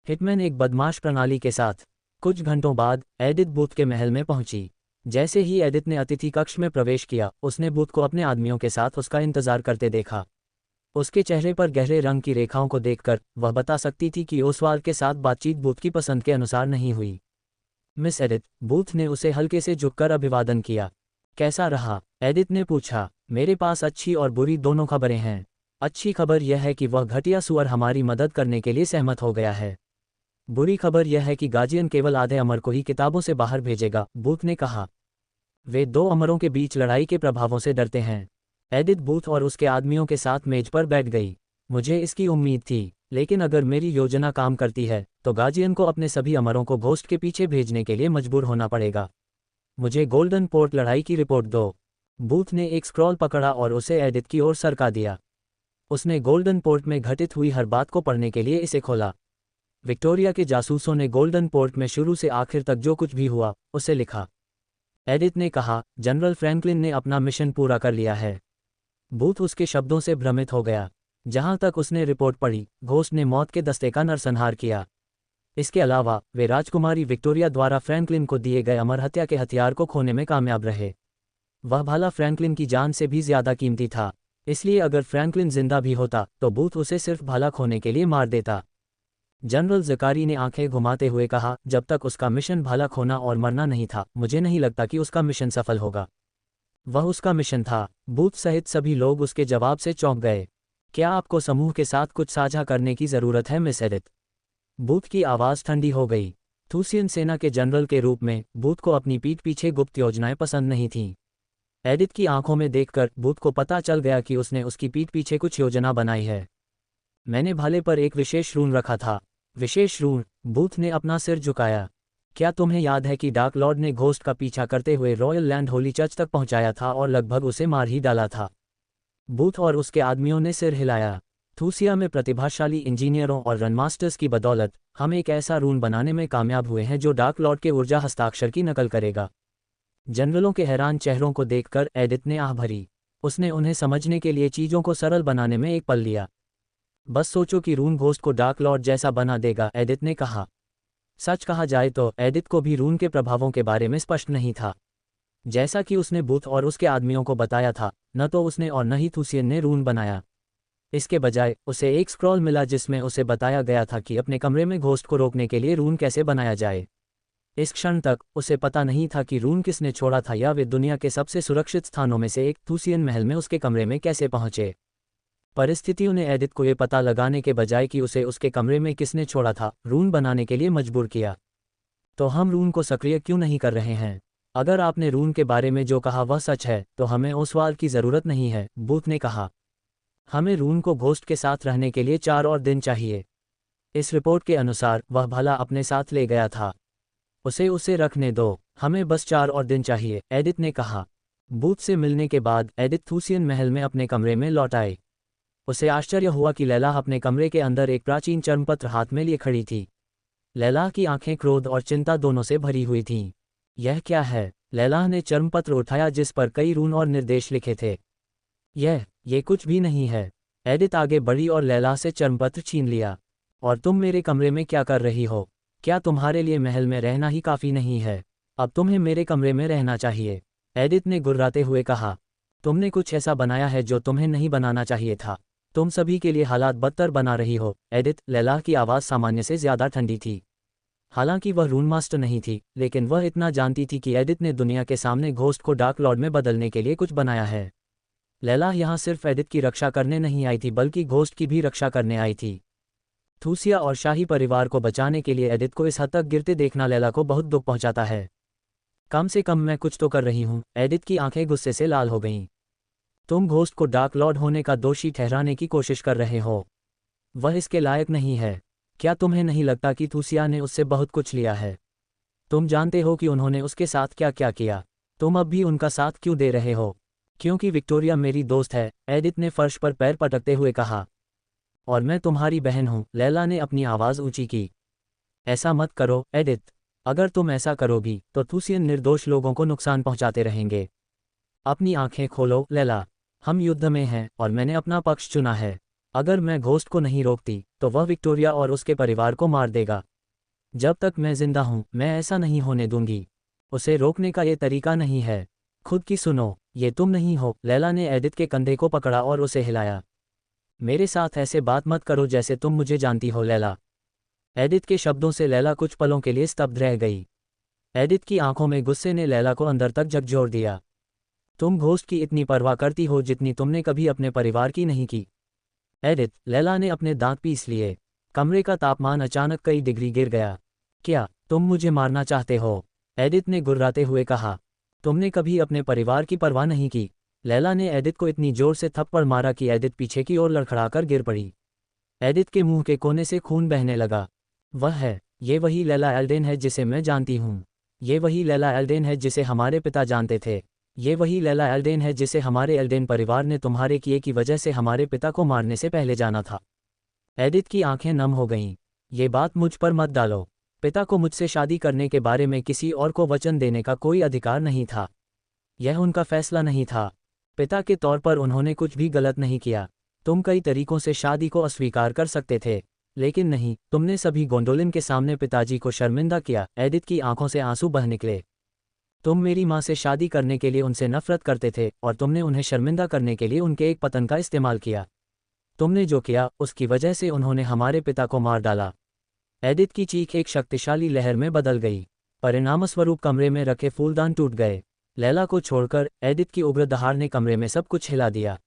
Hitman एक बदमाश प्रणाली के साथ। कुछ घंटों बाद एडिथ बूथ के महल में पहुंची। जैसे ही एडिथ ने अतिथि कक्ष में प्रवेश किया, उसने बूथ को अपने आदमियों के साथ उसका इंतजार करते देखा। उसके चेहरे पर गहरे रंग की रेखाओं को देखकर वह बता सकती थी कि ओसवाल्ड के साथ बातचीत बूथ की पसंद के अनुसार नहीं हुई। मिस एडिथ, बूथ ने उसे हल्के से झुककर अभिवादन किया। कैसा रहा? एडिथ ने पूछा। मेरे पास अच्छी और बुरी दोनों खबरें हैं। अच्छी खबर यह है कि वह घटिया सुअर हमारी मदद करने के लिए सहमत हो गया है। बुरी खबर यह है कि गार्जियन केवल आधे अमर को ही किताबों से बाहर भेजेगा, बूथ ने कहा। वे 2 अमरों के बीच लड़ाई के प्रभावों से डरते हैं। एडिथ बूथ और उसके आदमियों के साथ मेज पर बैठ गई। मुझे इसकी उम्मीद थी, लेकिन अगर मेरी योजना काम करती है तो गार्जियन को अपने सभी अमरों को घोस्ट के पीछे भेजने के लिए मजबूर होना पड़ेगा। मुझे गोल्डन पोर्ट लड़ाई की रिपोर्ट दो। बूथ ने एक स्क्रॉल पकड़ा और उसे एडिथ की ओर सरका दिया। उसने गोल्डन पोर्ट में घटित हुई हर बात को पढ़ने के लिए इसे खोला। विक्टोरिया के जासूसों ने गोल्डन पोर्ट में शुरू से आखिर तक जो कुछ भी हुआ, उसे लिखा। एडिथ ने कहा, जनरल फ्रैंकलिन ने अपना मिशन पूरा कर लिया है। बूथ उसके शब्दों से भ्रमित हो गया। जहां तक उसने रिपोर्ट पढ़ी, घोस्ट ने मौत के दस्ते का नरसंहार किया। इसके अलावा वे राजकुमारी विक्टोरिया द्वारा फ्रैंकलिन को दिए गए अमर हत्या के हथियार को खोने में कामयाब रहे। वह भाला फ्रैंकलिन की जान से भी ज्यादा कीमती था, इसलिए अगर फ्रैंकलिन जिंदा भी होता तो बूथ उसे सिर्फ भाला खोने के लिए मार देता। जनरल ज़कारी ने आंखें घुमाते हुए कहा, जब तक उसका मिशन भाला खोना और मरना नहीं था, मुझे नहीं लगता कि उसका मिशन सफल होगा। वह उसका मिशन था। बूथ सहित सभी लोग उसके जवाब से चौंक गए। क्या आपको समूह के साथ कुछ साझा करने की ज़रूरत है मिस एडिथ? बूथ की आवाज़ ठंडी हो गई। थूसियन सेना के जनरल के रूप में बूथ को अपनी पीठ पीछे गुप्त योजनाएं पसंद नहीं थीं। एडिथ की आंखों में देखकर बूथ को पता चल गया कि उसने उसकी पीठ पीछे कुछ योजना बनाई है। मैंने भाले पर एक विशेष रून रखा था। विशेष रून? बूथ ने अपना सिर झुकाया। क्या तुम्हें याद है कि डार्क लॉर्ड ने घोस्ट का पीछा करते हुए रॉयल लैंड होली चर्च तक पहुंचाया था और लगभग उसे मार ही डाला था? बूथ और उसके आदमियों ने सिर हिलाया। थूसिया में प्रतिभाशाली इंजीनियरों और रनमास्टर्स की बदौलत हम एक ऐसा रून बनाने में कामयाब हुए हैं जो डार्क लॉर्ड के ऊर्जा हस्ताक्षर की नकल करेगा। जनरलों के हैरान चेहरों को देखकर एडिथ ने आह भरी। उसने उन्हें समझने के लिए चीज़ों को सरल बनाने में एक पल लिया। बस सोचो कि रून घोस्ट को डार्क लॉर्ड जैसा बना देगा, एडिथ ने कहा। सच कहा जाए तो एडिथ को भी रून के प्रभावों के बारे में स्पष्ट नहीं था। जैसा कि उसने बूथ और उसके आदमियों को बताया था, न तो उसने और न ही थूसियन ने रून बनाया। इसके बजाय उसे एक स्क्रॉल मिला जिसमें उसे बताया गया था कि अपने कमरे में घोस्ट को रोकने के लिए रून कैसे बनाया जाए। इस क्षण तक उसे पता नहीं था कि रून किसने छोड़ा था या वे दुनिया के सबसे सुरक्षित स्थानों में से एक थूसियन महल में उसके कमरे में कैसे पहुंचे। परिस्थितियों ने एडिथ को ये पता लगाने के बजाय कि उसे उसके कमरे में किसने छोड़ा था, रून बनाने के लिए मजबूर किया। तो हम रून को सक्रिय क्यों नहीं कर रहे हैं? अगर आपने रून के बारे में जो कहा वह सच है तो हमें ओसवाल्ड की ज़रूरत नहीं है, बूथ ने कहा। हमें रून को घोस्ट के साथ रहने के लिए 4 और दिन चाहिए। इस रिपोर्ट के अनुसार वह भाला अपने साथ ले गया था। उसे रखने दो, हमें बस 4 और दिन चाहिए, एडिथ ने कहा। बूथ से मिलने के बाद एडिथ थूसियन महल में अपने कमरे में लौट आई। उसे आश्चर्य हुआ कि लैला अपने कमरे के अंदर एक प्राचीन चर्मपत्र हाथ में लिए खड़ी थी। लैला की आंखें क्रोध और चिंता दोनों से भरी हुई थीं। यह क्या है? लैला ने चर्मपत्र उठाया जिस पर कई रून और निर्देश लिखे थे। ये कुछ भी नहीं है। एडिथ आगे बढ़ी और लैला से चर्मपत्र छीन लिया। और तुम मेरे कमरे में क्या कर रही हो? क्या तुम्हारे लिए महल में रहना ही काफ़ी नहीं है? अब तुम्हें मेरे कमरे में रहना चाहिए, एडिथ ने गुर्राते हुए कहा। तुमने कुछ ऐसा बनाया है जो तुम्हें नहीं बनाना चाहिए था। तुम सभी के लिए हालात बदतर बना रही हो, एडिथ। लैला की आवाज़ सामान्य से ज़्यादा ठंडी थी। हालांकि वह रून मास्टर नहीं थी, लेकिन वह इतना जानती थी कि एडिथ ने दुनिया के सामने घोस्ट को डार्क लॉर्ड में बदलने के लिए कुछ बनाया है। लैला यहाँ सिर्फ एडिथ की रक्षा करने नहीं आई थी बल्कि घोस्ट की भी रक्षा करने आई थी। थूसिया और शाही परिवार को बचाने के लिए एडिथ को इस हद तक गिरते देखना लैला को बहुत दुख पहुंचाता है। कम से कम मैं कुछ तो कर रही हूँ। एडिथ की आंखें गुस्से से लाल हो गईं। तुम घोस्ट को डार्क लॉर्ड होने का दोषी ठहराने की कोशिश कर रहे हो। वह इसके लायक नहीं है। क्या तुम्हें नहीं लगता कि थूसिया ने उससे बहुत कुछ लिया है? तुम जानते हो कि उन्होंने उसके साथ क्या क्या किया। तुम अब भी उनका साथ क्यों दे रहे हो? क्योंकि विक्टोरिया मेरी दोस्त है, एडिथ ने फर्श पर पैर पटकते हुए कहा। और मैं तुम्हारी बहन हूँ, लैला ने अपनी आवाज़ ऊंची की। ऐसा मत करो, एडिथ। अगर तुम ऐसा करोगी तो थूसियन निर्दोष लोगों को नुकसान पहुंचाते रहेंगे। अपनी आंखें खोलो, लैला। हम युद्ध में हैं और मैंने अपना पक्ष चुना है। अगर मैं घोस्ट को नहीं रोकती तो वह विक्टोरिया और उसके परिवार को मार देगा। जब तक मैं जिंदा हूं मैं ऐसा नहीं होने दूंगी। उसे रोकने का ये तरीका नहीं है। खुद की सुनो, ये तुम नहीं हो। लैला ने एडिथ के कंधे को पकड़ा और उसे हिलाया। मेरे साथ ऐसे बात मत करो जैसे तुम मुझे जानती हो लैला। एडिथ के शब्दों से लैला कुछ पलों के लिए स्तब्ध रह गई। एडिथ की आंखों में गुस्से ने लैला को अंदर तक झकझोर दिया। तुम घोस्ट की इतनी परवाह करती हो जितनी तुमने कभी अपने परिवार की नहीं की। एडिथ, लैला ने अपने दांत पीस लिए। कमरे का तापमान अचानक कई डिग्री गिर गया। क्या तुम मुझे मारना चाहते हो? एडिथ ने गुर्राते हुए कहा। तुमने कभी अपने परिवार की परवाह नहीं की। लैला ने एडिथ को इतनी जोर से थप्पड़ मारा कि एडिथ पीछे की ओर लड़खड़ाकर गिर पड़ी। एडिथ के मुंह के कोने से खून बहने लगा। वह है, ये वही लैला एल्डेन है जिसे मैं जानती हूँ। ये वही लैला एल्डेन है जिसे हमारे पिता जानते थे। ये वही लैला एल्डेन है जिसे हमारे एल्डेन परिवार ने तुम्हारे किए की वजह से हमारे पिता को मारने से पहले जाना था। एडिथ की आंखें नम हो गईं। ये बात मुझ पर मत डालो। पिता को मुझसे शादी करने के बारे में किसी और को वचन देने का कोई अधिकार नहीं था। यह उनका फैसला नहीं था। पिता के तौर पर उन्होंने कुछ भी गलत नहीं किया। तुम कई तरीकों से शादी को अस्वीकार कर सकते थे, लेकिन नहीं, तुमने सभी गोंडोलिन के सामने पिताजी को शर्मिंदा किया। एडिथ की आंखों से आंसू बह निकले। तुम मेरी माँ से शादी करने के लिए उनसे नफरत करते थे और तुमने उन्हें शर्मिंदा करने के लिए उनके एक पतन का इस्तेमाल किया। तुमने जो किया उसकी वजह से उन्होंने हमारे पिता को मार डाला। एडिथ की चीख एक शक्तिशाली लहर में बदल गई। परिणामस्वरूप कमरे में रखे फूलदान टूट गए। लैला को छोड़कर एडिथ की उग्र दहाड़ ने कमरे में सब कुछ हिला दिया।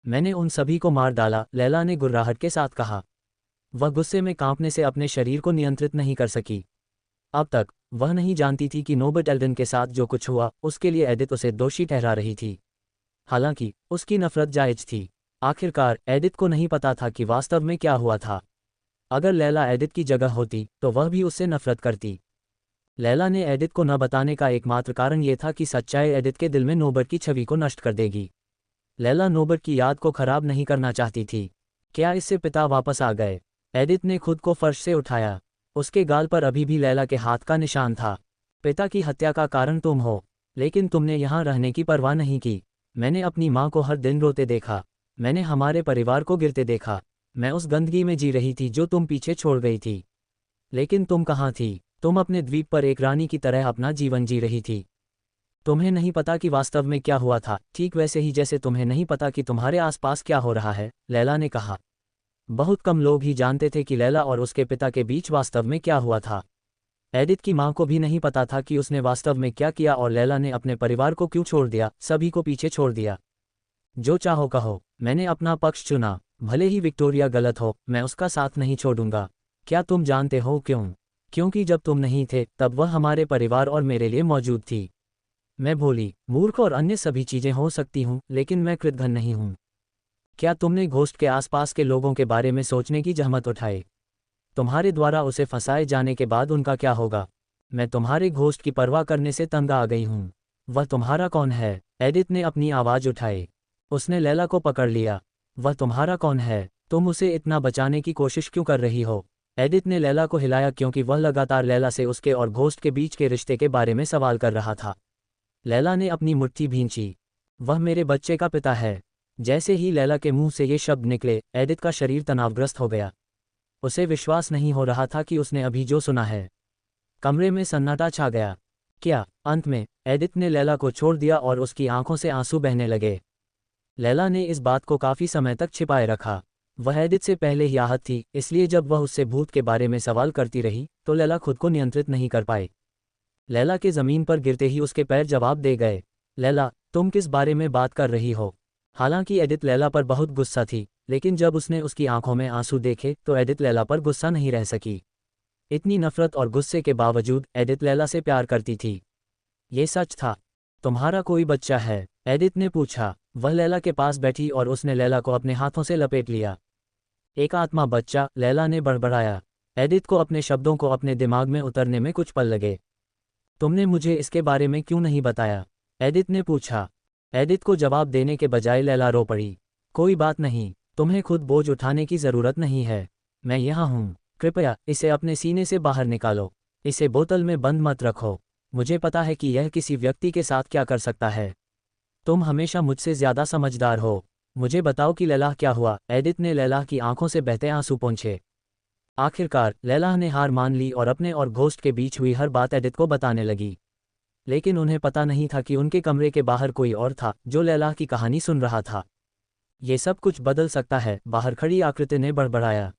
मैंने उन सभी को मार डाला, लैला ने गुर्राहट के साथ कहा। वह गुस्से में कांपने से अपने शरीर को नियंत्रित नहीं कर सकी। अब तक वह नहीं जानती थी कि नोबर्ट एल्डन के साथ जो कुछ हुआ उसके लिए एडिथ उसे दोषी ठहरा रही थी। हालांकि उसकी नफरत जायज थी। आखिरकार एडिथ को नहीं पता था कि वास्तव में क्या हुआ था। अगर लैला एडिथ की जगह होती तो वह भी उससे नफरत करती। लैला ने एडिथ को न बताने का एकमात्र कारण ये था कि सच्चाई एडिथ के दिल में नोबर्ट की छवि को नष्ट कर देगी। लैला नोबर्ट की याद को खराब नहीं करना चाहती थी। क्या इससे पिता वापस आ गए? एडिथ ने खुद को फर्श से उठाया। उसके गाल पर अभी भी लैला के हाथ का निशान था। पिता की हत्या का कारण तुम हो, लेकिन तुमने यहाँ रहने की परवाह नहीं की। मैंने अपनी माँ को हर दिन रोते देखा। मैंने हमारे परिवार को गिरते देखा। मैं उस गंदगी में जी रही थी जो तुम पीछे छोड़ गई थी। लेकिन तुम कहाँ थी? तुम अपने द्वीप पर एक रानी की तरह अपना जीवन जी रही थी। तुम्हें नहीं पता कि वास्तव में क्या हुआ था, ठीक वैसे ही जैसे तुम्हें नहीं पता कि तुम्हारे आसपास क्या हो रहा है, लैला ने कहा। बहुत कम लोग ही जानते थे कि लैला और उसके पिता के बीच वास्तव में क्या हुआ था। एडिथ की मां को भी नहीं पता था कि उसने वास्तव में क्या किया और लैला ने अपने परिवार को क्यों छोड़ दिया, सभी को पीछे छोड़ दिया। जो चाहो कहो, मैंने अपना पक्ष चुना। भले ही विक्टोरिया गलत हो, मैं उसका साथ नहीं छोड़ूंगा। क्या तुम जानते हो क्यों? क्योंकि जब तुम नहीं थे तब वह हमारे परिवार और मेरे लिए मौजूद थी। मैं भोली, मूर्ख और अन्य सभी चीजें हो सकती हूँ, लेकिन मैं कृतघ्न नहीं हूँ। क्या तुमने घोस्ट के आसपास के लोगों के बारे में सोचने की जहमत उठाई? तुम्हारे द्वारा उसे फंसाए जाने के बाद उनका क्या होगा? मैं तुम्हारे घोस्ट की परवाह करने से तंग आ गई हूँ। वह तुम्हारा कौन है? एडिथ ने अपनी आवाज उठाई। उसने लैला को पकड़ लिया। वह तुम्हारा कौन है? तुम उसे इतना बचाने की कोशिश क्यों कर रही हो? एडिथ ने लैला को हिलाया क्योंकि वह लगातार लैला से उसके और घोस्ट के बीच के रिश्ते के बारे में सवाल कर रहा था। लैला ने अपनी मुट्ठी भींची। वह मेरे बच्चे का पिता है। जैसे ही लैला के मुंह से ये शब्द निकले, एडिथ का शरीर तनावग्रस्त हो गया। उसे विश्वास नहीं हो रहा था कि उसने अभी जो सुना है। कमरे में सन्नाटा छा गया। क्या? अंत में एडिथ ने लैला को छोड़ दिया और उसकी आंखों से आंसू बहने लगे। लैला ने इस बात को काफी समय तक छिपाए रखा। वह एडिथ से पहले ही आहत थी, इसलिए जब वह उससे भूत के बारे में सवाल करती रही तो लैला खुद को नियंत्रित नहीं कर पाई। लैला के जमीन पर गिरते ही उसके पैर जवाब दे गए। लैला, तुम किस बारे में बात कर रही हो? हालांकि एडिथ लैला पर बहुत गुस्सा थी, लेकिन जब उसने उसकी आंखों में आंसू देखे तो एडिथ लैला पर गुस्सा नहीं रह सकी। इतनी नफरत और गुस्से के बावजूद एडिथ लैला से प्यार करती थी। ये सच था। तुम्हारा कोई बच्चा है? एडिथ ने पूछा। वह लैला के पास बैठी और उसने लैला को अपने हाथों से लपेट लिया। एक आत्मा बच्चा, लैला ने बड़बड़ाया। एडिथ को अपने शब्दों को अपने दिमाग में उतरने में कुछ पल लगे। तुमने मुझे इसके बारे में क्यों नहीं बताया? एडिथ ने पूछा। एडिथ को जवाब देने के बजाय लैला रो पड़ी। कोई बात नहीं, तुम्हें खुद बोझ उठाने की जरूरत नहीं है। मैं यहाँ हूँ। कृपया इसे अपने सीने से बाहर निकालो। इसे बोतल में बंद मत रखो। मुझे पता है कि यह किसी व्यक्ति के साथ क्या कर सकता है। तुम हमेशा मुझसे ज्यादा समझदार हो। मुझे बताओ कि लैला क्या हुआ। एडिथ ने लैला की आंखों से बहते आंसू पोंछे। आखिरकार लैला ने हार मान ली और अपने और घोस्ट के बीच हुई हर बात एडिथ को बताने लगी। लेकिन उन्हें पता नहीं था कि उनके कमरे के बाहर कोई और था जो लैला की कहानी सुन रहा था। ये सब कुछ बदल सकता है, बाहर खड़ी आकृति ने बड़बड़ाया।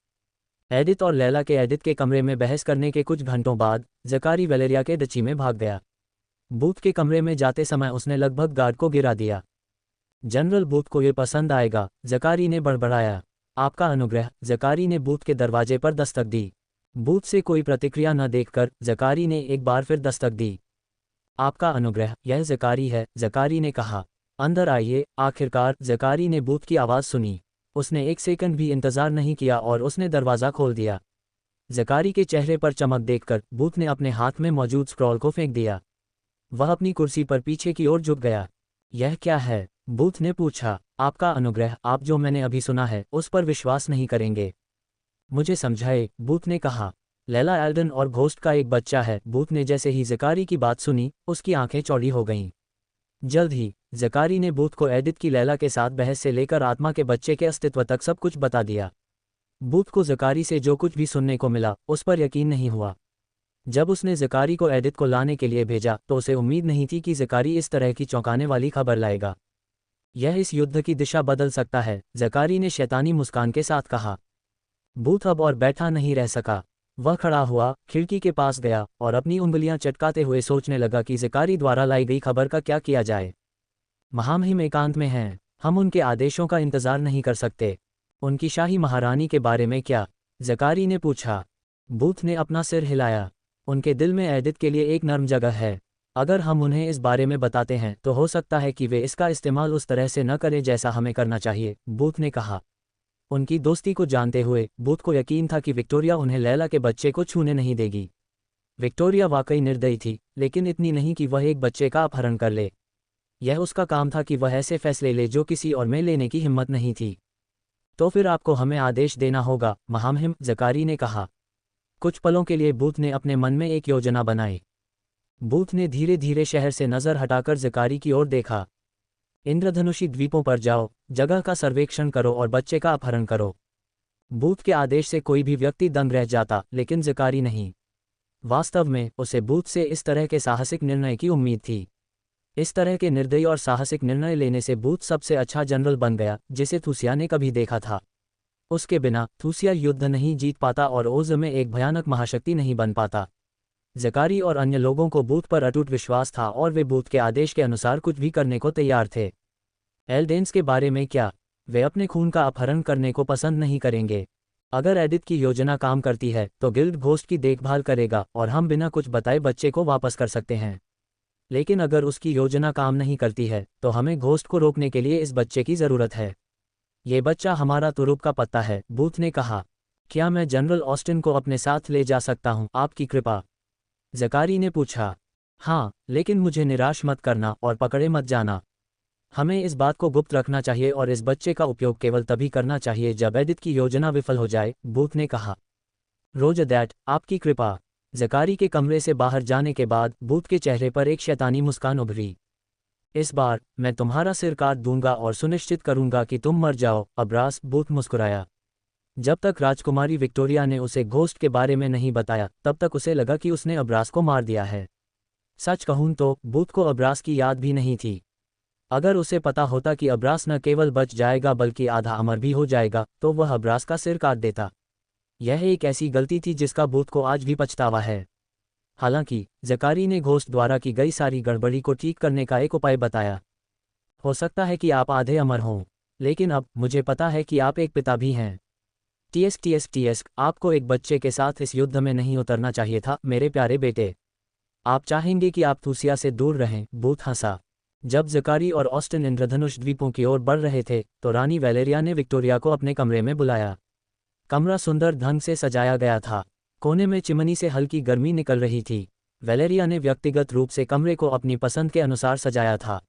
एडिथ और लैला के एडिथ के कमरे में बहस करने के कुछ घंटों बाद ज़कारी वेलेरिया के डची में भाग गया। बूथ के कमरे में जाते समय उसने लगभग गार्ड को गिरा दिया। जनरल बूथ को ये पसंद आएगा, ज़कारी ने बड़बड़ाया। आपका अनुग्रह। ज़कारी ने बूथ के दरवाजे पर दस्तक दी। बूथ से कोई प्रतिक्रिया न देखकर ज़कारी ने एक बार फिर दस्तक दी। आपका अनुग्रह, यह ज़कारी है, ज़कारी ने कहा। अंदर आइए। आखिरकार ज़कारी ने बूथ की आवाज़ सुनी। उसने एक सेकंड भी इंतज़ार नहीं किया और उसने दरवाज़ा खोल दिया। ज़कारी के चेहरे पर चमक देखकर बूथ ने अपने हाथ में मौजूद स्क्रॉल को फेंक दिया। वह अपनी कुर्सी पर पीछे की ओर झुक गया। यह क्या है? बूथ ने पूछा। आपका अनुग्रह, आप जो मैंने अभी सुना है उस पर विश्वास नहीं करेंगे। मुझे समझाए, बूथ ने कहा। लैला एल्डन और घोस्ट का एक बच्चा है। बूथ ने जैसे ही ज़कारी की बात सुनी उसकी आंखें चौड़ी हो गईं। जल्द ही ज़कारी ने बूथ को एडिथ की लैला के साथ बहस से लेकर आत्मा के बच्चे के अस्तित्व तक सब कुछ बता दिया। बूथ को ज़कारी से जो कुछ भी सुनने को मिला उस पर यकीन नहीं हुआ। जब उसने ज़कारी को एडिथ को लाने के लिए भेजा तो उसे उम्मीद नहीं थी कि ज़कारी इस तरह की चौंकाने वाली खबर लाएगा। यह इस युद्ध की दिशा बदल सकता है, ज़कारी ने शैतानी मुस्कान के साथ कहा। बूथ अब और बैठा नहीं रह सका। वह खड़ा हुआ, खिड़की के पास गया और अपनी उंगलियां चटकाते हुए सोचने लगा कि ज़कारी द्वारा लाई गई खबर का क्या किया जाए। महामहिम एकांत में हैं, हम उनके आदेशों का इंतज़ार नहीं कर सकते। उनकी शाही महारानी के बारे में क्या? ज़कारी ने पूछा। बूथ ने अपना सिर हिलाया। उनके दिल में एडिथ के लिए एक नर्म जगह है। अगर हम उन्हें इस बारे में बताते हैं तो हो सकता है कि वे इसका इस्तेमाल उस तरह से न करें जैसा हमें करना चाहिए, बूथ ने कहा। उनकी दोस्ती को जानते हुए बूथ को यकीन था कि विक्टोरिया उन्हें लैला के बच्चे को छूने नहीं देगी। विक्टोरिया वाकई निर्दयी थी, लेकिन इतनी नहीं कि वह एक बच्चे का अपहरण कर ले। यह उसका काम था कि वह ऐसे फैसले ले जो किसी और में लेने की हिम्मत नहीं थी। तो फिर आपको हमें आदेश देना होगा, महामहिम, ज़कारी ने कहा। कुछ पलों के लिए बूथ ने अपने मन में एक योजना बनाई। बूथ ने धीरे धीरे शहर से नज़र हटाकर ज़कारी की ओर देखा। इंद्रधनुषी द्वीपों पर जाओ, जगह का सर्वेक्षण करो और बच्चे का अपहरण करो। बूथ के आदेश से कोई भी व्यक्ति दंग रह जाता, लेकिन ज़कारी नहीं। वास्तव में उसे बूथ से इस तरह के साहसिक निर्णय की उम्मीद थी। इस तरह के निर्दयी और साहसिक निर्णय लेने से बूथ सबसे अच्छा जनरल बन गया जिसे थूसिया ने कभी देखा था। उसके बिना थूसिया युद्ध नहीं जीत पाता और ओज़ में एक भयानक महाशक्ति नहीं बन पाता। ज़कारी और अन्य लोगों को बूथ पर अटूट विश्वास था और वे बूथ के आदेश के अनुसार कुछ भी करने को तैयार थे। एल्डेंस के बारे में क्या? वे अपने खून का अपहरण करने को पसंद नहीं करेंगे। अगर एडिथ की योजना काम करती है तो गिल्ड घोस्ट की देखभाल करेगा और हम बिना कुछ बताए बच्चे को वापस कर सकते हैं। लेकिन अगर उसकी योजना काम नहीं करती है तो हमें घोस्ट को रोकने के लिए इस बच्चे की ज़रूरत है। ये बच्चा हमारा तुरुप का पत्ता है, बूथ ने कहा। क्या मैं जनरल ऑस्टिन को अपने साथ ले जा सकता हूँ, आपकी कृपा? ज़कारी ने पूछा। हाँ, लेकिन मुझे निराश मत करना और पकड़े मत जाना। हमें इस बात को गुप्त रखना चाहिए और इस बच्चे का उपयोग केवल तभी करना चाहिए जब एडिथ की योजना विफल हो जाए, बूथ ने कहा। रोज दैट, आपकी कृपा। ज़कारी के कमरे से बाहर जाने के बाद बूथ के चेहरे पर एक शैतानी मुस्कान उभरी। इस बार मैं तुम्हारा सिर काट दूंगा और सुनिश्चित करूंगा कि तुम मर जाओ, अब्रास, बूथ मुस्कुराया। जब तक राजकुमारी विक्टोरिया ने उसे घोस्ट के बारे में नहीं बताया तब तक उसे लगा कि उसने अब्रास को मार दिया है। सच कहूं तो बूथ को अब्रास की याद भी नहीं थी। अगर उसे पता होता कि अब्रास न केवल बच जाएगा बल्कि आधा अमर भी हो जाएगा तो वह अब्रास का सिर काट देता। यह एक ऐसी गलती थी जिसका बूथ को आज भी पछतावा है। हालांकि ज़कारी ने घोस्ट द्वारा की गई सारी गड़बड़ी को ठीक करने का एक उपाय बताया। हो सकता है कि आप आधे अमर हों, लेकिन अब मुझे पता है कि आप एक पिता भी हैं। टीएस, आपको एक बच्चे के साथ इस युद्ध में नहीं उतरना चाहिए था, मेरे प्यारे बेटे। आप चाहेंगे कि आप थूसिया से दूर रहें, बूथ हंसा। जब ज़कारी और ऑस्टिन इंद्रधनुष द्वीपों की ओर बढ़ रहे थे तो रानी वेलेरिया ने विक्टोरिया को अपने कमरे में बुलाया। कमरा सुंदर ढंग से सजाया गया था। कोने में चिमनी से हल्की गर्मी निकल रही थी। वेलेरिया ने व्यक्तिगत रूप से कमरे को अपनी पसंद के अनुसार सजाया था।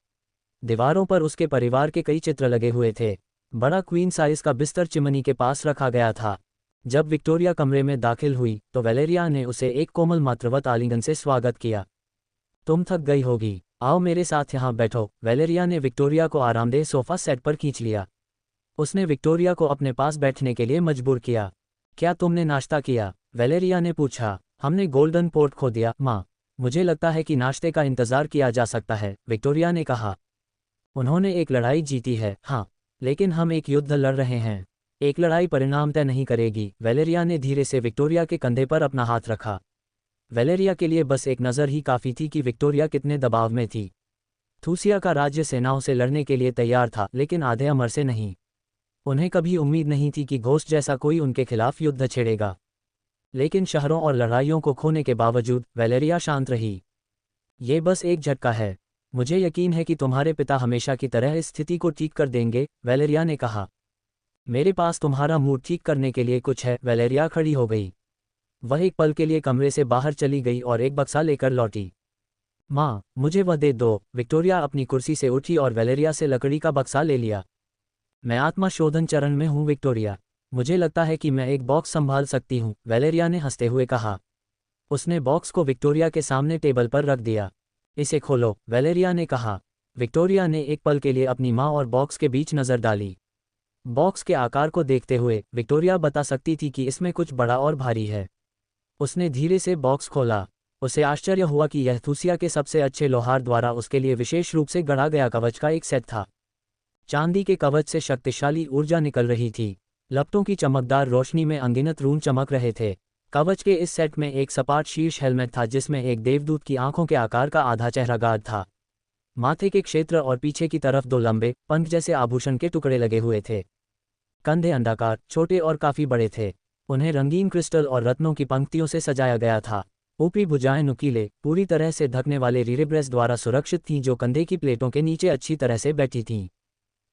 दीवारों पर उसके परिवार के कई चित्र लगे हुए थे। बड़ा क्वीन साइज का बिस्तर चिमनी के पास रखा गया था। जब विक्टोरिया कमरे में दाखिल हुई तो वेलेरिया ने उसे एक कोमल मातृवत आलिंगन से स्वागत किया। तुम थक गई होगी, आओ मेरे साथ यहाँ बैठो। वेलेरिया ने विक्टोरिया को आरामदेह सोफा सेट पर खींच लिया। उसने विक्टोरिया को अपने पास बैठने के लिए मजबूर किया। क्या तुमने नाश्ता किया? वैलेरिया ने पूछा। हमने गोल्डन पोर्ट खो दिया, माँ। मुझे लगता है कि नाश्ते का इंतज़ार किया जा सकता है, विक्टोरिया ने कहा। उन्होंने एक लड़ाई जीती है, हाँ, लेकिन हम एक युद्ध लड़ रहे हैं। एक लड़ाई परिणाम तय नहीं करेगी। वैलेरिया ने धीरे से विक्टोरिया के कंधे पर अपना हाथ रखा। वैलेरिया के लिए बस एक नज़र ही काफ़ी थी कि विक्टोरिया कितने दबाव में थी। थूसिया का राज्य सेनाओं से लड़ने के लिए तैयार था, लेकिन आधे अमर से नहीं। उन्हें कभी उम्मीद नहीं थी कि घोस्ट जैसा कोई उनके खिलाफ युद्ध छेड़ेगा। लेकिन शहरों और लड़ाइयों को खोने के बावजूद वैलेरिया शांत रही। ये बस एक झटका है। मुझे यकीन है कि तुम्हारे पिता हमेशा की तरह इस स्थिति को ठीक कर देंगे, वैलेरिया ने कहा। मेरे पास तुम्हारा मूड ठीक करने के लिए कुछ है। वैलेरिया खड़ी हो गई। वह एक पल के लिए कमरे से बाहर चली गई और एक बक्सा लेकर लौटी। माँ, मुझे वह दे दो। विक्टोरिया अपनी कुर्सी से उठी और वैलेरिया से लकड़ी का बक्सा ले लिया। मैं आत्मा शोधन चरण में हूँ विक्टोरिया। मुझे लगता है कि मैं एक बॉक्स संभाल सकती हूँ, वैलेरिया ने हंसते हुए कहा। उसने बॉक्स को विक्टोरिया के सामने टेबल पर रख दिया। इसे खोलो, वैलेरिया ने कहा। विक्टोरिया ने एक पल के लिए अपनी माँ और बॉक्स के बीच नज़र डाली। बॉक्स के आकार को देखते हुए विक्टोरिया बता सकती थी कि इसमें कुछ बड़ा और भारी है। उसने धीरे से बॉक्स खोला। उसे आश्चर्य हुआ कि यह थूसिया के सबसे अच्छे लोहार द्वारा उसके लिए विशेष रूप से गढ़ा गया कवच का एक सेट था। चांदी के कवच से शक्तिशाली ऊर्जा निकल रही थी। लपटों की चमकदार रोशनी में अनगिनत रून चमक रहे थे। कवच के इस सेट में एक सपाट शीर्ष हेलमेट था जिसमें एक देवदूत की आंखों के आकार का आधा चेहरा गार्ड था। माथे के क्षेत्र और पीछे की तरफ दो लंबे पंख जैसे आभूषण के टुकड़े लगे हुए थे। कंधे अंडाकार, छोटे और काफी बड़े थे। उन्हें रंगीन क्रिस्टल और रत्नों की पंक्तियों से सजाया गया था। ऊपरी भुजाएं नुकीले, पूरी तरह से ढकने वाले रीरेब्रेस द्वारा सुरक्षित थीं जो कंधे की प्लेटों के नीचे अच्छी तरह से बैठी थीं।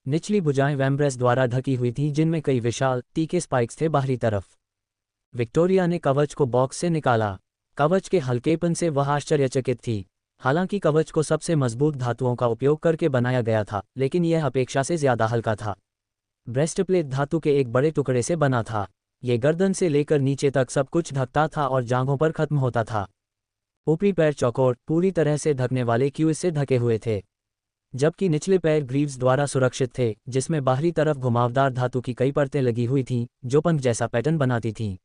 निचली भुजाएं वैम्ब्रेस द्वारा ढकी हुई थीं जिनमें कई विशाल, तीखे स्पाइक्स थे बाहरी तरफ। विक्टोरिया ने कवच को बॉक्स से निकाला। कवच के हल्केपन से वह आश्चर्यचकित थी। हालांकि कवच को सबसे मजबूत धातुओं का उपयोग करके बनाया गया था, लेकिन यह अपेक्षा से ज्यादा हल्का था। ब्रेस्टप्लेट धातु के एक बड़े टुकड़े से बना था। ये गर्दन से लेकर नीचे तक सब कुछ ढकता था और जांघों पर खत्म होता था। ऊपरी पैर चौकोर, पूरी तरह से ढकने वाले क्यूज से ढके हुए थे, जबकि निचले पैर ग्रीव्स द्वारा सुरक्षित थे जिसमें बाहरी तरफ घुमावदार धातु की कई परतें लगी हुई थीं जो पंख जैसा पैटर्न बनाती थीं।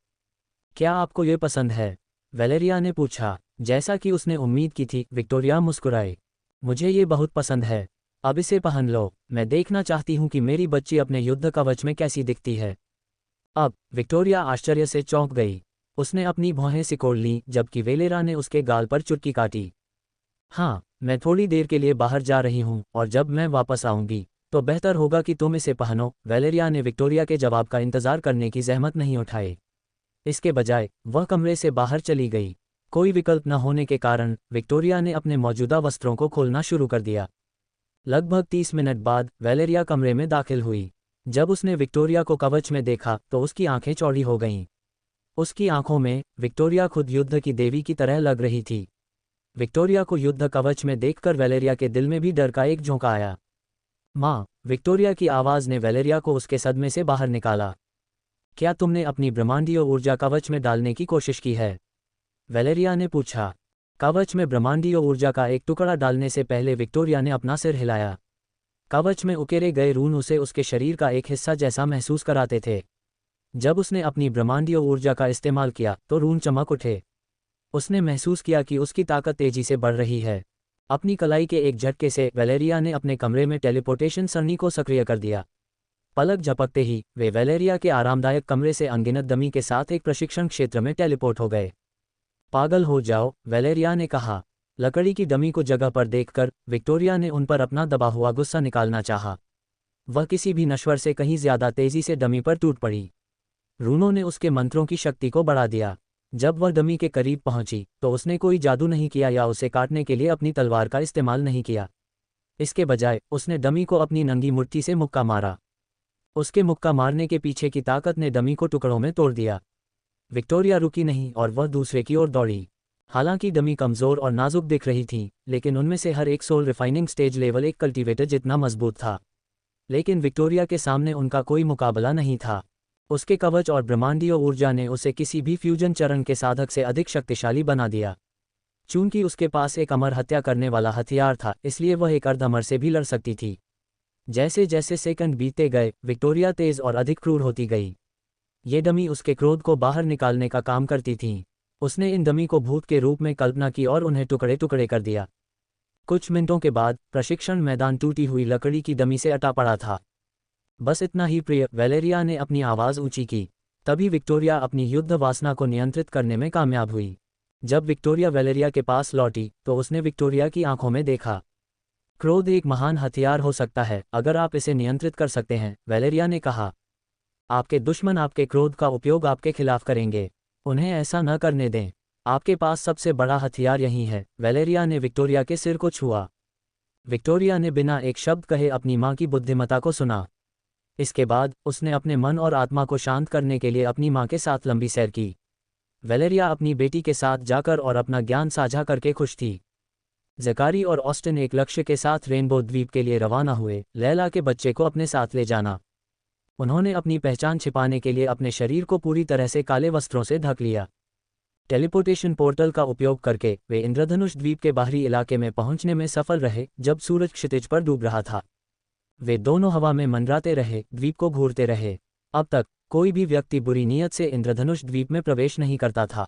क्या आपको ये पसंद है? वैलेरिया ने पूछा। जैसा कि उसने उम्मीद की थी, विक्टोरिया मुस्कुराई। मुझे ये बहुत पसंद है। अब इसे पहन लो। मैं देखना चाहती हूँ कि मेरी बच्ची अपने युद्ध कवच में कैसी दिखती है। अब विक्टोरिया आश्चर्य से चौंक गई। उसने अपनी भौहें सिकोड़ लीं जबकि वैलेरा ने उसके गाल पर चुटकी काटी। हाँ, मैं थोड़ी देर के लिए बाहर जा रही हूँ और जब मैं वापस आऊंगी तो बेहतर होगा कि तुम इसे पहनो। वैलेरिया ने विक्टोरिया के जवाब का इंतजार करने की जहमत नहीं उठाई। इसके बजाय वह कमरे से बाहर चली गई। कोई विकल्प न होने के कारण विक्टोरिया ने अपने मौजूदा वस्त्रों को खोलना शुरू कर दिया। लगभग 30 मिनट बाद वैलेरिया कमरे में दाखिल हुई। जब उसने विक्टोरिया को कवच में देखा तो उसकी आंखें चौड़ी हो गईं। उसकी आंखों में विक्टोरिया खुद युद्ध की देवी की तरह लग रही थी। विक्टोरिया को युद्ध कवच में देखकर वैलेरिया के दिल में भी डर का एक झोंका आया। माँ, विक्टोरिया की आवाज़ ने वैलेरिया को उसके सदमे से बाहर निकाला। क्या तुमने अपनी ब्रह्मांडीय ऊर्जा कवच में डालने की कोशिश की है? वैलेरिया ने पूछा। कवच में ब्रह्मांडीय ऊर्जा का एक टुकड़ा डालने से पहले विक्टोरिया ने अपना सिर हिलाया। कवच में उकेरे गए रून उसे उसके शरीर का एक हिस्सा जैसा महसूस कराते थे। जब उसने अपनी ब्रह्मांडीय ऊर्जा का इस्तेमाल किया तो रून चमक उठे। उसने महसूस किया कि उसकी ताकत तेजी से बढ़ रही है। अपनी कलाई के एक झटके से वैलेरिया ने अपने कमरे में टेलीपोर्टेशन सरणी को सक्रिय कर दिया। पलक झपकते ही वे वैलेरिया के आरामदायक कमरे से अनगिनत डमी के साथ एक प्रशिक्षण क्षेत्र में टेलीपोर्ट हो गए। पागल हो जाओ, वैलेरिया ने कहा। लकड़ी की डमी को जगह पर देखकर विक्टोरिया ने उन पर अपना दबा हुआ गुस्सा निकालना चाहा। वह किसी भी नश्वर से कहीं ज्यादा तेजी से डमी पर टूट पड़ी। रूनों ने उसके मंत्रों की शक्ति को बढ़ा दिया। जब वह डमी के करीब पहुंची तो उसने कोई जादू नहीं किया या उसे काटने के लिए अपनी तलवार का इस्तेमाल नहीं किया। इसके बजाय उसने डमी को अपनी नंगी मुट्ठी से मुक्का मारा। उसके मुक्का मारने के पीछे की ताकत ने डमी को टुकड़ों में तोड़ दिया। विक्टोरिया रुकी नहीं और वह दूसरे की ओर दौड़ी। हालांकि डमी कमज़ोर और नाजुक दिख रही थी, लेकिन उनमें से हर एक सोल रिफाइनिंग स्टेज लेवल एक कल्टीवेटर जितना मजबूत था। लेकिन विक्टोरिया के सामने उनका कोई मुकाबला नहीं था। उसके कवच और ब्रह्मांडीय ऊर्जा ने उसे किसी भी फ्यूजन चरण के साधक से अधिक शक्तिशाली बना दिया। चूंकि उसके पास एक अमर हत्या करने वाला हथियार था, इसलिए वह एक अर्धअमर से भी लड़ सकती थी। जैसे जैसे सेकंड बीतते गए, विक्टोरिया तेज और अधिक क्रूर होती गई। ये डमी उसके क्रोध को बाहर निकालने का काम करती थीं। उसने इन डमी को भूत के रूप में कल्पना की और उन्हें टुकड़े टुकड़े कर दिया। कुछ मिनटों के बाद प्रशिक्षण मैदान टूटी हुई लकड़ी की डमी से अटा पड़ा था। बस इतना ही प्रिय, वैलेरिया ने अपनी आवाज़ ऊंची की। तभी विक्टोरिया अपनी युद्ध वासना को नियंत्रित करने में कामयाब हुई। जब विक्टोरिया वैलेरिया के पास लौटी तो उसने विक्टोरिया की आंखों में देखा। क्रोध एक महान हथियार हो सकता है अगर आप इसे नियंत्रित कर सकते हैं, वैलेरिया ने कहा। आपके दुश्मन आपके क्रोध का उपयोग आपके खिलाफ करेंगे। उन्हें ऐसा न करने दें। आपके पास सबसे बड़ा हथियार यही है। वैलेरिया ने विक्टोरिया के सिर को छुआ। विक्टोरिया ने बिना एक शब्द कहे अपनी माँ की बुद्धिमत्ता को सुना। इसके बाद उसने अपने मन और आत्मा को शांत करने के लिए अपनी माँ के साथ लंबी सैर की। वैलेरिया अपनी बेटी के साथ जाकर और अपना ज्ञान साझा करके खुश थी। ज़कारी और ऑस्टिन एक लक्ष्य के साथ रेनबो द्वीप के लिए रवाना हुए, लैला के बच्चे को अपने साथ ले जाना। उन्होंने अपनी पहचान छिपाने के लिए अपने शरीर को पूरी तरह से काले वस्त्रों से ढक लिया। टेलीपोर्टेशन पोर्टल का उपयोग करके वे इंद्रधनुष द्वीप के बाहरी इलाके में पहुंचने में सफल रहे जब सूरज क्षितिज पर डूब रहा था। वे दोनों हवा में मंडराते रहे, द्वीप को घूरते रहे। अब तक कोई भी व्यक्ति बुरी नीयत से इंद्रधनुष द्वीप में प्रवेश नहीं करता था।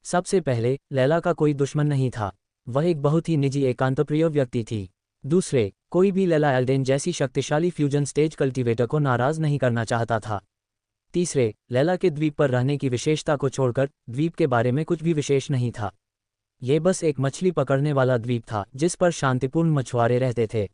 सबसे पहले, लैला का कोई दुश्मन नहीं था। वह एक बहुत ही निजी एकांतप्रिय व्यक्ति थी। दूसरे, कोई भी लैला एल्डेन जैसी शक्तिशाली फ्यूजन स्टेज कल्टीवेटर को नाराज नहीं करना चाहता था। तीसरे, लैला के द्वीप पर रहने की विशेषता को छोड़कर द्वीप के बारे में कुछ भी विशेष नहीं था। ये बस एक मछली पकड़ने वाला द्वीप था जिस पर शांतिपूर्ण मछुआरे रहते थे।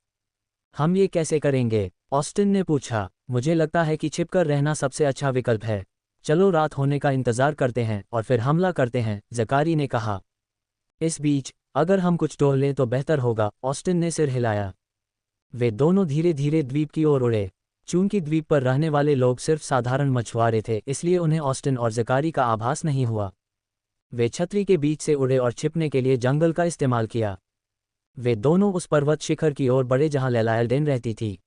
हम ये कैसे करेंगे? ऑस्टिन ने पूछा। मुझे लगता है कि छिपकर रहना सबसे अच्छा विकल्प है। चलो रात होने का इंतजार करते हैं और फिर हमला करते हैं, ज़कारी ने कहा। इस बीच अगर हम कुछ टोल लें तो बेहतर होगा, ऑस्टिन ने सिर हिलाया। वे दोनों धीरे धीरे द्वीप की ओर उड़े। चूंकि द्वीप पर रहने वाले लोग सिर्फ साधारण मछुआरे थे, इसलिए उन्हें ऑस्टिन और ज़कारी का आभास नहीं हुआ। वे छतरी के बीच से उड़े और छिपने के लिए जंगल का इस्तेमाल किया। वे दोनों उस पर्वत शिखर की ओर बढ़े जहां लैला एल्डेन रहती थी।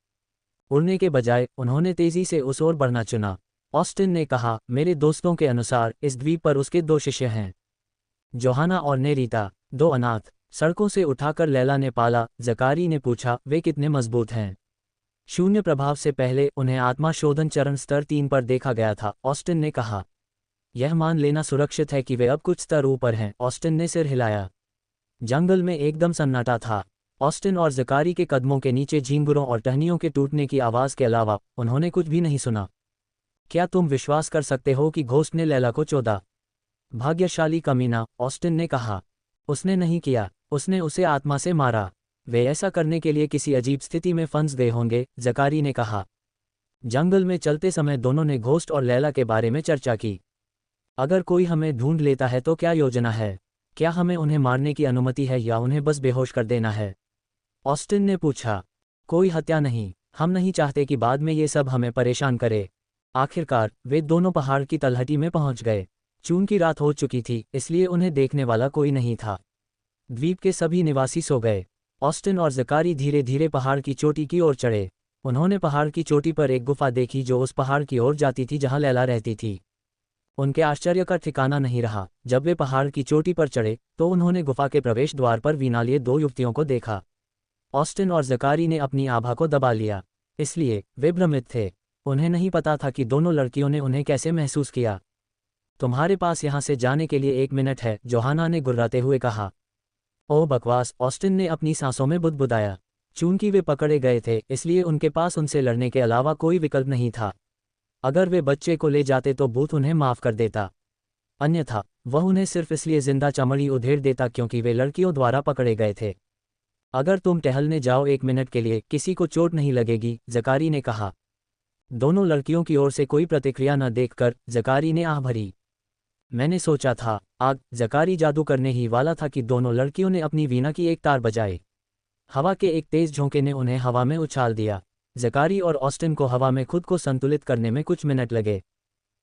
उड़ने के बजाय उन्होंने तेजी से उस ओर बढ़ना चुना। ऑस्टिन ने कहा, मेरे दोस्तों के अनुसार इस द्वीप पर उसके 2 शिष्य हैं, जोहाना और नेरीता, 2 अनाथ। सड़कों से उठाकर लैला ने पाला। ज़कारी ने पूछा, वे कितने मजबूत हैं? शून्य प्रभाव से पहले उन्हें आत्मा शोधन चरण स्तर 3 पर देखा गया था, ऑस्टिन ने कहा। यह मान लेना सुरक्षित है कि वे अब कुछ स्तर ऊपर हैं, ऑस्टिन ने सिर हिलाया। जंगल में एकदम सन्नाटा था। ऑस्टिन और ज़कारी के कदमों के नीचे झींगुरों और टहनियों के टूटने की आवाज़ के अलावा उन्होंने कुछ भी नहीं सुना। क्या तुम विश्वास कर सकते हो कि घोस्ट ने लैला को चोदा? भाग्यशाली कमीना, ऑस्टिन ने कहा। उसने नहीं किया, उसने उसे आत्मा से मारा। वे ऐसा करने के लिए किसी अजीब स्थिति में फंस गए होंगे, ज़कारी ने कहा। जंगल में चलते समय दोनों ने घोस्ट और लैला के बारे में चर्चा की। अगर कोई हमें ढूंढ लेता है तो क्या योजना है? क्या हमें उन्हें मारने की अनुमति है या उन्हें बस बेहोश कर देना है? ऑस्टिन ने पूछा। कोई हत्या नहीं। हम नहीं चाहते कि बाद में ये सब हमें परेशान करे। आखिरकार वे दोनों पहाड़ की तलहटी में पहुंच गए। चूंकि रात हो चुकी थी, इसलिए उन्हें देखने वाला कोई नहीं था। द्वीप के सभी निवासी सो गए। ऑस्टिन और ज़कारी धीरे धीरे पहाड़ की चोटी की ओर चढ़े। उन्होंने पहाड़ की चोटी पर एक गुफा देखी जो उस पहाड़ की ओर जाती थी जहां लैला रहती थी। उनके आश्चर्य का ठिकाना नहीं रहा। जब वे पहाड़ की चोटी पर चढ़े तो उन्होंने गुफा के प्रवेश द्वार पर वीणा लिए 2 युवतियों को देखा। ऑस्टिन और ज़कारी ने अपनी आभा को दबा लिया, इसलिए वे भ्रमित थे। उन्हें नहीं पता था कि दोनों लड़कियों ने उन्हें कैसे महसूस किया। तुम्हारे पास यहाँ से जाने के लिए 1 मिनट है, जोहाना ने गुर्राते हुए कहा। ओह बकवास, ऑस्टिन ने अपनी सांसों में बुदबुदाया। चूंकि वे पकड़े गए थे, इसलिए उनके पास उनसे लड़ने के अलावा कोई विकल्प नहीं था। अगर वे बच्चे को ले जाते तो भूत उन्हें माफ़ कर देता, अन्यथा वह उन्हें सिर्फ इसलिए जिंदा चमड़ी उधेड़ देता क्योंकि वे लड़कियों द्वारा पकड़े गए थे। अगर तुम टहलने जाओ 1 मिनट के लिए, किसी को चोट नहीं लगेगी, ज़कारी ने कहा। दोनों लड़कियों की ओर से कोई प्रतिक्रिया न देखकर ज़कारी ने आह भरी। मैंने सोचा था, आग। ज़कारी जादू करने ही वाला था कि दोनों लड़कियों ने अपनी वीणा की एक तार बजाई। हवा के एक तेज झोंके ने उन्हें हवा में उछाल दिया। ज़कारी और ऑस्टिन को हवा में खुद को संतुलित करने में कुछ मिनट लगे।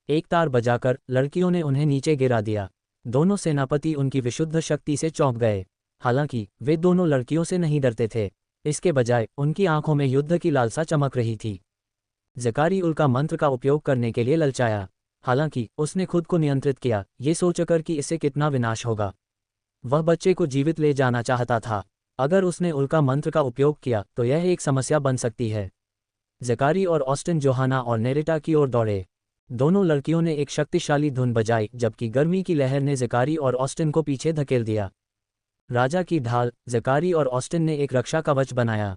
एक तार बजाकर लड़कियों ने उन्हें नीचे गिरा दिया। दोनों सेनापति उनकी विशुद्ध शक्ति से चौंक गए। हालांकि वे दोनों लड़कियों से नहीं डरते थे, इसके बजाय उनकी आंखों में युद्ध की लालसा चमक रही थी। ज़कारी उल्का मंत्र का उपयोग करने के लिए ललचाया, हालांकि उसने खुद को नियंत्रित किया, ये सोचकर कि इससे कितना विनाश होगा। वह बच्चे को जीवित ले जाना चाहता था। अगर उसने उल्का मंत्र का उपयोग किया तो यह एक समस्या बन सकती है। ज़कारी और ऑस्टिन जोहाना और नेरिटा की ओर दौड़े। दोनों लड़कियों ने एक शक्तिशाली धुन बजाई, जबकि गर्मी की लहर ने ज़कारी और ऑस्टिन को पीछे धकेल दिया। राजा की ढाल। ज़कारी और ऑस्टिन ने एक रक्षा कवच बनाया।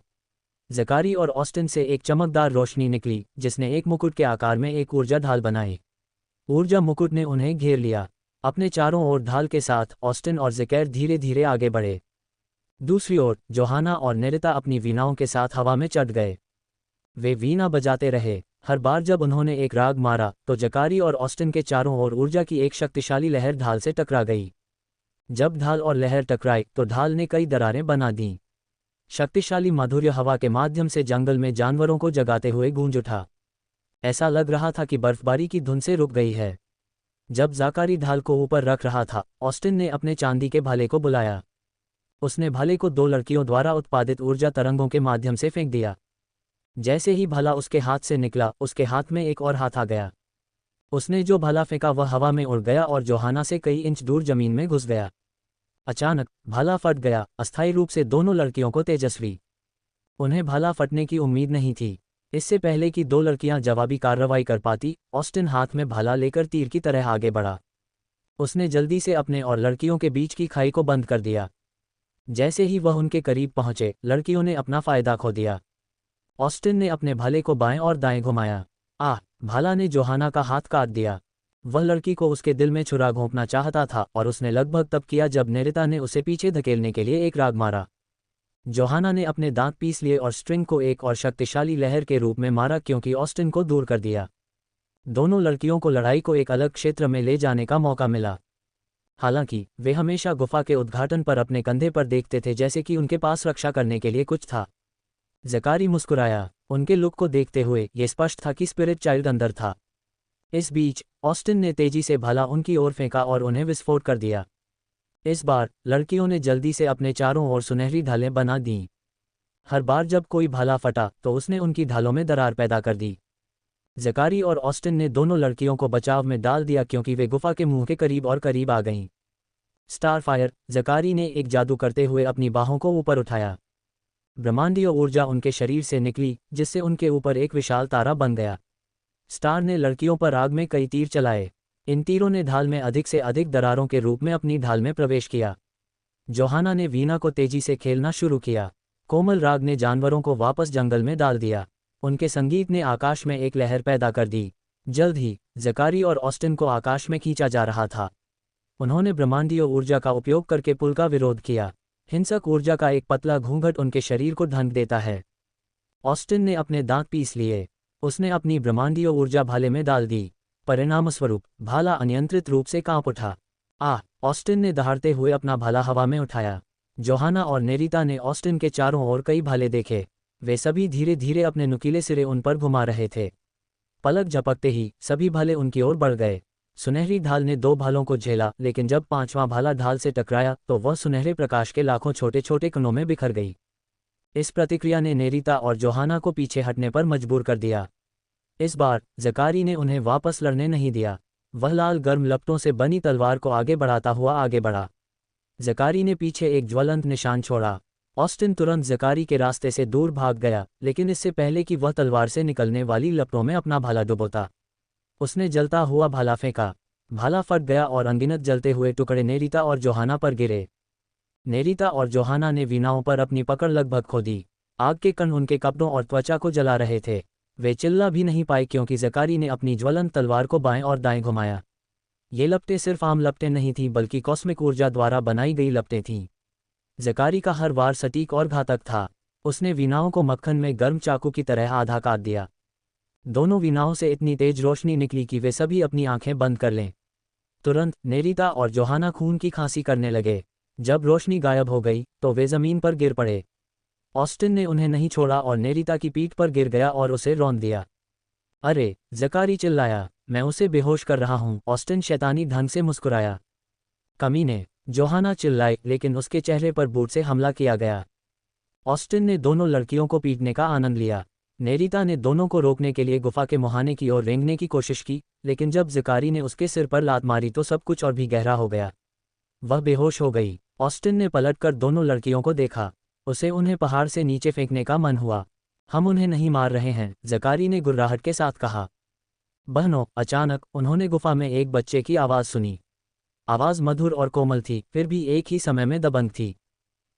ज़कारी और ऑस्टिन से एक चमकदार रोशनी निकली, जिसने एक मुकुट के आकार में एक ऊर्जा ढाल बनाई। ऊर्जा मुकुट ने उन्हें घेर लिया। अपने चारों ओर ढाल के साथ ऑस्टिन और ज़कैर धीरे धीरे आगे बढ़े। दूसरी ओर जोहाना और नेरिता अपनी वीणाओं के साथ हवा में चढ़ गए। वे वीणा बजाते रहे। हर बार जब उन्होंने एक राग मारा तो ज़कारी और ऑस्टिन के चारों ओर ऊर्जा की एक शक्तिशाली लहर ढाल से टकरा गई। जब ढाल और लहर टकराई तो ढाल ने कई दरारें बना दीं। शक्तिशाली माधुर्य हवा के माध्यम से जंगल में जानवरों को जगाते हुए गूंज उठा। ऐसा लग रहा था कि बर्फबारी की धुन से रुक गई है। जब ज़कारी ढाल को ऊपर रख रहा था, ऑस्टिन ने अपने चांदी के भाले को बुलाया। उसने भाले को 2 लड़कियों द्वारा उत्पादित ऊर्जा तरंगों के माध्यम से फेंक दिया। जैसे ही भाला उसके हाथ से निकला, उसके हाथ में एक और हाथ आ गया। उसने जो भाला फेंका वह हवा में उड़ गया और जोहाना से कई इंच दूर जमीन में घुस गया। अचानक भाला फट गया, अस्थायी रूप से दोनों लड़कियों को तेजस्वी। उन्हें भाला फटने की उम्मीद नहीं थी। इससे पहले कि 2 लड़कियां जवाबी कार्रवाई कर पाती, ऑस्टिन हाथ में भाला लेकर तीर की तरह आगे बढ़ा। उसने जल्दी से अपने और लड़कियों के बीच की खाई को बंद कर दिया। जैसे ही वह उनके करीब पहुंचे, लड़कियों ने अपना फायदा खो दिया। ऑस्टिन ने अपने भाले को बाएं और दाएं घुमाया। भाला ने जोहाना का हाथ काट दिया। वह लड़की को उसके दिल में छुरा घोंपना चाहता था और उसने लगभग तब किया जब नेरिता ने उसे पीछे धकेलने के लिए एक राग मारा। जोहाना ने अपने दांत पीस लिए और स्ट्रिंग को एक और शक्तिशाली लहर के रूप में मारा, क्योंकि ऑस्टिन को दूर कर दिया। दोनों लड़कियों को लड़ाई को एक अलग क्षेत्र में ले जाने का मौका मिला। हालांकि वे हमेशा गुफा के उद्घाटन पर अपने कंधे पर देखते थे, जैसे कि उनके पास रक्षा करने के लिए कुछ था। ज़कारी मुस्कुराया। उनके लुक को देखते हुए यह स्पष्ट था कि स्पिरिट चाइल्ड अंदर था। इस बीच ऑस्टिन ने तेजी से भाला उनकी ओर फेंका और उन्हें विस्फोट कर दिया। इस बार लड़कियों ने जल्दी से अपने चारों ओर सुनहरी ढालें बना दीं। हर बार जब कोई भाला फटा तो उसने उनकी ढालों में दरार पैदा कर दी। ज़कारी और ऑस्टिन ने दोनों लड़कियों को बचाव में डाल दिया, क्योंकि वे गुफा के मुंह के करीब और करीब आ गईं। स्टारफायर। ज़कारी ने एक जादू करते हुए अपनी बाहों को ऊपर उठाया। ब्रह्मांडीय ऊर्जा उनके शरीर से निकली, जिससे उनके ऊपर एक विशाल तारा बन गया। स्टार ने लड़कियों पर आग में कई तीर चलाए। इन तीरों ने ढाल में अधिक से अधिक दरारों के रूप में अपनी ढाल में प्रवेश किया। जोहाना ने वीणा को तेजी से खेलना शुरू किया। कोमल राग ने जानवरों को वापस जंगल में डाल दिया। उनके संगीत ने आकाश में एक लहर पैदा कर दी। जल्द ही ज़कारी और ऑस्टिन को आकाश में खींचा जा रहा था। उन्होंने ब्रह्मांडीय ऊर्जा का उपयोग करके पुल का विरोध किया। हिंसक ऊर्जा का एक पतला घूंघट उनके शरीर को ढंक देता है। ऑस्टिन ने अपने दांत पीस लिए। उसने अपनी ब्रह्मांडीय ऊर्जा भाले में डाल दी। परिणामस्वरूप भाला अनियंत्रित रूप से कांप उठा। ऑस्टिन ने दहाड़ते हुए अपना भाला हवा में उठाया। जोहाना और नेरिता ने ऑस्टिन के चारों ओर कई भाले देखे। वे सभी धीरे धीरे अपने नुकीले सिरे उन पर घुमा रहे थे। पलक झपकते ही सभी भाले उनकी ओर बढ़ गए। सुनहरी ढाल ने 2 भालों को झेला, लेकिन जब 5वां भाला ढाल से टकराया तो वह सुनहरे प्रकाश के लाखों छोटे छोटे कणों में बिखर गई। इस प्रतिक्रिया ने नेरिता और जोहाना को पीछे हटने पर मजबूर कर दिया। इस बार ज़कारी ने उन्हें वापस लड़ने नहीं दिया। वह लाल गर्म लपटों से बनी तलवार को आगे बढ़ाता हुआ आगे बढ़ा। ज़कारी ने पीछे एक ज्वलंत निशान छोड़ा। ऑस्टिन तुरंत ज़कारी के रास्ते से दूर भाग गया, लेकिन इससे पहले कि वह तलवार से निकलने वाली लपटों में अपना भाला डुबोता, उसने जलता हुआ भाला फेंका। भाला फट गया और अनगिनत जलते हुए टुकड़े नेरिता और जोहाना पर गिरे। नेरिता और जोहाना ने वीणाओं पर अपनी पकड़ लगभग खो दी। आग के कण उनके कपड़ों और त्वचा को जला रहे थे। वे चिल्ला भी नहीं पाए, क्योंकि ज़कारी ने अपनी ज्वलंत तलवार को बाएं और दाएं घुमाया। ये लपटें सिर्फ आम लपटें नहीं थीं, बल्कि कॉस्मिक ऊर्जा द्वारा बनाई गई लपटें थीं। ज़कारी का हर वार सटीक और घातक था। उसने वीणाओं को मक्खन में गर्म चाकू की तरह आधा काट दिया। दोनों वीणाओं से इतनी तेज रोशनी निकली कि वे सभी अपनी आंखें बंद कर लें। तुरंत नेरिता और जोहाना खून की खांसी करने लगे। जब रोशनी गायब हो गई तो वे जमीन पर गिर पड़े। ऑस्टिन ने उन्हें नहीं छोड़ा और नेरिता की पीठ पर गिर गया और उसे रौंद दिया। अरे! ज़कारी चिल्लाया, मैं उसे बेहोश कर रहा हूँ। ऑस्टिन शैतानी ढंग से मुस्कुराया। कमीने! जोहाना चिल्लाई, लेकिन उसके चेहरे पर बूट से हमला किया गया। ऑस्टिन ने दोनों लड़कियों को पीटने का आनंद लिया। नेरिता ने दोनों को रोकने के लिए गुफा के मुहाने की ओर रेंगने की कोशिश की, लेकिन जब ज़कारी ने उसके सिर पर लात मारी तो सब कुछ और भी गहरा हो गया। वह बेहोश हो गई। ऑस्टिन ने पलटकर दोनों लड़कियों को देखा। उसे उन्हें पहाड़ से नीचे फेंकने का मन हुआ। हम उन्हें नहीं मार रहे हैं, ज़कारी ने गुर्राहट के साथ कहा। बहनों, अचानक उन्होंने गुफा में एक बच्चे की आवाज़ सुनी। आवाज़ मधुर और कोमल थी, फिर भी एक ही समय में दबंग थी।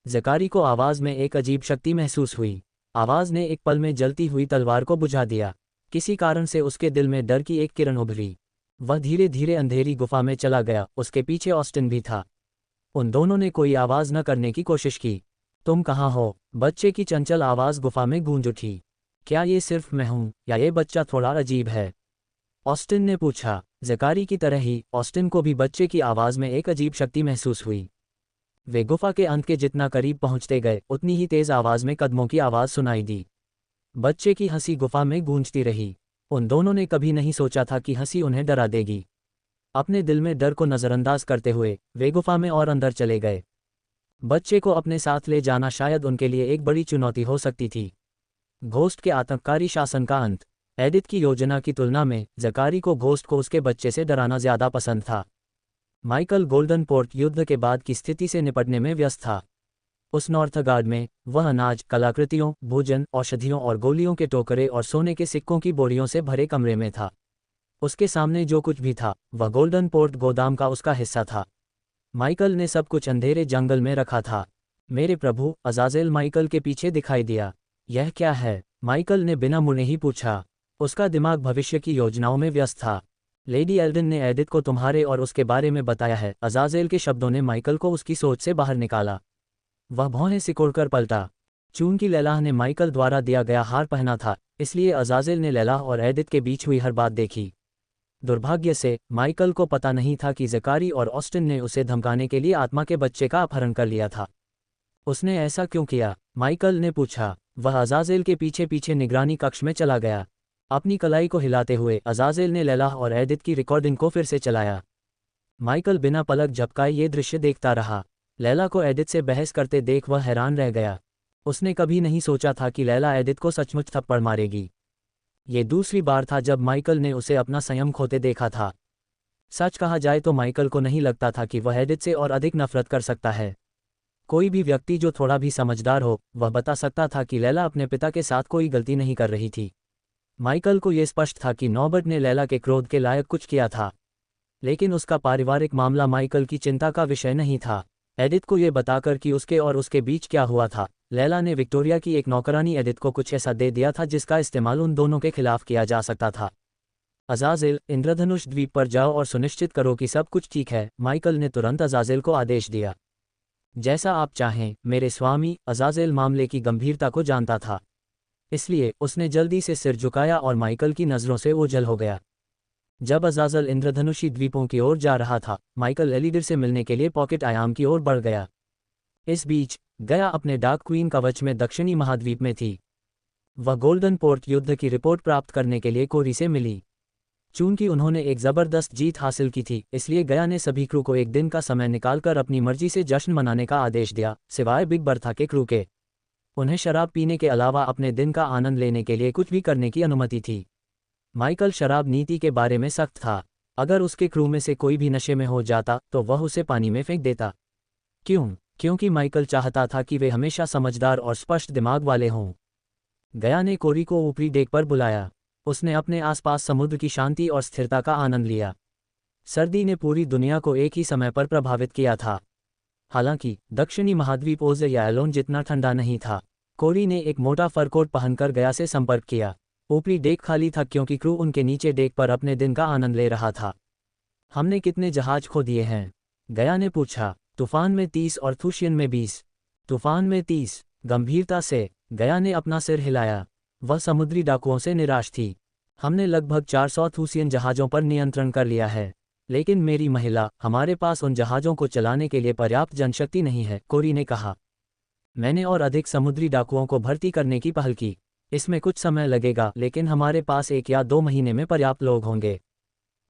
ज़कारी को आवाज़ में एक अजीब शक्ति महसूस हुई। आवाज़ ने एक पल में जलती हुई तलवार को बुझा दिया। किसी कारण से उसके दिल में डर की एक किरण उभरी। वह धीरे धीरे अंधेरी गुफा में चला गया, उसके पीछे ऑस्टिन भी था। उन दोनों ने कोई आवाज़ न करने की कोशिश की। तुम कहाँ हो? बच्चे की चंचल आवाज़ गुफा में गूंज उठी। क्या ये सिर्फ मैं हूँ, या ये बच्चा थोड़ा अजीब है? ऑस्टिन ने पूछा। ज़कारी की तरह ही ऑस्टिन को भी बच्चे की आवाज़ में एक अजीब शक्ति महसूस हुई। वे गुफा के अंत के जितना करीब पहुंचते गए, उतनी ही तेज़ आवाज़ में कदमों की आवाज़ सुनाई दी। बच्चे की हंसी गुफा में गूंजती रही। उन दोनों ने कभी नहीं सोचा था कि हंसी उन्हें डरा देगी। अपने दिल में डर को नज़रअंदाज करते हुए वे गुफा में और अंदर चले गए। बच्चे को अपने साथ ले जाना शायद उनके लिए एक बड़ी चुनौती हो सकती थी। घोस्ट के आतंककारी शासन का अंत। एडिथ की योजना की तुलना में ज़कारी को घोस्ट को उसके बच्चे से डराना ज़्यादा पसंद था। माइकल गोल्डन पोर्ट युद्ध के बाद की स्थिति से निपटने में व्यस्त था। उस नॉर्थगार्ड में वह अनाज, कलाकृतियों, भोजन, औषधियों और गोलियों के टोकरे और सोने के सिक्कों की बोरियों से भरे कमरे में था। उसके सामने जो कुछ भी था, वह गोल्डन पोर्ट गोदाम का उसका हिस्सा था। माइकल ने सब कुछ अंधेरे जंगल में रखा था। मेरे प्रभु, अज़ाज़ेल माइकल के पीछे दिखाई दिया। यह क्या है? माइकल ने बिना मुड़े ही पूछा। उसका दिमाग भविष्य की योजनाओं में व्यस्त था। लेडी एल्डन ने एडिथ को तुम्हारे और उसके बारे में बताया है। अज़ाज़ेल के शब्दों ने माइकल को उसकी सोच से बाहर निकाला। वह भौहें सिकोड़कर पलटा। चूंकि लैलाह ने माइकल द्वारा दिया गया हार पहना था, इसलिए अज़ाज़ेल ने लैलाह और एडिथ के बीच हुई हर बात देखी। दुर्भाग्य से माइकल को पता नहीं था कि ज़कारी और ऑस्टिन ने उसे धमकाने के लिए आत्मा के बच्चे का अपहरण कर लिया था। उसने ऐसा क्यों किया? माइकल ने पूछा। वह अज़ाज़ेल के पीछे पीछे निगरानी कक्ष में चला गया। अपनी कलाई को हिलाते हुए अज़ाज़ेल ने लैलाह और एडिथ की रिकॉर्डिंग को फिर से चलाया। माइकल बिना पलक झपकाए ये दृश्य देखता रहा। लैला को एडिथ से बहस करते देख वह हैरान रह गया। उसने कभी नहीं सोचा था कि लैला एडिथ को सचमुच थप्पड़ मारेगी। ये दूसरी बार था जब माइकल ने उसे अपना संयम खोते देखा था। सच कहा जाए तो माइकल को नहीं लगता था कि वह एडिथ से और अधिक नफरत कर सकता है। कोई भी व्यक्ति जो थोड़ा भी समझदार हो, वह बता सकता था कि लैला अपने पिता के साथ कोई गलती नहीं कर रही थी। माइकल को यह स्पष्ट था कि नॉबर्ट ने लैला के क्रोध के लायक कुछ किया था, लेकिन उसका पारिवारिक मामला माइकल की चिंता का विषय नहीं था। एडिथ को यह बताकर कि उसके और उसके बीच क्या हुआ था, लैला ने विक्टोरिया की एक नौकरानी एडिथ को कुछ ऐसा दे दिया था जिसका इस्तेमाल उन दोनों के खिलाफ किया जा सकता था। अज़ाज़ेल, इंद्रधनुष द्वीप पर जाओ और सुनिश्चित करो कि सब कुछ ठीक है। माइकल ने तुरंत अज़ाज़ेल को आदेश दिया। जैसा आप चाहें मेरे स्वामी। अज़ाज़ेल मामले की गंभीरता को जानता था, इसलिए उसने जल्दी से सिर झुकाया और माइकल की नज़रों से ओझल हो गया। जब अज़ाज़ेल इंद्रधनुषी द्वीपों की ओर जा रहा था, माइकल एलिडिर से मिलने के लिए पॉकेट आयाम की ओर बढ़ गया। इस बीच गया अपने डार्क क्वीन कवच में दक्षिणी महाद्वीप में थी। वह गोल्डन पोर्ट युद्ध की रिपोर्ट प्राप्त करने के लिए कोरी से मिली। चूंकि उन्होंने एक ज़बरदस्त जीत हासिल की थी, इसलिए गया ने सभी क्रू को एक दिन का समय निकालकर अपनी मर्जी से जश्न मनाने का आदेश दिया, सिवाय बिग बर्था के क्रू के। उन्हें शराब पीने के अलावा अपने दिन का आनंद लेने के लिए कुछ भी करने की अनुमति थी। माइकल शराब नीति के बारे में सख्त था। अगर उसके क्रू में से कोई भी नशे में हो जाता तो वह उसे पानी में फेंक देता। क्यों? क्योंकि माइकल चाहता था कि वे हमेशा समझदार और स्पष्ट दिमाग वाले हों। गया ने कोरी को ऊपरी डेक पर बुलाया। उसने अपने आसपास समुद्र की शांति और स्थिरता का आनंद लिया। सर्दी ने पूरी दुनिया को एक ही समय पर प्रभावित किया था। हालांकि दक्षिणी महाद्वीप ओज़ या एलोन जितना ठंडा नहीं था। कोरी ने एक मोटा फरकोट पहनकर गया से संपर्क किया। ऊपरी डेक खाली था क्योंकि क्रू उनके नीचे डेक पर अपने दिन का आनंद ले रहा था। हमने कितने जहाज खो दिए हैं? गया ने पूछा। तूफान में 30 और थूशियन में 20। तूफान में 30। गंभीरता से गया ने अपना सिर हिलाया। वह समुद्री डाकुओं से निराश थी। हमने लगभग 400 थूसियन जहाज़ों पर नियंत्रण कर लिया है, लेकिन मेरी महिला, हमारे पास उन जहाज़ों को चलाने के लिए पर्याप्त जनशक्ति नहीं है, कोरी ने कहा। मैंने और अधिक समुद्री डाकुओं को भर्ती करने की पहल की। इसमें कुछ समय लगेगा, लेकिन हमारे पास 1 या 2 महीने में पर्याप्त लोग होंगे।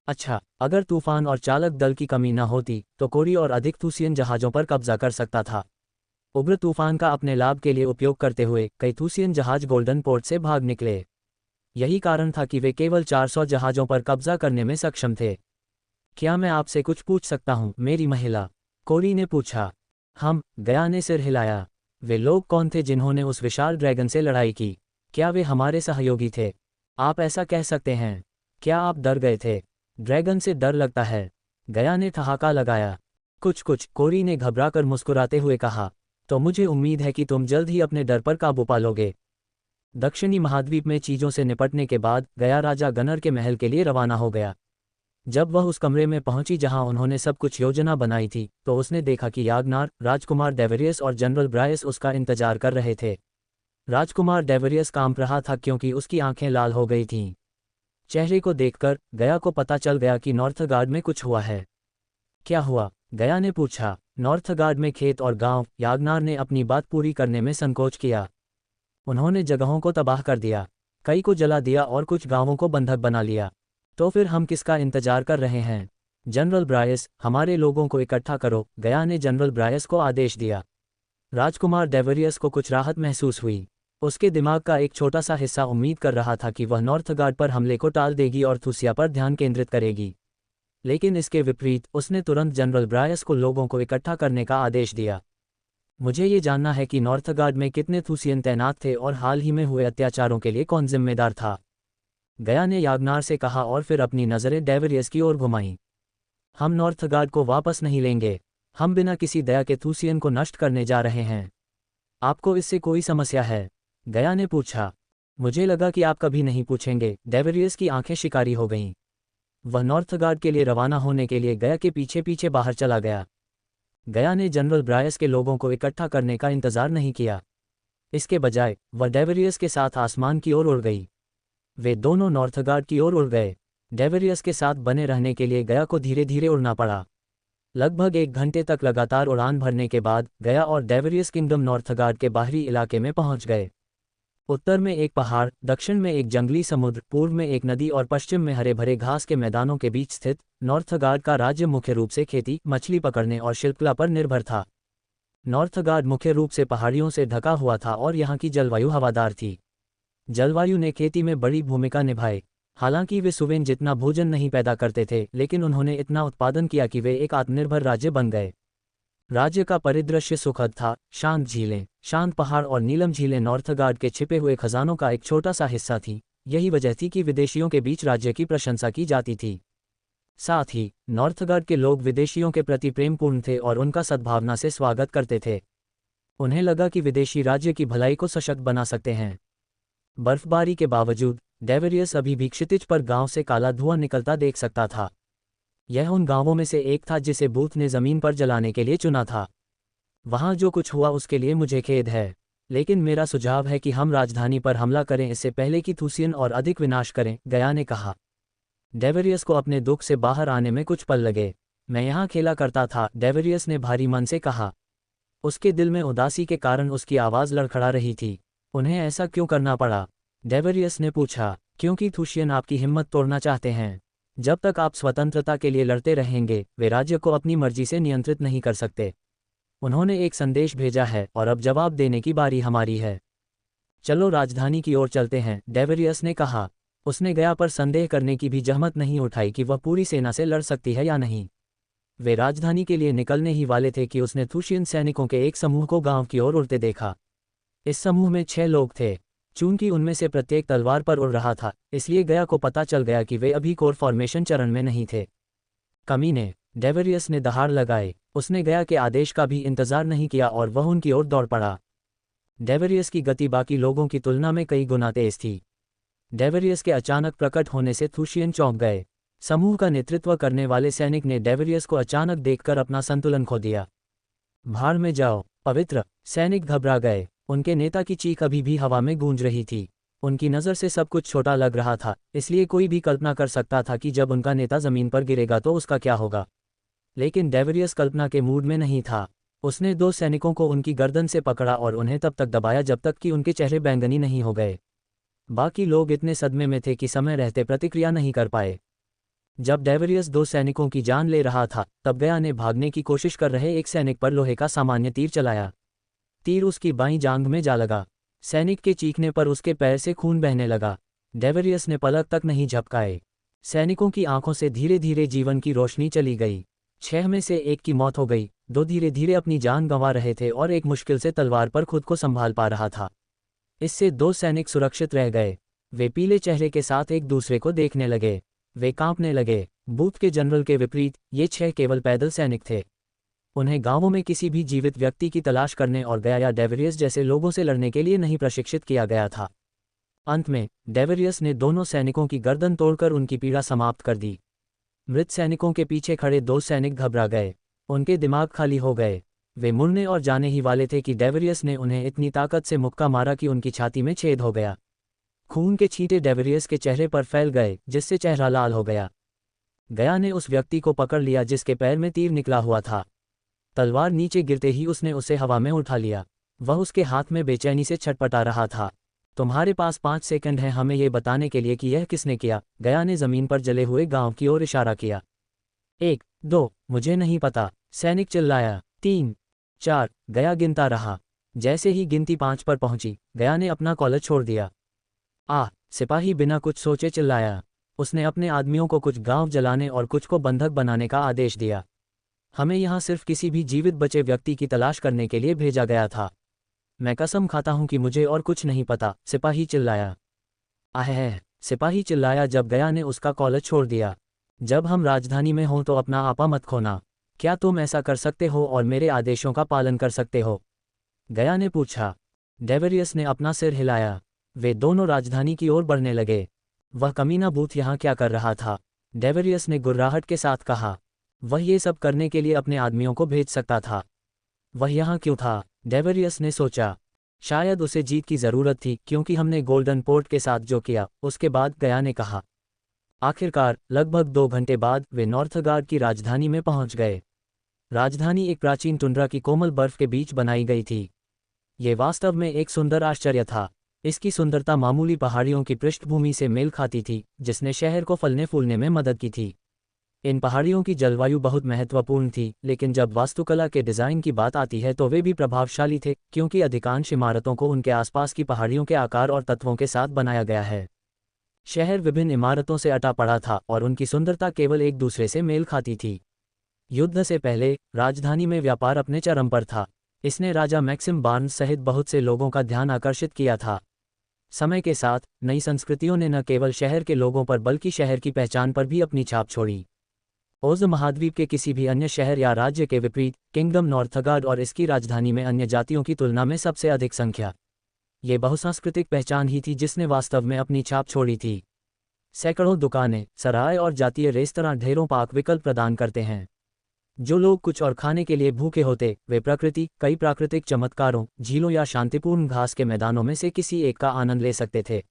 अच्छा, अगर तूफान और चालक दल की कमी न होती तो कोरी और अधिक थूसियन जहाज़ों पर कब्जा कर सकता था। उग्र तूफान का अपने लाभ के लिए उपयोग करते हुए कई थूसियन जहाज गोल्डन पोर्ट से भाग निकले। यही कारण था कि वे केवल 400 जहाज़ों पर कब्जा करने में सक्षम थे। क्या मैं आपसे कुछ पूछ सकता हूँ, मेरी महिला? कोरी ने पूछा। हम, गया ने सिर हिलाया। वे लोग कौन थे जिन्होंने उस विशाल ड्रैगन से लड़ाई की? क्या वे हमारे सहयोगी थे? आप ऐसा कह सकते हैं? क्या आप डर गए थे? ड्रैगन से डर लगता है? गया ने ठहाका लगाया। कुछ, कोरी ने घबराकर मुस्कुराते हुए कहा। तो मुझे उम्मीद है कि तुम जल्द ही अपने डर पर काबू पालोगे। दक्षिणी महाद्वीप में चीज़ों से निपटने के बाद गया राजा गनर के महल के लिए रवाना हो गया। जब वह उस कमरे में पहुंची जहां उन्होंने सब कुछ योजना बनाई थी, तो उसने देखा कि याग्नार, राजकुमार डेवरियस और जनरल ब्रायस उसका इंतजार कर रहे थे। राजकुमार डेवरियस कांप रहा था क्योंकि उसकी आंखें लाल हो गई थीं। चेहरे को देखकर गया को पता चल गया कि नॉर्थगार्ड में कुछ हुआ है। क्या हुआ? गया ने पूछा। नॉर्थगार्ड में खेत और गांव। याग्नार ने अपनी बात पूरी करने में संकोच किया। उन्होंने जगहों को तबाह कर दिया, कई को जला दिया और कुछ गांवों को बंधक बना लिया। तो फिर हम किसका इंतजार कर रहे हैं? जनरल ब्रायस, हमारे लोगों को इकट्ठा करो, गया ने जनरल ब्रायस को आदेश दिया। राजकुमार डेवरियस को कुछ राहत महसूस हुई। उसके दिमाग का एक छोटा सा हिस्सा उम्मीद कर रहा था कि वह नॉर्थगार्ड पर हमले को टाल देगी और थूसिया पर ध्यान केंद्रित करेगी। लेकिन इसके विपरीत उसने तुरंत जनरल ब्रायस को लोगों को इकट्ठा करने का आदेश दिया। मुझे ये जानना है कि नॉर्थगार्ड में कितने थूसियन तैनात थे और हाल ही में हुए अत्याचारों के लिए कौन जिम्मेदार था? गया ने याग्नार से कहा और फिर अपनी नज़रें डेवरियस की ओर घुमाईं। हम नॉर्थगार्ड को वापस नहीं लेंगे। हम बिना किसी दया के थूसियन को नष्ट करने जा रहे हैं। आपको इससे कोई समस्या है? गया ने पूछा। मुझे लगा कि आप कभी नहीं पूछेंगे। डेवरियस की आंखें शिकारी हो गईं। वह नॉर्थगार्ड के लिए रवाना होने के लिए गया के पीछे पीछे बाहर चला गया। गया ने जनरल ब्रायस के लोगों को इकट्ठा करने का इंतजार नहीं किया। इसके बजाय वह डेवरियस के साथ आसमान की ओर उड़ गई। वे दोनों नॉर्थगार्ड की ओर उड़ गए। डेवरियस के साथ बने रहने के लिए गया को धीरे धीरे उड़ना पड़ा। लगभग 1 घंटे तक लगातार उड़ान भरने के बाद गया और डेवरियस किंगडम नॉर्थगार्ड के बाहरी इलाके में पहुंच गए। उत्तर में एक पहाड़, दक्षिण में एक जंगली समुद्र, पूर्व में एक नदी और पश्चिम में हरे भरे घास के मैदानों के बीच स्थित नॉर्थगार्ड का राज्य मुख्य रूप से खेती, मछली पकड़ने और शिल्पकला पर निर्भर था। नॉर्थगार्ड मुख्य रूप से पहाड़ियों से ढका हुआ था और यहाँ की जलवायु हवादार थी। जलवायु ने खेती में बड़ी भूमिका निभाई। हालांकि वे सुवेन जितना भोजन नहीं पैदा करते थे, लेकिन उन्होंने इतना उत्पादन किया कि वे एक आत्मनिर्भर राज्य बन गए। राज्य का परिदृश्य सुखद था। शांत झीलें, शांत पहाड़ और नीलम झीलें नॉर्थगार्ड के छिपे हुए खजानों का एक छोटा सा हिस्सा थी। यही वजह थी कि विदेशियों के बीच राज्य की प्रशंसा की जाती थी। साथ ही नॉर्थगार्ड के लोग विदेशियों के प्रति प्रेमपूर्ण थे और उनका सद्भावना से स्वागत करते थे। उन्हें लगा कि विदेशी राज्य की भलाई को सशक्त बना सकते हैं। बर्फबारी के बावजूद डेवरियस अभी भी क्षितिज पर गांव से काला धुआं निकलता देख सकता था। यह उन गांवों में से एक था जिसे बूथ ने जमीन पर जलाने के लिए चुना था। वहां जो कुछ हुआ उसके लिए मुझे खेद है, लेकिन मेरा सुझाव है कि हम राजधानी पर हमला करें इससे पहले कि थूसियन और अधिक विनाश करें, गया ने कहा। डेवरियस को अपने दुख से बाहर आने में कुछ पल लगे। मैं यहाँ खेला करता था, डेवरियस ने भारी मन से कहा। उसके दिल में उदासी के कारण उसकी आवाज़ लड़खड़ा रही थी। उन्हें ऐसा क्यों करना पड़ा? डेवरियस ने पूछा। क्योंकि थूसियन आपकी हिम्मत तोड़ना चाहते हैं। जब तक आप स्वतंत्रता के लिए लड़ते रहेंगे, वे राज्य को अपनी मर्जी से नियंत्रित नहीं कर सकते। उन्होंने एक संदेश भेजा है और अब जवाब देने की बारी हमारी है। चलो राजधानी की ओर चलते हैं, डेवरियस ने कहा। उसने गया पर संदेह करने की भी जहमत नहीं उठाई कि वह पूरी सेना से लड़ सकती है या नहीं। वे राजधानी के लिए निकलने ही वाले थे कि उसने थूशियन सैनिकों के एक समूह को गांव की ओर उड़ते देखा। इस समूह में 6 लोग थे। चूंकि उनमें से प्रत्येक तलवार पर उड़ रहा था, इसलिए गया को पता चल गया कि वे अभी कोर फॉर्मेशन चरण में नहीं थे। कमीने, डेवरियस ने दहाड़ लगाए। उसने गया के आदेश का भी इंतजार नहीं किया और वह उनकी ओर दौड़ पड़ा। डेवरियस की गति बाकी लोगों की तुलना में कई गुना तेज थी। डेवरियस के अचानक प्रकट होने से थूशियन चौंक गए। समूह का नेतृत्व करने वाले सैनिक ने डेवरियस को अचानक देखकर अपना संतुलन खो दिया। भाड़ में जाओ, पवित्र! सैनिक घबरा गए। उनके नेता की चीख अभी भी हवा में गूंज रही थी। उनकी नज़र से सब कुछ छोटा लग रहा था, इसलिए कोई भी कल्पना कर सकता था कि जब उनका नेता ज़मीन पर गिरेगा तो उसका क्या होगा। लेकिन डेवरियस कल्पना के मूड में नहीं था। उसने 2 सैनिकों को उनकी गर्दन से पकड़ा और उन्हें तब तक दबाया जब तक कि उनके चेहरे बैंगनी नहीं हो गए। बाकी लोग इतने सदमे में थे कि समय रहते प्रतिक्रिया नहीं कर पाए। जब डेवरियस 2 सैनिकों की जान ले रहा था, तब गया ने भागने की कोशिश कर रहे एक सैनिक पर लोहे का सामान्य तीर चलाया। तीर उसकी बाईं जांघ में जा लगा। सैनिक के चीखने पर उसके पैर से खून बहने लगा। डेवरियस ने पलक तक नहीं झपकाए। सैनिकों की आंखों से धीरे धीरे जीवन की रोशनी चली गई। 6 में से एक की मौत हो गई, 2 धीरे धीरे अपनी जान गंवा रहे थे और एक मुश्किल से तलवार पर खुद को संभाल पा रहा था। इससे 2 सैनिक सुरक्षित रह गए। वे पीले चेहरे के साथ एक दूसरे को देखने लगे। वे कांपने लगे। बूथ के जनरल के विपरीत ये 6 केवल पैदल सैनिक थे। उन्हें गांवों में किसी भी जीवित व्यक्ति की तलाश करने और गया या डेवरियस जैसे लोगों से लड़ने के लिए नहीं प्रशिक्षित किया गया था। अंत में डेवरियस ने दोनों सैनिकों की गर्दन तोड़कर उनकी पीड़ा समाप्त कर दी। मृत सैनिकों के पीछे खड़े 2 सैनिक घबरा गए। उनके दिमाग खाली हो गए। वे मुड़ने और जाने ही वाले थे कि डेवरियस ने उन्हें इतनी ताकत से मुक्का मारा कि उनकी छाती में छेद हो गया। खून के छींटे डेवरियस के चेहरे पर फैल गए, जिससे चेहरा लाल हो गया। गया ने उस व्यक्ति को पकड़ लिया जिसके पैर में तीर निकला हुआ था। तलवार नीचे गिरते ही उसने उसे हवा में उठा लिया। वह उसके हाथ में बेचैनी से छटपटा रहा था। तुम्हारे पास 5 सेकंड हैं हमें ये बताने के लिए कि यह किसने किया। गया ने जमीन पर जले हुए गांव की ओर इशारा किया। 1, 2, मुझे नहीं पता, सैनिक चिल्लाया। 3, 4, गया गिनता रहा। जैसे ही गिनती 5 पर पहुंची, गया ने अपना कॉलर छोड़ दिया। सिपाही बिना कुछ सोचे चिल्लाया। उसने अपने आदमियों को कुछ गांव जलाने और कुछ को बंधक बनाने का आदेश दिया। हमें यहाँ सिर्फ किसी भी जीवित बचे व्यक्ति की तलाश करने के लिए भेजा गया था। मैं कसम खाता हूं कि मुझे और कुछ नहीं पता, सिपाही चिल्लाया। सिपाही चिल्लाया जब गया ने उसका कॉलर छोड़ दिया। जब हम राजधानी में हों तो अपना आपा मत खोना। क्या तुम ऐसा कर सकते हो और मेरे आदेशों का पालन कर सकते हो? गया ने पूछा। डेवरियस ने अपना सिर हिलाया। वे दोनों राजधानी की ओर बढ़ने लगे। वह कमीना बूथ यहाँ क्या कर रहा था? डेवरियस ने गुर्राहट के साथ कहा। वह ये सब करने के लिए अपने आदमियों को भेज सकता था। वह यहाँ क्यों था? डेवरियस ने सोचा। शायद उसे जीत की ज़रूरत थी, क्योंकि हमने गोल्डन पोर्ट के साथ जो किया। उसके बाद गया ने कहा। आखिरकार लगभग 2 घंटे बाद वे नॉर्थगार्ड की राजधानी में पहुंच गए। राजधानी एक प्राचीन टुंड्रा की कोमल बर्फ के बीच बनाई गई थी। ये वास्तव में एक सुंदर आश्चर्य था। इसकी सुंदरता मामूली पहाड़ियों की पृष्ठभूमि से मेल खाती थी, जिसने शहर को फलने फूलने में मदद की थी। इन पहाड़ियों की जलवायु बहुत महत्वपूर्ण थी, लेकिन जब वास्तुकला के डिज़ाइन की बात आती है तो वे भी प्रभावशाली थे, क्योंकि अधिकांश इमारतों को उनके आसपास की पहाड़ियों के आकार और तत्वों के साथ बनाया गया है। शहर विभिन्न इमारतों से अटा पड़ा था और उनकी सुंदरता केवल एक दूसरे से मेल खाती थी। युद्ध से पहले राजधानी में व्यापार अपने चरम पर था। इसने राजा मैक्सिम बार्न्स सहित बहुत से लोगों का ध्यान आकर्षित किया था। समय के साथ नई संस्कृतियों ने न केवल शहर के लोगों पर बल्कि शहर की पहचान पर भी अपनी छाप छोड़ी। ओज़ महाद्वीप के किसी भी अन्य शहर या राज्य के विपरीत किंगडम नॉर्थगार्ड और इसकी राजधानी में अन्य जातियों की तुलना में सबसे अधिक संख्या। ये बहुसांस्कृतिक पहचान ही थी जिसने वास्तव में अपनी छाप छोड़ी थी। सैकड़ों दुकानें, सराय और जातीय रेस्तरां ढेरों पाक विकल्प प्रदान करते हैं। जो लोग कुछ और खाने के लिए भूखे होते, वे कई प्राकृतिक चमत्कारों, झीलों या शांतिपूर्ण घास के मैदानों में से किसी एक का आनंद ले सकते थे।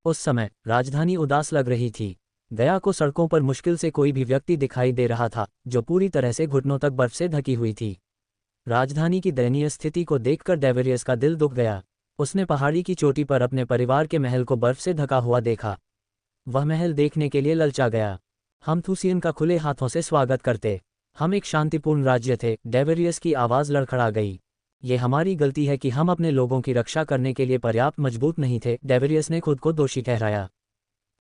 उस समय राजधानी उदास लग रही थी। गया को सड़कों पर मुश्किल से कोई भी व्यक्ति दिखाई दे रहा था, जो पूरी तरह से घुटनों तक बर्फ से ढकी हुई थी। राजधानी की दयनीय स्थिति को देखकर डेवरियस का दिल दुख गया। उसने पहाड़ी की चोटी पर अपने परिवार के महल को बर्फ से ढका हुआ देखा। वह महल देखने के लिए ललचा गया। हम थूसियन का खुले हाथों से स्वागत करते। हम एक शांतिपूर्ण राज्य थे। डेवरियस की आवाज़ लड़खड़ा गई। ये हमारी गलती है कि हम अपने लोगों की रक्षा करने के लिए पर्याप्त मजबूत नहीं थे। डेवरियस ने खुद को दोषी ठहराया।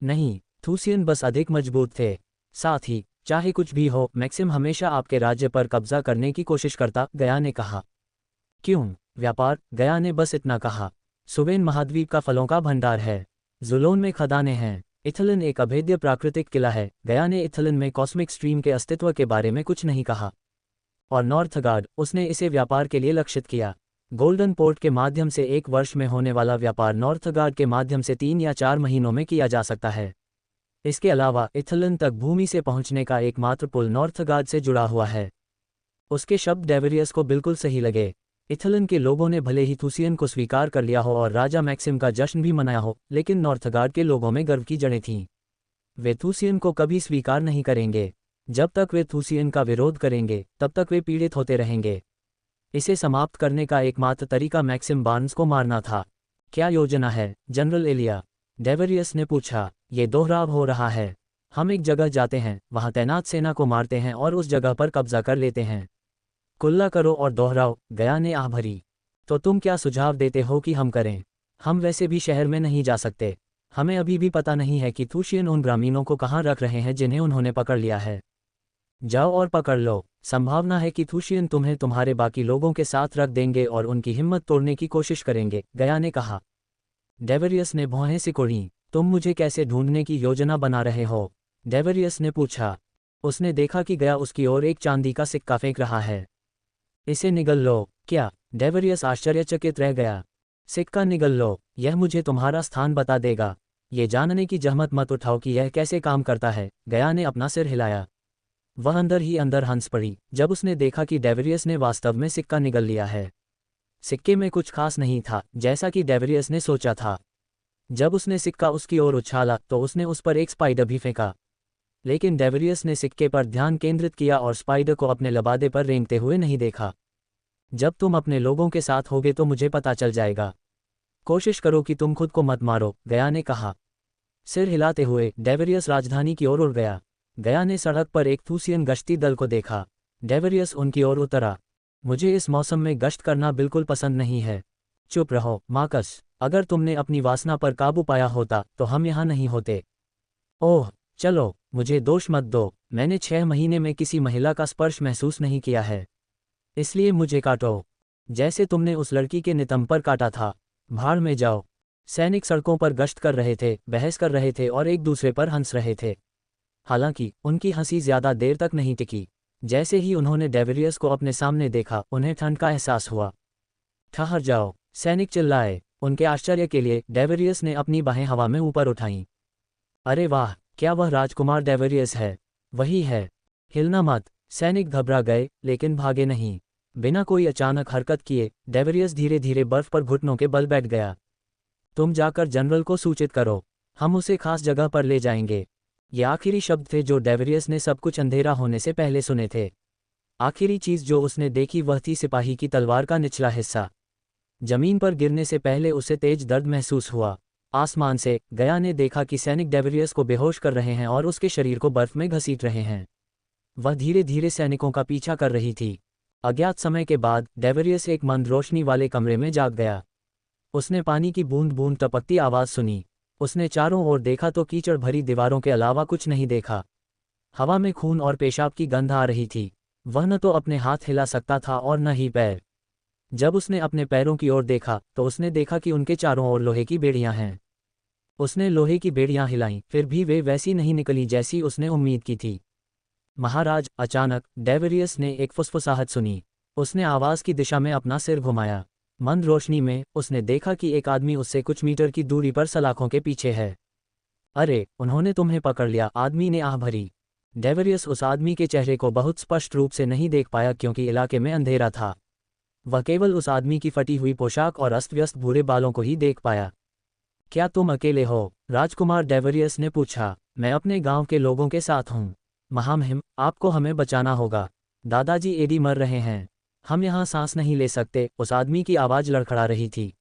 नहीं, थूसियन बस अधिक मजबूत थे। साथ ही चाहे कुछ भी हो, मैक्सिम हमेशा आपके राज्य पर कब्जा करने की कोशिश करता, गया ने कहा। क्यों? व्यापार, गया ने बस इतना कहा। सुवेन महाद्वीप का फलों का भंडार है। जुलोन में खदानें हैं। इथलन एक अभेद्य प्राकृतिक किला है। गया ने इथलन में कॉस्मिक स्ट्रीम के अस्तित्व के बारे में कुछ नहीं कहा। और नॉर्थगार्ड, उसने इसे व्यापार के लिए लक्षित किया। गोल्डन पोर्ट के माध्यम से 1 वर्ष में होने वाला व्यापार नॉर्थगार्ड के माध्यम से 3 या 4 महीनों में किया जा सकता है। इसके अलावा इथलन तक भूमि से पहुंचने का एकमात्र पुल नॉर्थगार्ड से जुड़ा हुआ है। उसके शब्द डेवरियस को बिल्कुल सही लगे। इथलन के लोगों ने भले ही थूसियन को स्वीकार कर लिया हो और राजा मैक्सिम का जश्न भी मनाया हो, लेकिन नॉर्थगार्ड के लोगों में गर्व की जड़ें थीं। वे थूसियन को कभी स्वीकार नहीं करेंगे। जब तक वे थूसियन का विरोध करेंगे, तब तक वे पीड़ित होते रहेंगे। इसे समाप्त करने का एकमात्र तरीका मैक्सिम बार्न्स को मारना था। क्या योजना है, जनरल एलिया? डेवरियस ने पूछा। ये दोहराव हो रहा है। हम एक जगह जाते हैं, वहां तैनात सेना को मारते हैं और उस जगह पर कब्जा कर लेते हैं। कुल्ला करो और दोहराओ, गया ने आह भरी। तो तुम क्या सुझाव देते हो कि हम करें? हम वैसे भी शहर में नहीं जा सकते। हमें अभी भी पता नहीं है कि थूसियन उन ग्रामीणों को कहाँ रख रहे हैं जिन्हें उन्होंने पकड़ लिया है। जाओ और पकड़ लो। संभावना है कि थूशियन तुम्हें तुम्हारे बाकी लोगों के साथ रख देंगे और उनकी हिम्मत तोड़ने की कोशिश करेंगे, गया ने कहा। डेवरियस ने भौहें सिकोड़ी। तुम मुझे कैसे ढूंढने की योजना बना रहे हो? डेवरियस ने पूछा। उसने देखा कि गया उसकी ओर एक चांदी का सिक्का फेंक रहा है। इसे निगल लो। क्या? डेवरियस आश्चर्यचकित रह गया। सिक्का निगल लो, यह मुझे तुम्हारा स्थान बता देगा। ये जानने की जहमत मत उठाओ कि यह कैसे काम करता है, गया ने अपना सिर हिलाया। वह अंदर ही अंदर हंस पड़ी जब उसने देखा कि डेवरियस ने वास्तव में सिक्का निगल लिया है। सिक्के में कुछ खास नहीं था, जैसा कि डेवरियस ने सोचा था। जब उसने सिक्का उसकी ओर उछाला तो उसने उस पर एक स्पाइडर भी फेंका। लेकिन डेवरियस ने सिक्के पर ध्यान केंद्रित किया और स्पाइडर को अपने लबादे पर रेंगते हुए नहीं देखा। जब तुम अपने लोगों के साथ होगे तो मुझे पता चल जाएगा। कोशिश करो कि तुम खुद को मत मारो, गया ने कहा। सिर हिलाते हुए डेवरियस राजधानी की ओर उड़ गया। गया ने सड़क पर एक थूसियन गश्ती दल को देखा। डेवरियस उनकी ओर उतरा। मुझे इस मौसम में गश्त करना बिल्कुल पसंद नहीं है। चुप रहो, मार्कस। अगर तुमने अपनी वासना पर काबू पाया होता तो हम यहाँ नहीं होते। ओह, चलो, मुझे दोष मत दो। मैंने 6 महीने में किसी महिला का स्पर्श महसूस नहीं किया है। इसलिए मुझे काटो, जैसे तुमने उस लड़की के नितंब पर काटा था। भाड़ में जाओ। सैनिक सड़कों पर गश्त कर रहे थे, बहस कर रहे थे और एक दूसरे पर हंस रहे थे। हालांकि उनकी हंसी ज्यादा देर तक नहीं टिकी। जैसे ही उन्होंने डेवरियस को अपने सामने देखा, उन्हें ठंड का एहसास हुआ। ठहर जाओ, सैनिक चिल्लाए। उनके आश्चर्य के लिए डेवरियस ने अपनी बाहें हवा में ऊपर उठाईं। अरे वाह, क्या वह राजकुमार डेवरियस है? वही है। हिलना मत। सैनिक घबरा गए लेकिन भागे नहीं। बिना कोई अचानक हरकत किए डेवरियस धीरे धीरे बर्फ पर घुटनों के बल बैठ गया। तुम जाकर जनरल को सूचित करो, हम उसे खास जगह पर ले जाएंगे। ये आखिरी शब्द थे जो डेवरियस ने सब कुछ अंधेरा होने से पहले सुने थे। आखिरी चीज जो उसने देखी वह थी सिपाही की तलवार का निचला हिस्सा। जमीन पर गिरने से पहले उसे तेज दर्द महसूस हुआ। आसमान से गया ने देखा कि सैनिक डेवरियस को बेहोश कर रहे हैं और उसके शरीर को बर्फ में घसीट रहे हैं। वह धीरे धीरे सैनिकों का पीछा कर रही थी। अज्ञात समय के बाद डेवरियस एक मंद रोशनी वाले कमरे में जाग गया। उसने पानी की बूंद बूंद टपकती आवाज सुनी। उसने चारों ओर देखा तो कीचड़ भरी दीवारों के अलावा कुछ नहीं देखा। हवा में खून और पेशाब की गंध आ रही थी। वह न तो अपने हाथ हिला सकता था और न ही पैर। जब उसने अपने पैरों की ओर देखा तो उसने देखा कि उनके चारों ओर लोहे की बेड़ियां हैं। उसने लोहे की बेड़ियां हिलाईं, फिर भी वे वैसी नहीं निकली जैसी उसने उम्मीद की थी। महाराज, अचानक डेवरियस ने एक फुसफुसाहट सुनी। उसने आवाज की दिशा में अपना सिर घुमाया। मंद रोशनी में उसने देखा कि एक आदमी उससे कुछ मीटर की दूरी पर सलाखों के पीछे है। अरे, उन्होंने तुम्हें पकड़ लिया, आदमी ने आह भरी। डेवरियस उस आदमी के चेहरे को बहुत स्पष्ट रूप से नहीं देख पाया क्योंकि इलाके में अंधेरा था। वह केवल उस आदमी की फटी हुई पोशाक और अस्त व्यस्त भूरे बालों को ही देख पाया। क्या तुम अकेले हो? राजकुमार डेवरियस ने पूछा। मैं अपने गांव के लोगों के साथ हूँ। महामहिम, आपको हमें बचाना होगा। दादाजी एडी मर रहे हैं। हम यहाँ सांस नहीं ले सकते। उस आदमी की आवाज़ लड़खड़ा रही थी।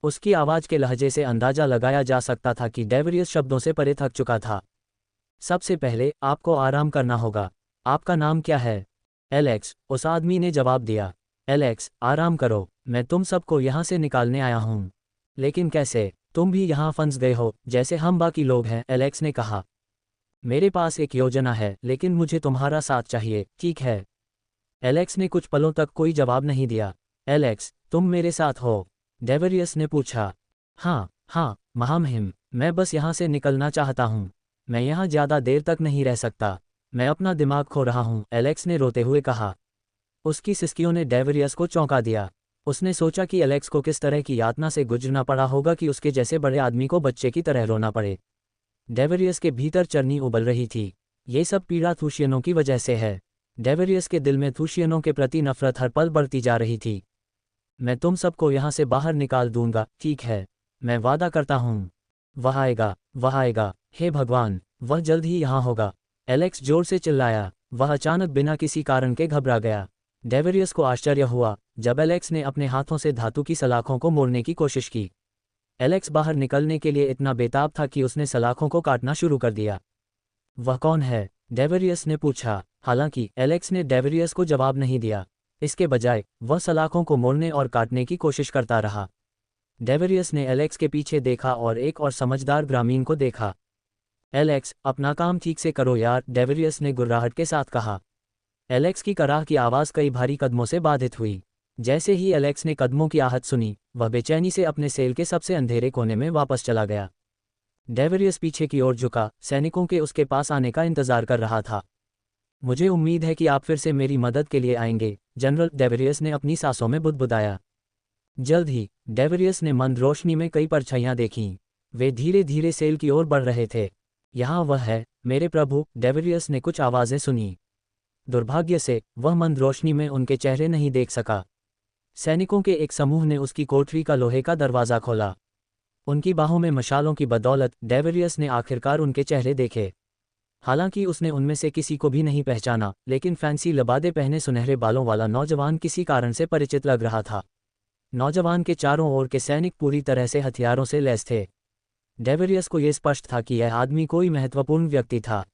उसकी आवाज़ के लहजे से अंदाजा लगाया जा सकता था कि डेवरियस शब्दों से परे थक चुका था। सबसे पहले आपको आराम करना होगा। आपका नाम क्या है? एलेक्स, उस आदमी ने जवाब दिया। एलेक्स, आराम करो, मैं तुम सबको यहाँ से निकालने आया हूँ। लेकिन कैसे? तुम भी यहाँ फंस गए हो जैसे हम बाकी लोग हैं, एलेक्स ने कहा। मेरे पास एक योजना है लेकिन मुझे तुम्हारा साथ चाहिए, ठीक है? एलेक्स ने कुछ पलों तक कोई जवाब नहीं दिया। एलेक्स, तुम मेरे साथ हो? डेवरियस ने पूछा। हाँ, महामहिम, मैं बस यहाँ से निकलना चाहता हूँ। मैं यहाँ ज़्यादा देर तक नहीं रह सकता। मैं अपना दिमाग खो रहा हूँ, एलेक्स ने रोते हुए कहा। उसकी सिसकियों ने डेवरियस को चौंका दिया। उसने सोचा कि एलेक्स को किस तरह की यातना से गुजरना पड़ा होगा कि उसके जैसे बड़े आदमी को बच्चे की तरह रोना पड़े। डेवरियस के भीतर चरनी उबल रही थी। ये सब पीड़ा थूशियनों की वजह से है। डेवरियस के दिल में थूशियनों के प्रति नफरत हर पल बढ़ती जा रही थी। मैं तुम सबको यहाँ से बाहर निकाल दूंगा, ठीक है? मैं वादा करता हूँ। वह आएगा, हे भगवान, वह जल्द ही यहाँ होगा। एलेक्स जोर से चिल्लाया। वह अचानक बिना किसी कारण के घबरा गया। डेवरियस को आश्चर्य हुआ जब एलेक्स ने अपने हाथों से धातु की सलाखों को मोड़ने की कोशिश की। एलेक्स बाहर निकलने के लिए इतना बेताब था कि उसने सलाखों को काटना शुरू कर दिया। वह कौन है? डेवरियस ने पूछा। हालांकि एलेक्स ने डेवरियस को जवाब नहीं दिया। इसके बजाय वह सलाखों को मोड़ने और काटने की कोशिश करता रहा। डेवरियस ने एलेक्स के पीछे देखा और एक और समझदार ग्रामीण को देखा। एलेक्स, अपना काम ठीक से करो यार, डेवरियस ने गुर्राहट के साथ कहा। एलेक्स की कराह की आवाज़ कई भारी कदमों से बाधित हुई। जैसे ही एलेक्स ने कदमों की आहट सुनी, वह बेचैनी से अपने सेल के सबसे अंधेरे कोने में वापस चला गया। डेवरियस पीछे की ओर झुका, सैनिकों के उसके पास आने का इंतजार कर रहा था। मुझे उम्मीद है कि आप फिर से मेरी मदद के लिए आएंगे, जनरल, डेवरियस ने अपनी सांसों में बुदबुदाया। जल्द ही डेवरियस ने मंद रोशनी में कई परछाइयां देखीं। वे धीरे धीरे सेल की ओर बढ़ रहे थे। यहाँ वह है, मेरे प्रभु, डेवरियस ने कुछ आवाज़ें सुनी। दुर्भाग्य से वह मंद रोशनी में उनके चेहरे नहीं देख सका। सैनिकों के एक समूह ने उसकी कोठरी का लोहे का दरवाज़ा खोला। उनकी बाहों में मशालों की बदौलत डेवरियस ने आखिरकार उनके चेहरे देखे। हालांकि उसने उनमें से किसी को भी नहीं पहचाना, लेकिन फैंसी लबादे पहने सुनहरे बालों वाला नौजवान किसी कारण से परिचित लग रहा था। नौजवान के चारों ओर के सैनिक पूरी तरह से हथियारों से लैस थे। डेवरियस को यह स्पष्ट था कि यह आदमी कोई महत्वपूर्ण व्यक्ति था।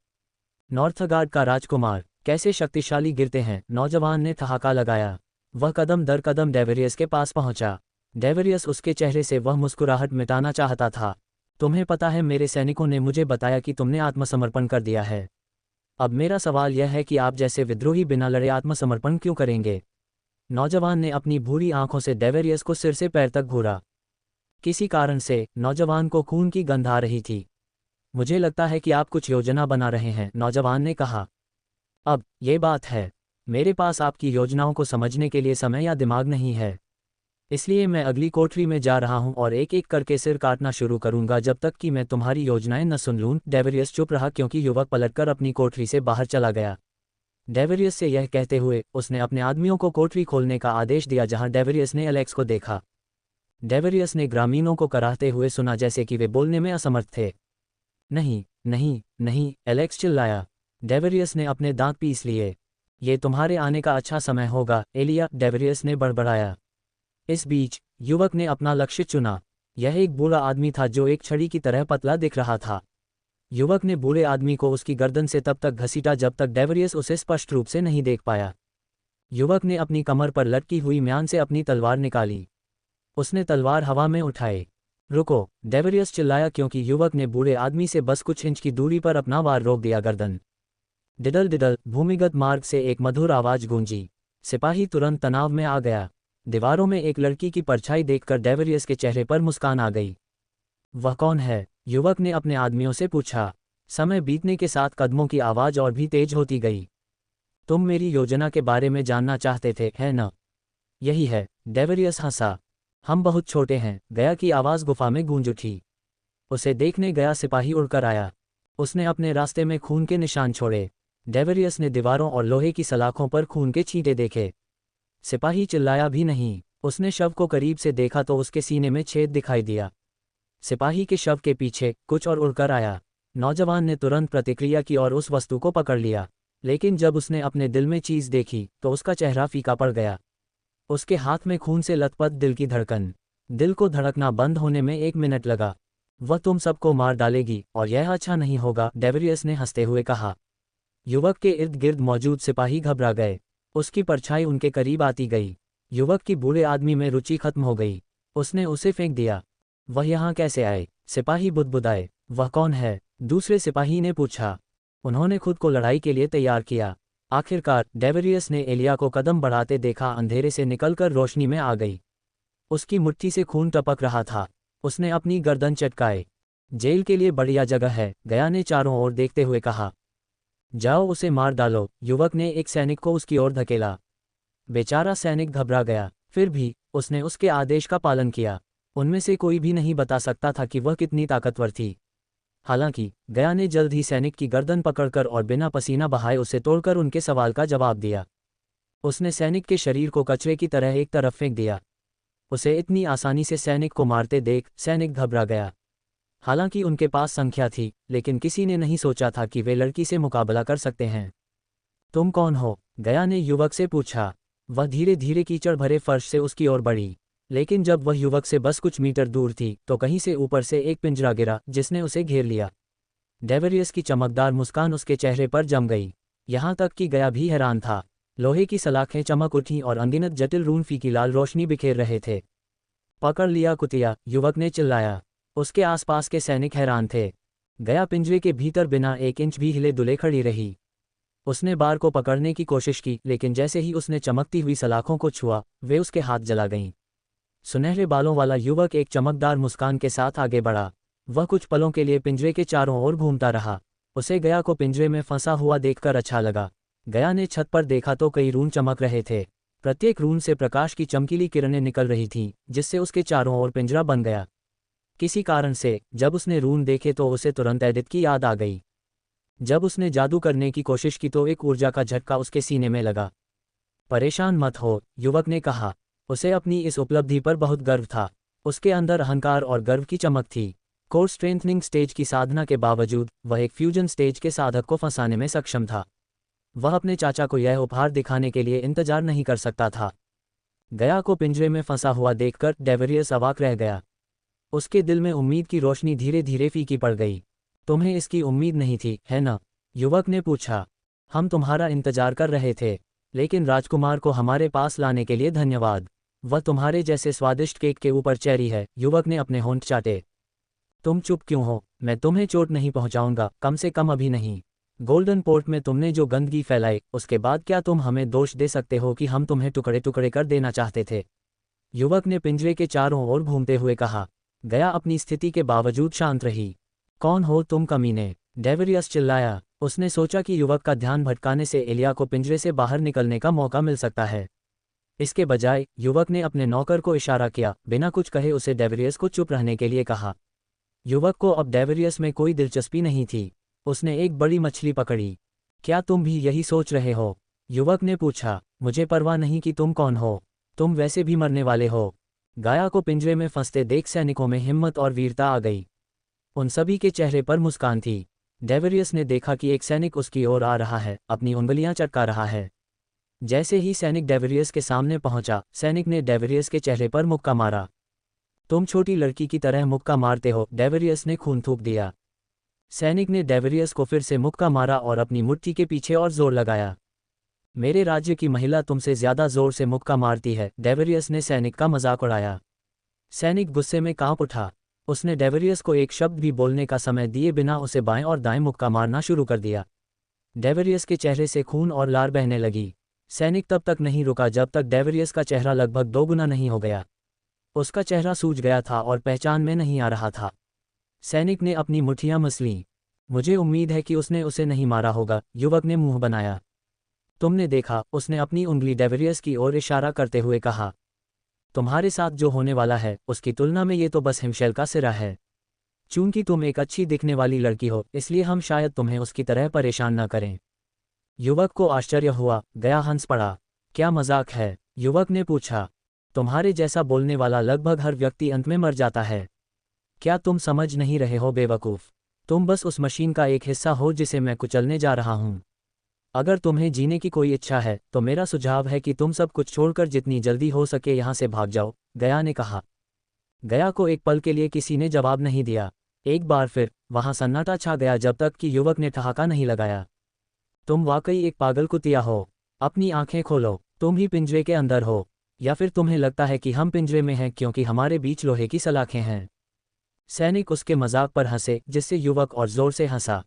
नॉर्थगार्ड का राजकुमार, कैसे शक्तिशाली गिरते हैं, नौजवान ने ठहाका लगाया। वह कदम दर कदम डेवरियस के पास पहुंचा। डेवरियस उसके चेहरे से वह मुस्कुराहट मिटाना चाहता था। तुम्हें पता है, मेरे सैनिकों ने मुझे बताया कि तुमने आत्मसमर्पण कर दिया है। अब मेरा सवाल यह है कि आप जैसे विद्रोही बिना लड़े आत्मसमर्पण क्यों करेंगे? नौजवान ने अपनी भूरी आंखों से डेवरियस को सिर से पैर तक घूरा। किसी कारण से नौजवान को खून की गंध आ रही थी। मुझे लगता है कि आप कुछ योजना बना रहे हैं, नौजवान ने कहा। अब ये बात है, मेरे पास आपकी योजनाओं को समझने के लिए समय या दिमाग नहीं है। इसलिए मैं अगली कोठरी में जा रहा हूं और एक एक करके सिर काटना शुरू करूंगा जब तक कि मैं तुम्हारी योजनाएं न सुन लूं। डेवरियस चुप रहा क्योंकि युवक पलटकर अपनी कोठरी से बाहर चला गया। डेवरियस से यह कहते हुए उसने अपने आदमियों को कोठरी खोलने का आदेश दिया, जहां डेवरियस ने एलेक्स को देखा। डेवरियस ने ग्रामीणों को कराहते हुए सुना जैसे कि वे बोलने में असमर्थ थे। नहीं, नहीं, नहीं, एलेक्स चिल्लाया। डेवरियस ने अपने दांत पीस लिए। ये तुम्हारे आने का अच्छा समय होगा, एलिया, डेवरियस ने बड़बड़ाया। इस बीच युवक ने अपना लक्ष्य चुना। यह एक बूढ़ा आदमी था जो एक छड़ी की तरह पतला दिख रहा था। युवक ने बूढ़े आदमी को उसकी गर्दन से तब तक घसीटा जब तक डेवरियस उसे स्पष्ट रूप से नहीं देख पाया। युवक ने अपनी कमर पर लटकी हुई म्यान से अपनी तलवार निकाली। उसने तलवार हवा में उठाई। रुको, डेवरियस चिल्लाया क्योंकि युवक ने बूढ़े आदमी से बस कुछ इंच की दूरी पर अपना वार रोक दिया। गर्दन डिडल डिडल, भूमिगत मार्ग से एक मधुर आवाज गूंजी। सिपाही तुरंत तनाव में आ गया। दीवारों में एक लड़की की परछाई देखकर डेवरियस के चेहरे पर मुस्कान आ गई। वह कौन है? युवक ने अपने आदमियों से पूछा। समय बीतने के साथ कदमों की आवाज और भी तेज होती गई। तुम मेरी योजना के बारे में जानना चाहते थे, है न? यही है, डेवरियस हंसा। हम बहुत छोटे हैं, गया की आवाज गुफा में गूंज उठी। उसे देखने गया सिपाही उड़कर आया। उसने अपने रास्ते में खून के निशान छोड़े। डेवरियस ने दीवारों और लोहे की सलाखों पर खून के छींटे देखे। सिपाही चिल्लाया भी नहीं। उसने शव को करीब से देखा तो उसके सीने में छेद दिखाई दिया। सिपाही के शव के पीछे कुछ और उड़कर आया। नौजवान ने तुरंत प्रतिक्रिया की और उस वस्तु को पकड़ लिया, लेकिन जब उसने अपने दिल में चीज देखी तो उसका चेहरा फीका पड़ गया। उसके हाथ में खून से लथपथ दिल की धड़कन। दिल को धड़कना बंद होने में 1 मिनट लगा। वह तुम सबको मार डालेगी और यह अच्छा नहीं होगा, डेवरियस ने हंसते हुए कहा। युवक के इर्द गिर्द मौजूद सिपाही घबरा गए। उसकी परछाई उनके करीब आती गई। युवक की बूढ़े आदमी में रुचि खत्म हो गई। उसने उसे फेंक दिया। वह यहाँ कैसे आए? सिपाही बुदबुदाए। वह कौन है? दूसरे सिपाही ने पूछा। उन्होंने खुद को लड़ाई के लिए तैयार किया। आखिरकार डेवरियस ने एलिया को कदम बढ़ाते देखा। अंधेरे से निकलकर रोशनी में आ गई। उसकी मुट्ठी से खून टपक रहा था। उसने अपनी गर्दन चटकाए। जेल के लिए बढ़िया जगह है, गया ने चारों ओर देखते हुए कहा। जाओ उसे मार डालो, युवक ने एक सैनिक को उसकी ओर धकेला। बेचारा सैनिक घबरा गया, फिर भी उसने उसके आदेश का पालन किया। उनमें से कोई भी नहीं बता सकता था कि वह कितनी ताकतवर थी। हालांकि गया ने जल्द ही सैनिक की गर्दन पकड़कर और बिना पसीना बहाए उसे तोड़कर उनके सवाल का जवाब दिया। उसने सैनिक के शरीर को कचरे की तरह एक तरफ फेंक दिया। उसे इतनी आसानी से सैनिक को मारते देख सैनिक घबरा गया। हालांकि उनके पास संख्या थी, लेकिन किसी ने नहीं सोचा था कि वे लड़की से मुकाबला कर सकते हैं। तुम कौन हो? गया ने युवक से पूछा। वह धीरे धीरे कीचड़ भरे फर्श से उसकी ओर बढ़ी, लेकिन जब वह युवक से बस कुछ मीटर दूर थी तो कहीं से ऊपर से एक पिंजरा गिरा जिसने उसे घेर लिया। डेवरियस की चमकदार मुस्कान उसके चेहरे पर जम गई। यहाँ तक कि गया भी हैरान था। लोहे की सलाखें चमक उठीं और अनगिनत जटिल रून फीकी लाल रोशनी बिखेर रहे थे। पकड़ लिया कुतिया, युवक ने चिल्लाया। उसके आसपास के सैनिक हैरान थे। गया पिंजरे के भीतर बिना 1 इंच भी हिले डुले खड़ी रही। उसने बार को पकड़ने की कोशिश की, लेकिन जैसे ही उसने चमकती हुई सलाखों को छुआ, वे उसके हाथ जला गईं। सुनहरे बालों वाला युवक एक चमकदार मुस्कान के साथ आगे बढ़ा। वह कुछ पलों के लिए पिंजरे के चारों ओर घूमता रहा। उसे गया को पिंजरे में फंसा हुआ देखकर अच्छा लगा। गया ने छत पर देखा तो कई रून चमक रहे थे। प्रत्येक रून से प्रकाश की चमकीली किरणें निकल रही थीं, जिससे उसके चारों ओर पिंजरा बन गया। किसी कारण से जब उसने रून देखे तो उसे तुरंत एडिथ की याद आ गई। जब उसने जादू करने की कोशिश की तो एक ऊर्जा का झटका उसके सीने में लगा। परेशान मत हो, युवक ने कहा। उसे अपनी इस उपलब्धि पर बहुत गर्व था। उसके अंदर अहंकार और गर्व की चमक थी। कोर स्ट्रेंथनिंग स्टेज की साधना के बावजूद वह एक फ्यूजन स्टेज के साधक को फंसाने में सक्षम था। वह अपने चाचा को यह उपहार दिखाने के लिए इंतजार नहीं कर सकता था। गया को पिंजरे में फंसा हुआ देखकर डेवरियस अवाक रह गया। उसके दिल में उम्मीद की रोशनी धीरे धीरे फीकी पड़ गई। तुम्हें इसकी उम्मीद नहीं थी, है ना? युवक ने पूछा। हम तुम्हारा इंतजार कर रहे थे, लेकिन राजकुमार को हमारे पास लाने के लिए धन्यवाद। वह तुम्हारे जैसे स्वादिष्ट केक के ऊपर चेरी है। युवक ने अपने होंठ चाटे। तुम चुप क्यों हो? मैं तुम्हें चोट नहीं पहुंचाऊंगा, कम से कम अभी नहीं। गोल्डन पोर्ट में तुमने जो गंदगी फैलाई, उसके बाद क्या तुम हमें दोष दे सकते हो कि हम तुम्हें टुकड़े टुकड़े कर देना चाहते थे? युवक ने पिंजरे के चारों ओर घूमते हुए कहा। गया अपनी स्थिति के बावजूद शांत रही। कौन हो तुम कमीने? डेवरियस चिल्लाया। उसने सोचा कि युवक का ध्यान भटकाने से एलिया को पिंजरे से बाहर निकलने का मौका मिल सकता है। इसके बजाय युवक ने अपने नौकर को इशारा किया। बिना कुछ कहे उसे डेवरियस को चुप रहने के लिए कहा। युवक को अब डेवरियस में कोई दिलचस्पी नहीं थी। उसने एक बड़ी मछली पकड़ी। क्या तुम भी यही सोच रहे हो? युवक ने पूछा। मुझे परवाह नहीं कि तुम कौन हो, तुम वैसे भी मरने वाले हो। गाया को पिंजरे में फंसते देख सैनिकों में हिम्मत और वीरता आ गई। उन सभी के चेहरे पर मुस्कान थी। डेवरियस ने देखा कि एक सैनिक उसकी ओर आ रहा है, अपनी उंगलियां चटका रहा है। जैसे ही सैनिक डेवरियस के सामने पहुंचा, सैनिक ने डेवरियस के चेहरे पर मुक्का मारा। तुम छोटी लड़की की तरह मुक्का मारते हो, डेवरियस ने खून थूक दिया। सैनिक ने डेवरियस को फिर से मुक्का मारा और अपनी मुट्ठी के पीछे और जोर लगाया। मेरे राज्य की महिला तुमसे ज्यादा जोर से मुक्का मारती है, डेवरियस ने सैनिक का मजाक उड़ाया। सैनिक गुस्से में कांप उठा। उसने डेवरियस को एक शब्द भी बोलने का समय दिए बिना उसे बाएं और दाएं मुक्का मारना शुरू कर दिया। डेवरियस के चेहरे से खून और लार बहने लगी। सैनिक तब तक नहीं रुका जब तक डेवरियस का चेहरा लगभग दोगुना नहीं हो गया। उसका चेहरा सूज गया था और पहचान में नहीं आ रहा था। सैनिक ने अपनी मुट्ठियां मसलीं। मुझे उम्मीद है कि उसने उसे नहीं मारा होगा, युवक ने मुंह बनाया। तुमने देखा, उसने अपनी उंगली डेवरियस की ओर इशारा करते हुए कहा। तुम्हारे साथ जो होने वाला है, उसकी तुलना में ये तो बस हिमशैल का सिरा है। चूंकि तुम एक अच्छी दिखने वाली लड़की हो, इसलिए हम शायद तुम्हें उसकी तरह परेशान न करें। युवक को आश्चर्य हुआ। गया हंस पड़ा। क्या मजाक है? युवक ने पूछा। तुम्हारे जैसा बोलने वाला लगभग हर व्यक्ति अंत में मर जाता है। क्या तुम समझ नहीं रहे हो बेवकूफ़? तुम बस उस मशीन का एक हिस्सा हो जिसे मैं कुचलने जा रहा हूं। अगर तुम्हें जीने की कोई इच्छा है तो मेरा सुझाव है कि तुम सब कुछ छोड़कर जितनी जल्दी हो सके यहां से भाग जाओ, गया ने कहा। गया को एक पल के लिए किसी ने जवाब नहीं दिया। एक बार फिर वहां सन्नाटा छा गया जब तक कि युवक ने ठहाका नहीं लगाया। तुम वाकई एक पागल कुतिया हो। अपनी आंखें खोलो। तुम ही पिंजरे के अंदर हो, या फिर तुम्हें लगता है कि हम पिंजरे में हैं क्योंकि हमारे बीच लोहे की सलाखें हैं? सैनिक उसके मजाक पर हंसे, जिससे युवक और जोर से हंसा।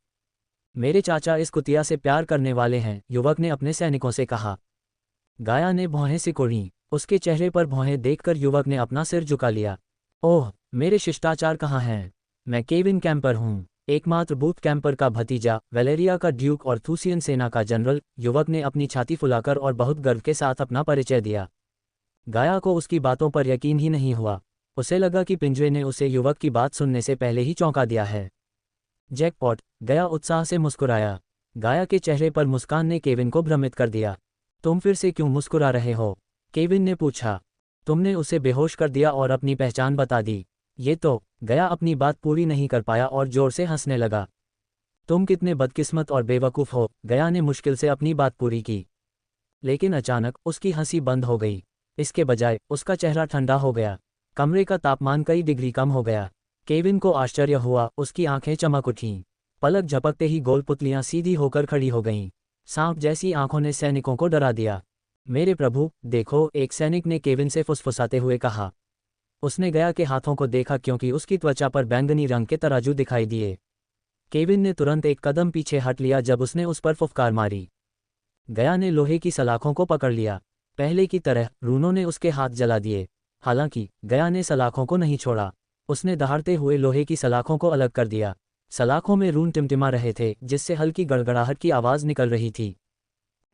मेरे चाचा इस कुतिया से प्यार करने वाले हैं, युवक ने अपने सैनिकों से कहा। गाया ने भौहें सिकोड़ी। उसके चेहरे पर भौहें देखकर युवक ने अपना सिर झुका लिया। ओह, मेरे शिष्टाचार कहाँ हैं? मैं केविन कैंपर हूँ, एकमात्र बूथ कैंपर का भतीजा, वेलेरिया का ड्यूक और थूसियन सेना का जनरल। युवक ने अपनी छाती फुलाकर और बहुत गर्व के साथ अपना परिचय दिया। गाया को उसकी बातों पर यकीन ही नहीं हुआ। उसे लगा कि पिंजरे ने उसे युवक की बात सुनने से पहले ही चौंका दिया है। जैकपॉट, गया उत्साह से मुस्कुराया। गाया के चेहरे पर मुस्कान ने केविन को भ्रमित कर दिया। तुम फिर से क्यों मुस्कुरा रहे हो? केविन ने पूछा। तुमने उसे बेहोश कर दिया और अपनी पहचान बता दी। ये तो, गया अपनी बात पूरी नहीं कर पाया और जोर से हंसने लगा। तुम कितने बदकिस्मत और बेवकूफ़ हो, गया ने मुश्किल से अपनी बात पूरी की। लेकिन अचानक उसकी हंसी बंद हो गई। इसके बजाय उसका चेहरा ठंडा हो गया। कमरे का तापमान कई डिग्री कम हो गया। केविन को आश्चर्य हुआ। उसकी आंखें चमक उठीं। पलक झपकते ही गोल पुतलियां सीधी होकर खड़ी हो गईं। सांप जैसी आंखों ने सैनिकों को डरा दिया। मेरे प्रभु, देखो, एक सैनिक ने केविन से फुसफुसाते हुए कहा। उसने गया के हाथों को देखा क्योंकि उसकी त्वचा पर बैंगनी रंग के तराजू दिखाई दिए। केविन ने तुरंत एक कदम पीछे हट लिया जब उसने उस पर फुफकार मारी। गया ने लोहे की सलाखों को पकड़ लिया। पहले की तरह रूनों ने उसके हाथ जला दिए। हालांकि गया ने सलाखों को नहीं छोड़ा। उसने दहाड़ते हुए लोहे की सलाखों को अलग कर दिया। सलाखों में रून टिमटिमा रहे थे, जिससे हल्की गड़गड़ाहट की आवाज़ निकल रही थी।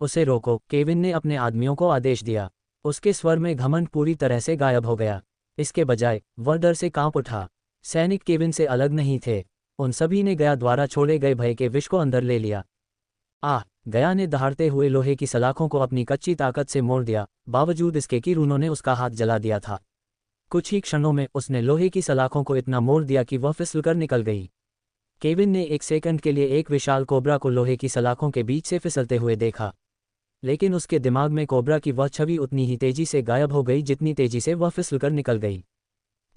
उसे रोको, केविन ने अपने आदमियों को आदेश दिया। उसके स्वर में घमंड पूरी तरह से गायब हो गया। इसके बजाय वह डर से कांप उठा। सैनिक केविन से अलग नहीं थे। उन सभी ने गया द्वारा छोड़े गए भय के विष को अंदर ले लिया। गया ने दहाड़ते हुए लोहे की सलाखों को अपनी कच्ची ताकत से मोड़ दिया, बावजूद इसके कि रूनों ने उसका हाथ जला दिया था। कुछ ही क्षणों में उसने लोहे की सलाखों को इतना मोड़ दिया कि वह फिसलकर निकल गई। केविन ने एक सेकंड के लिए एक विशाल कोबरा को लोहे की सलाखों के बीच से फिसलते हुए देखा, लेकिन उसके दिमाग में कोबरा की वह छवि उतनी ही तेजी से गायब हो गई जितनी तेजी से वह फिसलकर निकल गई।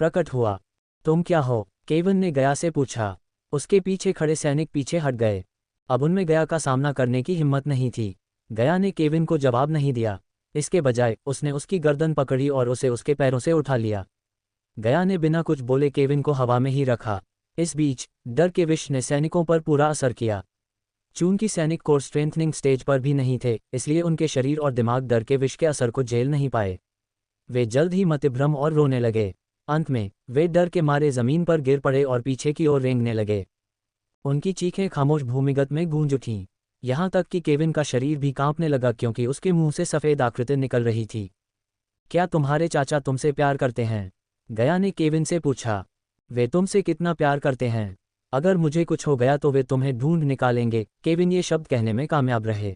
प्रकट हुआ। तुम क्या हो? केविन ने गया से पूछा। उसके पीछे खड़े सैनिक पीछे हट गए। अब उनमें गया का सामना करने की हिम्मत नहीं थी। गया ने केविन को जवाब नहीं दिया। इसके बजाय उसने उसकी गर्दन पकड़ी और उसे उसके पैरों से उठा लिया। गया ने बिना कुछ बोले केविन को हवा में ही रखा। इस बीच डर के विष ने सैनिकों पर पूरा असर किया। चूंकि सैनिक कोर स्ट्रेंथनिंग स्टेज पर भी नहीं थे, इसलिए उनके शरीर और दिमाग डर के विष के असर को झेल नहीं पाए। वे जल्द ही मतिभ्रम और रोने लगे। अंत में वे डर के मारे जमीन पर गिर पड़े और पीछे की ओर रेंगने लगे। उनकी चीखें खामोश भूमिगत में गूंज उठीं, यहाँ तक कि केविन का शरीर भी कांपने लगा क्योंकि उसके मुंह से सफ़ेद आकृति निकल रही थी। क्या तुम्हारे चाचा तुमसे प्यार करते हैं? गया ने केविन से पूछा। वे तुमसे कितना प्यार करते हैं? अगर मुझे कुछ हो गया तो वे तुम्हें ढूंढ निकालेंगे। केविन ये शब्द कहने में कामयाब रहे।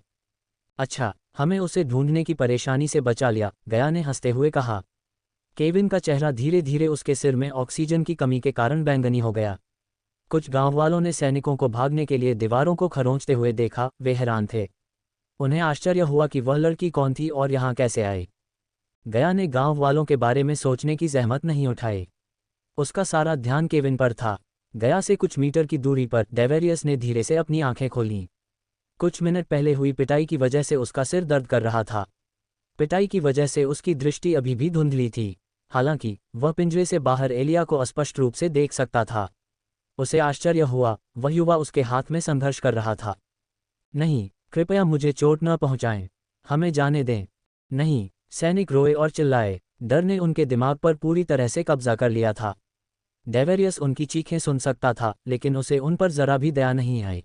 अच्छा, हमें उसे ढूंढने की परेशानी से बचा लिया, गया ने हंसते हुए कहा। केविन का चेहरा धीरे धीरे उसके सिर में ऑक्सीजन की कमी के कारण बैंगनी हो गया। कुछ गांव वालों ने सैनिकों को भागने के लिए दीवारों को खरोंचते हुए देखा। वे हैरान थे। उन्हें आश्चर्य हुआ कि वह लड़की कौन थी और यहाँ कैसे आई। गया ने गांव वालों के बारे में सोचने की जहमत नहीं उठाई। उसका सारा ध्यान केविन पर था। गया से कुछ मीटर की दूरी पर डेवेरियस ने धीरे से अपनी आंखें खोलीं। कुछ मिनट पहले हुई पिटाई की वजह से उसका सिर दर्द कर रहा था। पिटाई की वजह से उसकी दृष्टि अभी भी धुंधली थी। हालांकि वह पिंजरे से बाहर एलिया को स्पष्ट रूप से देख सकता था। उसे आश्चर्य हुआ, वह युवा उसके हाथ में संघर्ष कर रहा था। नहीं, कृपया मुझे चोट न पहुंचाएं। हमें जाने दें। नहीं, सैनिक रोए और चिल्लाए। डर ने उनके दिमाग पर पूरी तरह से कब्जा कर लिया था। डेवेरियस उनकी चीखें सुन सकता था, लेकिन उसे उन पर जरा भी दया नहीं आई।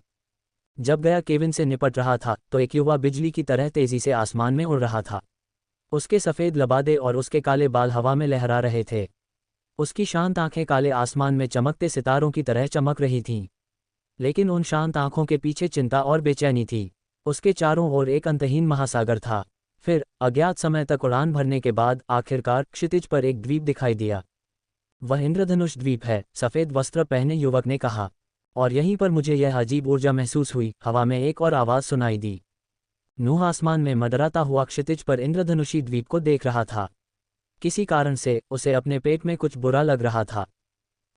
जब गया केविन से निपट रहा था तो एक युवा बिजली की तरह तेजी से आसमान में उड़ रहा था। उसके सफ़ेद लबादे और उसके काले बाल हवा में लहरा रहे थे। उसकी शांत आंखें काले आसमान में चमकते सितारों की तरह चमक रही थीं। लेकिन उन शांत आंखों के पीछे चिंता और बेचैनी थी। उसके चारों ओर एक अंतहीन महासागर था। फिर अज्ञात समय तक उड़ान भरने के बाद आखिरकार क्षितिज पर एक द्वीप दिखाई दिया। वह इंद्रधनुष द्वीप है, सफ़ेद वस्त्र पहने युवक ने कहा। और यहीं पर मुझे यह अजीब ऊर्जा महसूस हुई। हवा में एक और आवाज़ सुनाई दी। नूह आसमान में मंडराता हुआ क्षितिज पर इंद्रधनुषी द्वीप को देख रहा था। किसी कारण से उसे अपने पेट में कुछ बुरा लग रहा था।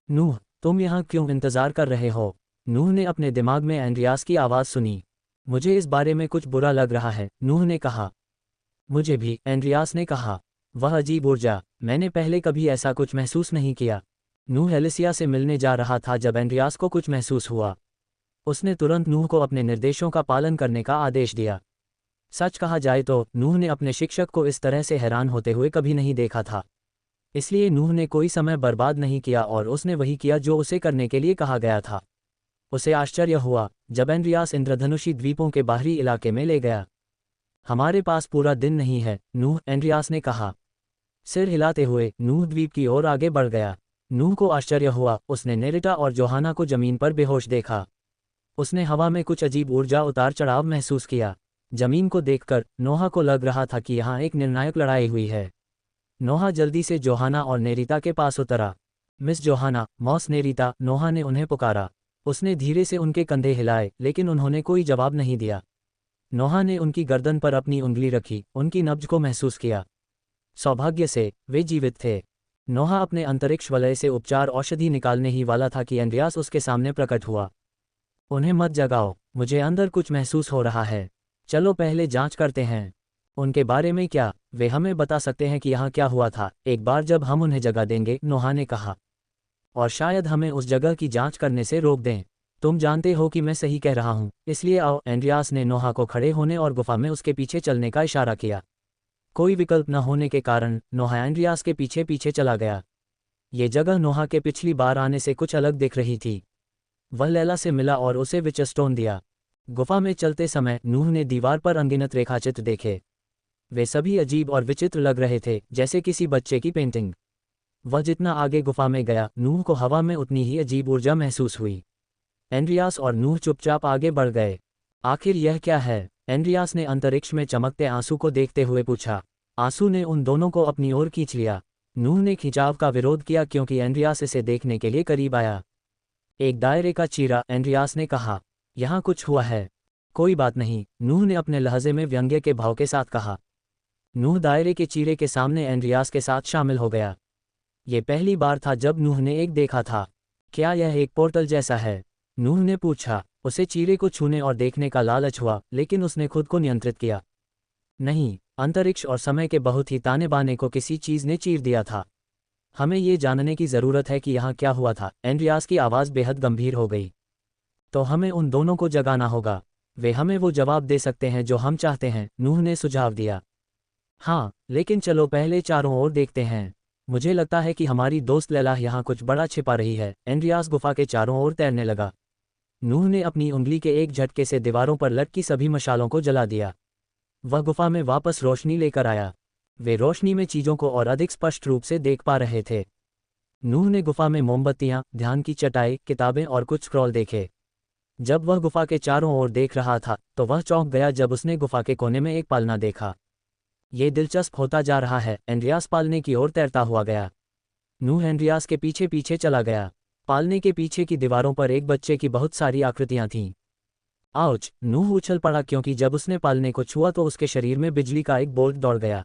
नूह, तुम यहाँ क्यों इंतज़ार कर रहे हो? नूह ने अपने दिमाग में एंड्रियास की आवाज़ सुनी। मुझे इस बारे में कुछ बुरा लग रहा है, नूह ने कहा। मुझे भी, एंड्रियास ने कहा। वह अजीब ऊर्जा, मैंने पहले कभी ऐसा कुछ महसूस नहीं किया। नूह एलिसिया से मिलने जा रहा था जब एंड्रियास को कुछ महसूस हुआ। उसने तुरंत नूह को अपने निर्देशों का पालन करने का आदेश दिया। सच कहा जाए तो नूह ने अपने शिक्षक को इस तरह से हैरान होते हुए कभी नहीं देखा था। इसलिए नूह ने कोई समय बर्बाद नहीं किया और उसने वही किया जो उसे करने के लिए कहा गया था। उसे आश्चर्य हुआ जब एंड्रियास इंद्रधनुषी द्वीपों के बाहरी इलाके में ले गया। हमारे पास पूरा दिन नहीं है, नूह, एंड्रियास ने कहा। सिर हिलाते हुए नूह द्वीप की ओर आगे बढ़ गया। नूह को आश्चर्य हुआ, उसने नेरिटा और जोहाना को जमीन पर बेहोश देखा। उसने हवा में कुछ अजीब ऊर्जा उतार चढ़ाव महसूस किया। जमीन को देखकर नोहा को लग रहा था कि यहाँ एक निर्णायक लड़ाई हुई है। नोहा जल्दी से जोहाना और नेरिता के पास उतरा। मिस जोहाना, मॉस नेरिता, नोहा ने उन्हें पुकारा। उसने धीरे से उनके कंधे हिलाए, लेकिन उन्होंने कोई जवाब नहीं दिया। नोहा ने उनकी गर्दन पर अपनी उंगली रखी, उनकी नब्ज को महसूस किया। सौभाग्य से वे जीवित थे। नोहा अपने अंतरिक्ष वलय से उपचार औषधि निकालने ही वाला था कि एंड्रियास उसके सामने प्रकट हुआ। उन्हें मत जगाओ, मुझे अंदर कुछ महसूस हो रहा है। चलो पहले जांच करते हैं। उनके बारे में क्या? वे हमें बता सकते हैं कि यहाँ क्या हुआ था एक बार जब हम उन्हें जगा देंगे, नोहा ने कहा। और शायद हमें उस जगह की जांच करने से रोक दें। तुम जानते हो कि मैं सही कह रहा हूँ, इसलिए आओ। एंड्रियास ने नोहा को खड़े होने और गुफा में उसके पीछे चलने का इशारा किया। कोई विकल्प न होने के कारण नोहा एंड्रियास के पीछे पीछे चला गया। ये जगह नोहा के पिछली बार आने से कुछ अलग दिख रही थी। वह लैला से मिला और उसे विचस्टोन दिया। गुफा में चलते समय नूह ने दीवार पर अनगिनत रेखाचित्र देखे। वे सभी अजीब और विचित्र लग रहे थे, जैसे किसी बच्चे की पेंटिंग। वह जितना आगे गुफा में गया, नूह को हवा में उतनी ही अजीब ऊर्जा महसूस हुई। एंड्रियास और नूह चुपचाप आगे बढ़ गए। आखिर यह क्या है? एंड्रियास ने अंतरिक्ष में चमकते आंसू को देखते हुए पूछा। आंसू ने उन दोनों को अपनी ओर खींच लिया। नूह ने खिंचाव का विरोध किया क्योंकि एंड्रियास इसे देखने के लिए करीब आया। एक दायरे का चीरा, एंड्रियास ने कहा। यहाँ कुछ हुआ है। कोई बात नहीं, नूह ने अपने लहजे में व्यंग्य के भाव के साथ कहा। नूह दायरे के चीरे के सामने एंड्रियास के साथ शामिल हो गया। ये पहली बार था जब नूह ने एक देखा था। क्या यह एक पोर्टल जैसा है? नूह ने पूछा। उसे चीरे को छूने और देखने का लालच हुआ, लेकिन उसने खुद को नियंत्रित किया। नहीं, अंतरिक्ष और समय के बहुत ही ताने बाने को किसी चीज़ ने चीर दिया था। हमें ये जानने की ज़रूरत है कि यहाँ क्या हुआ था। एंड्रियास की आवाज़ बेहद गंभीर हो गई। तो हमें उन दोनों को जगाना होगा। वे हमें वो जवाब दे सकते हैं जो हम चाहते हैं, नूह ने सुझाव दिया। हाँ, लेकिन चलो पहले चारों ओर देखते हैं। मुझे लगता है कि हमारी दोस्त लैला यहाँ कुछ बड़ा छिपा रही है। एंड्रियास गुफा के चारों ओर तैरने लगा। नूह ने अपनी उंगली के एक झटके से दीवारों पर लटकी सभी मशालों को जला दिया। वह गुफा में वापस रोशनी लेकर आया। वे रोशनी में चीज़ों को और अधिक स्पष्ट रूप से देख पा रहे थे। नूह ने गुफा में मोमबत्तियां, ध्यान की चटाई, किताबें और कुछ स्क्रॉल देखे। जब वह गुफा के चारों ओर देख रहा था तो वह चौंक गया जब उसने गुफा के कोने में एक पालना देखा। ये दिलचस्प होता जा रहा है। एंड्रियास पालने की ओर तैरता हुआ गया। नूह एंड्रियास के पीछे पीछे चला गया। पालने के पीछे की दीवारों पर एक बच्चे की बहुत सारी आकृतियां थीं। आउच! नूह उछल पड़ा क्योंकि जब उसने पालने को छुआ तो उसके शरीर में बिजली का एक बोल्ट दौड़ गया।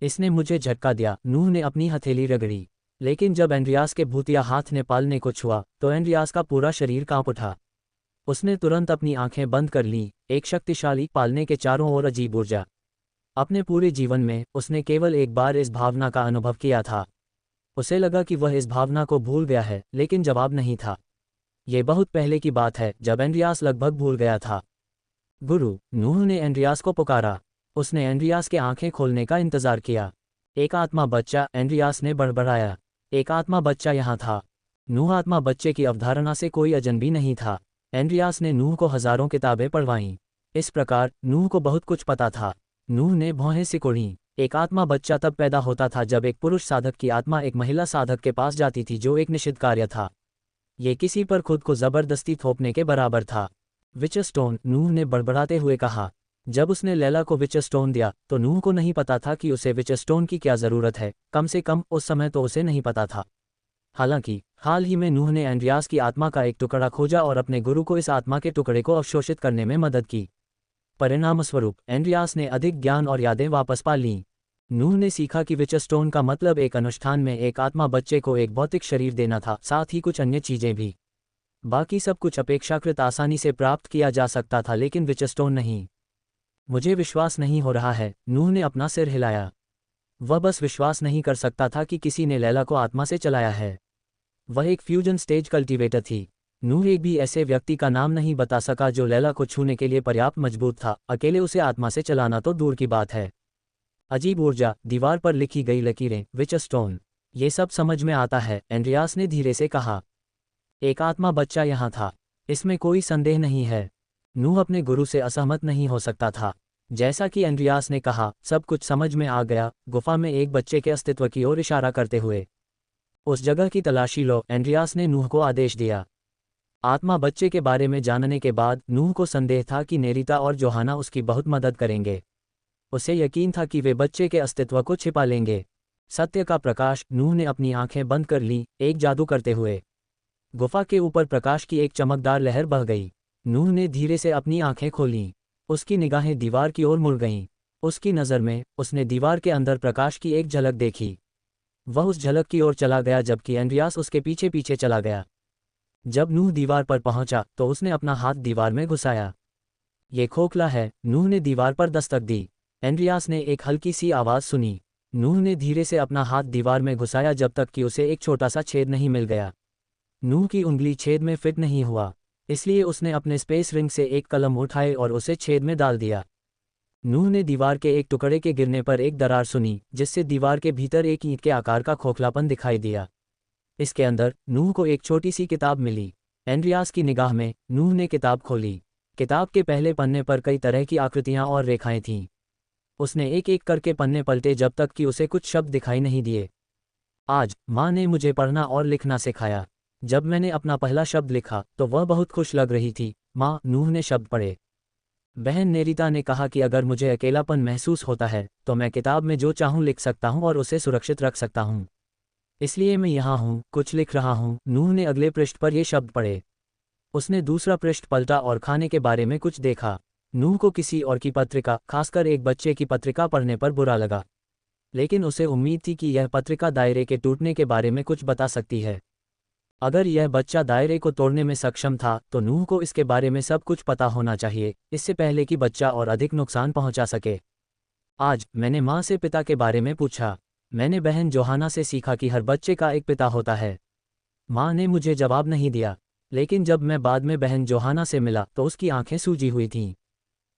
इसने मुझे झटका दिया। नूह ने अपनी हथेली रगड़ी। लेकिन जब एंड्रियास के भूतिया हाथ ने पालने को छुआ तो एंड्रियास का पूरा शरीर कांप उठा। उसने तुरंत अपनी आंखें बंद कर लीं। एक शक्तिशाली पालने के चारों ओर अजीब ऊर्जा। अपने पूरे जीवन में उसने केवल एक बार इस भावना का अनुभव किया था। उसे लगा कि वह इस भावना को भूल गया है, लेकिन जवाब नहीं था। ये बहुत पहले की बात है जब एंड्रियास लगभग भूल गया था। गुरु! नूह ने एंड्रियास को पुकारा। उसने एंड्रियास के आंखें खोलने का इंतजार किया। एक आत्मा बच्चा, एंड्रियास ने बड़बड़ाया। एक आत्मा बच्चा यहाँ था। नूह आत्मा बच्चे की अवधारणा से कोई अजनबी नहीं था। एंड्रियास ने नूह को हजारों किताबें पढ़वाईं। इस प्रकार नूह को बहुत कुछ पता था। नूह ने भौहें सिकोड़ीं। एक आत्मा बच्चा तब पैदा होता था जब एक पुरुष साधक की आत्मा एक महिला साधक के पास जाती थी जो एक निषिद्ध कार्य था। ये किसी पर खुद को जबरदस्ती थोपने के बराबर था। विचस्टोन! नूह ने बड़बड़ाते हुए कहा। जब उसने लैला को विचस्टोन दिया तो नूह को नहीं पता था कि उसे विचस्टोन की क्या ज़रूरत है। कम से कम उस समय तो उसे नहीं पता था। हालांकि हाल ही में नूह ने एंड्रियास की आत्मा का एक टुकड़ा खोजा और अपने गुरु को इस आत्मा के टुकड़े को अवशोषित करने में मदद की। परिणामस्वरूप एंड्रियास ने अधिक ज्ञान और यादें वापस पा लीं। नूह ने सीखा कि विचस्टोन का मतलब एक अनुष्ठान में एक आत्मा बच्चे को एक भौतिक शरीर देना था, साथ ही कुछ अन्य चीज़ें भी। बाकी सब कुछ अपेक्षाकृत आसानी से प्राप्त किया जा सकता था, लेकिन विचस्टोन नहीं। मुझे विश्वास नहीं हो रहा है। नूह ने अपना सिर हिलाया। वह बस विश्वास नहीं कर सकता था कि किसी ने लैला को आत्मा से चलाया है। वह एक फ्यूजन स्टेज कल्टीवेटर थी। नूह एक भी ऐसे व्यक्ति का नाम नहीं बता सका जो लैला को छूने के लिए पर्याप्त मजबूत था। अकेले उसे आत्मा से चलाना तो दूर की बात है। अजीब ऊर्जा, दीवार पर लिखी गई लकीरें, विचस्टोन, ये सब समझ में आता है, एंड्रियास ने धीरे से कहा। एक आत्मा बच्चा यहाँ था, इसमें कोई संदेह नहीं है। नूह अपने गुरु से असहमत नहीं हो सकता था। जैसा कि एंड्रियास ने कहा, सब कुछ समझ में आ गया। गुफा में एक बच्चे के अस्तित्व की ओर इशारा करते हुए, उस जगह की तलाशी लो, एंड्रियास ने नूह को आदेश दिया। आत्मा बच्चे के बारे में जानने के बाद नूह को संदेह था कि नेरिता और जोहाना उसकी बहुत मदद करेंगे। उसे यकीन था कि वे बच्चे के अस्तित्व को छिपा लेंगे। सत्य का प्रकाश! नूह ने अपनी आंखें बंद कर लीं, एक जादू करते हुए। गुफा के ऊपर प्रकाश की एक चमकदार लहर बह गई। नूह ने धीरे से अपनी आंखें खोलीं। उसकी निगाहें दीवार की ओर मुड़ गईं। उसकी नज़र में उसने दीवार के अंदर प्रकाश की एक झलक देखी। वह उस झलक की ओर चला गया जबकि एंड्रियास उसके पीछे पीछे चला गया। जब नूह दीवार पर पहुंचा तो उसने अपना हाथ दीवार में घुसाया। ये खोखला है। नूह ने दीवार पर दस्तक दी। एंड्रियास ने एक हल्की सी आवाज़ सुनी। नूह ने धीरे से अपना हाथ दीवार में घुसाया जब तक कि उसे एक छोटा सा छेद नहीं मिल गया। नूह की उंगली छेद में फिट नहीं हुआ। इसलिए उसने अपने स्पेस रिंग से एक कलम उठाए और उसे छेद में डाल दिया। नूह ने दीवार के एक टुकड़े के गिरने पर एक दरार सुनी, जिससे दीवार के भीतर एक ईंट के आकार का खोखलापन दिखाई दिया। इसके अंदर नूह को एक छोटी सी किताब मिली। एंड्रियास की निगाह में नूह ने किताब खोली। किताब के पहले पन्ने पर कई तरह की आकृतियां और रेखाएं थीं। उसने एक एक करके पन्ने पलटे जब तक कि उसे कुछ शब्द दिखाई नहीं दिए। आज माँ ने मुझे पढ़ना और लिखना सिखाया। जब मैंने अपना पहला शब्द लिखा तो वह बहुत खुश लग रही थी। माँ, नूह ने शब्द पढ़े। बहन नेरिता ने कहा कि अगर मुझे अकेलापन महसूस होता है तो मैं किताब में जो चाहूँ लिख सकता हूँ और उसे सुरक्षित रख सकता हूँ। इसलिए मैं यहाँ हूँ, कुछ लिख रहा हूँ। नूह ने अगले पृष्ठ पर ये शब्द पढ़े। उसने दूसरा पृष्ठ पलटा और खाने के बारे में कुछ देखा। नूह को किसी और की पत्रिका, खासकर एक बच्चे की पत्रिका पढ़ने पर बुरा लगा, लेकिन उसे उम्मीद थी कि यह पत्रिका दायरे के टूटने के बारे में कुछ बता सकती है। अगर यह बच्चा दायरे को तोड़ने में सक्षम था तो नूह को इसके बारे में सब कुछ पता होना चाहिए, इससे पहले कि बच्चा और अधिक नुकसान पहुंचा सके। आज मैंने माँ से पिता के बारे में पूछा। मैंने बहन जोहाना से सीखा कि हर बच्चे का एक पिता होता है। माँ ने मुझे जवाब नहीं दिया, लेकिन जब मैं बाद में बहन जोहाना से मिला तो उसकी आंखें सूजी हुई थीं।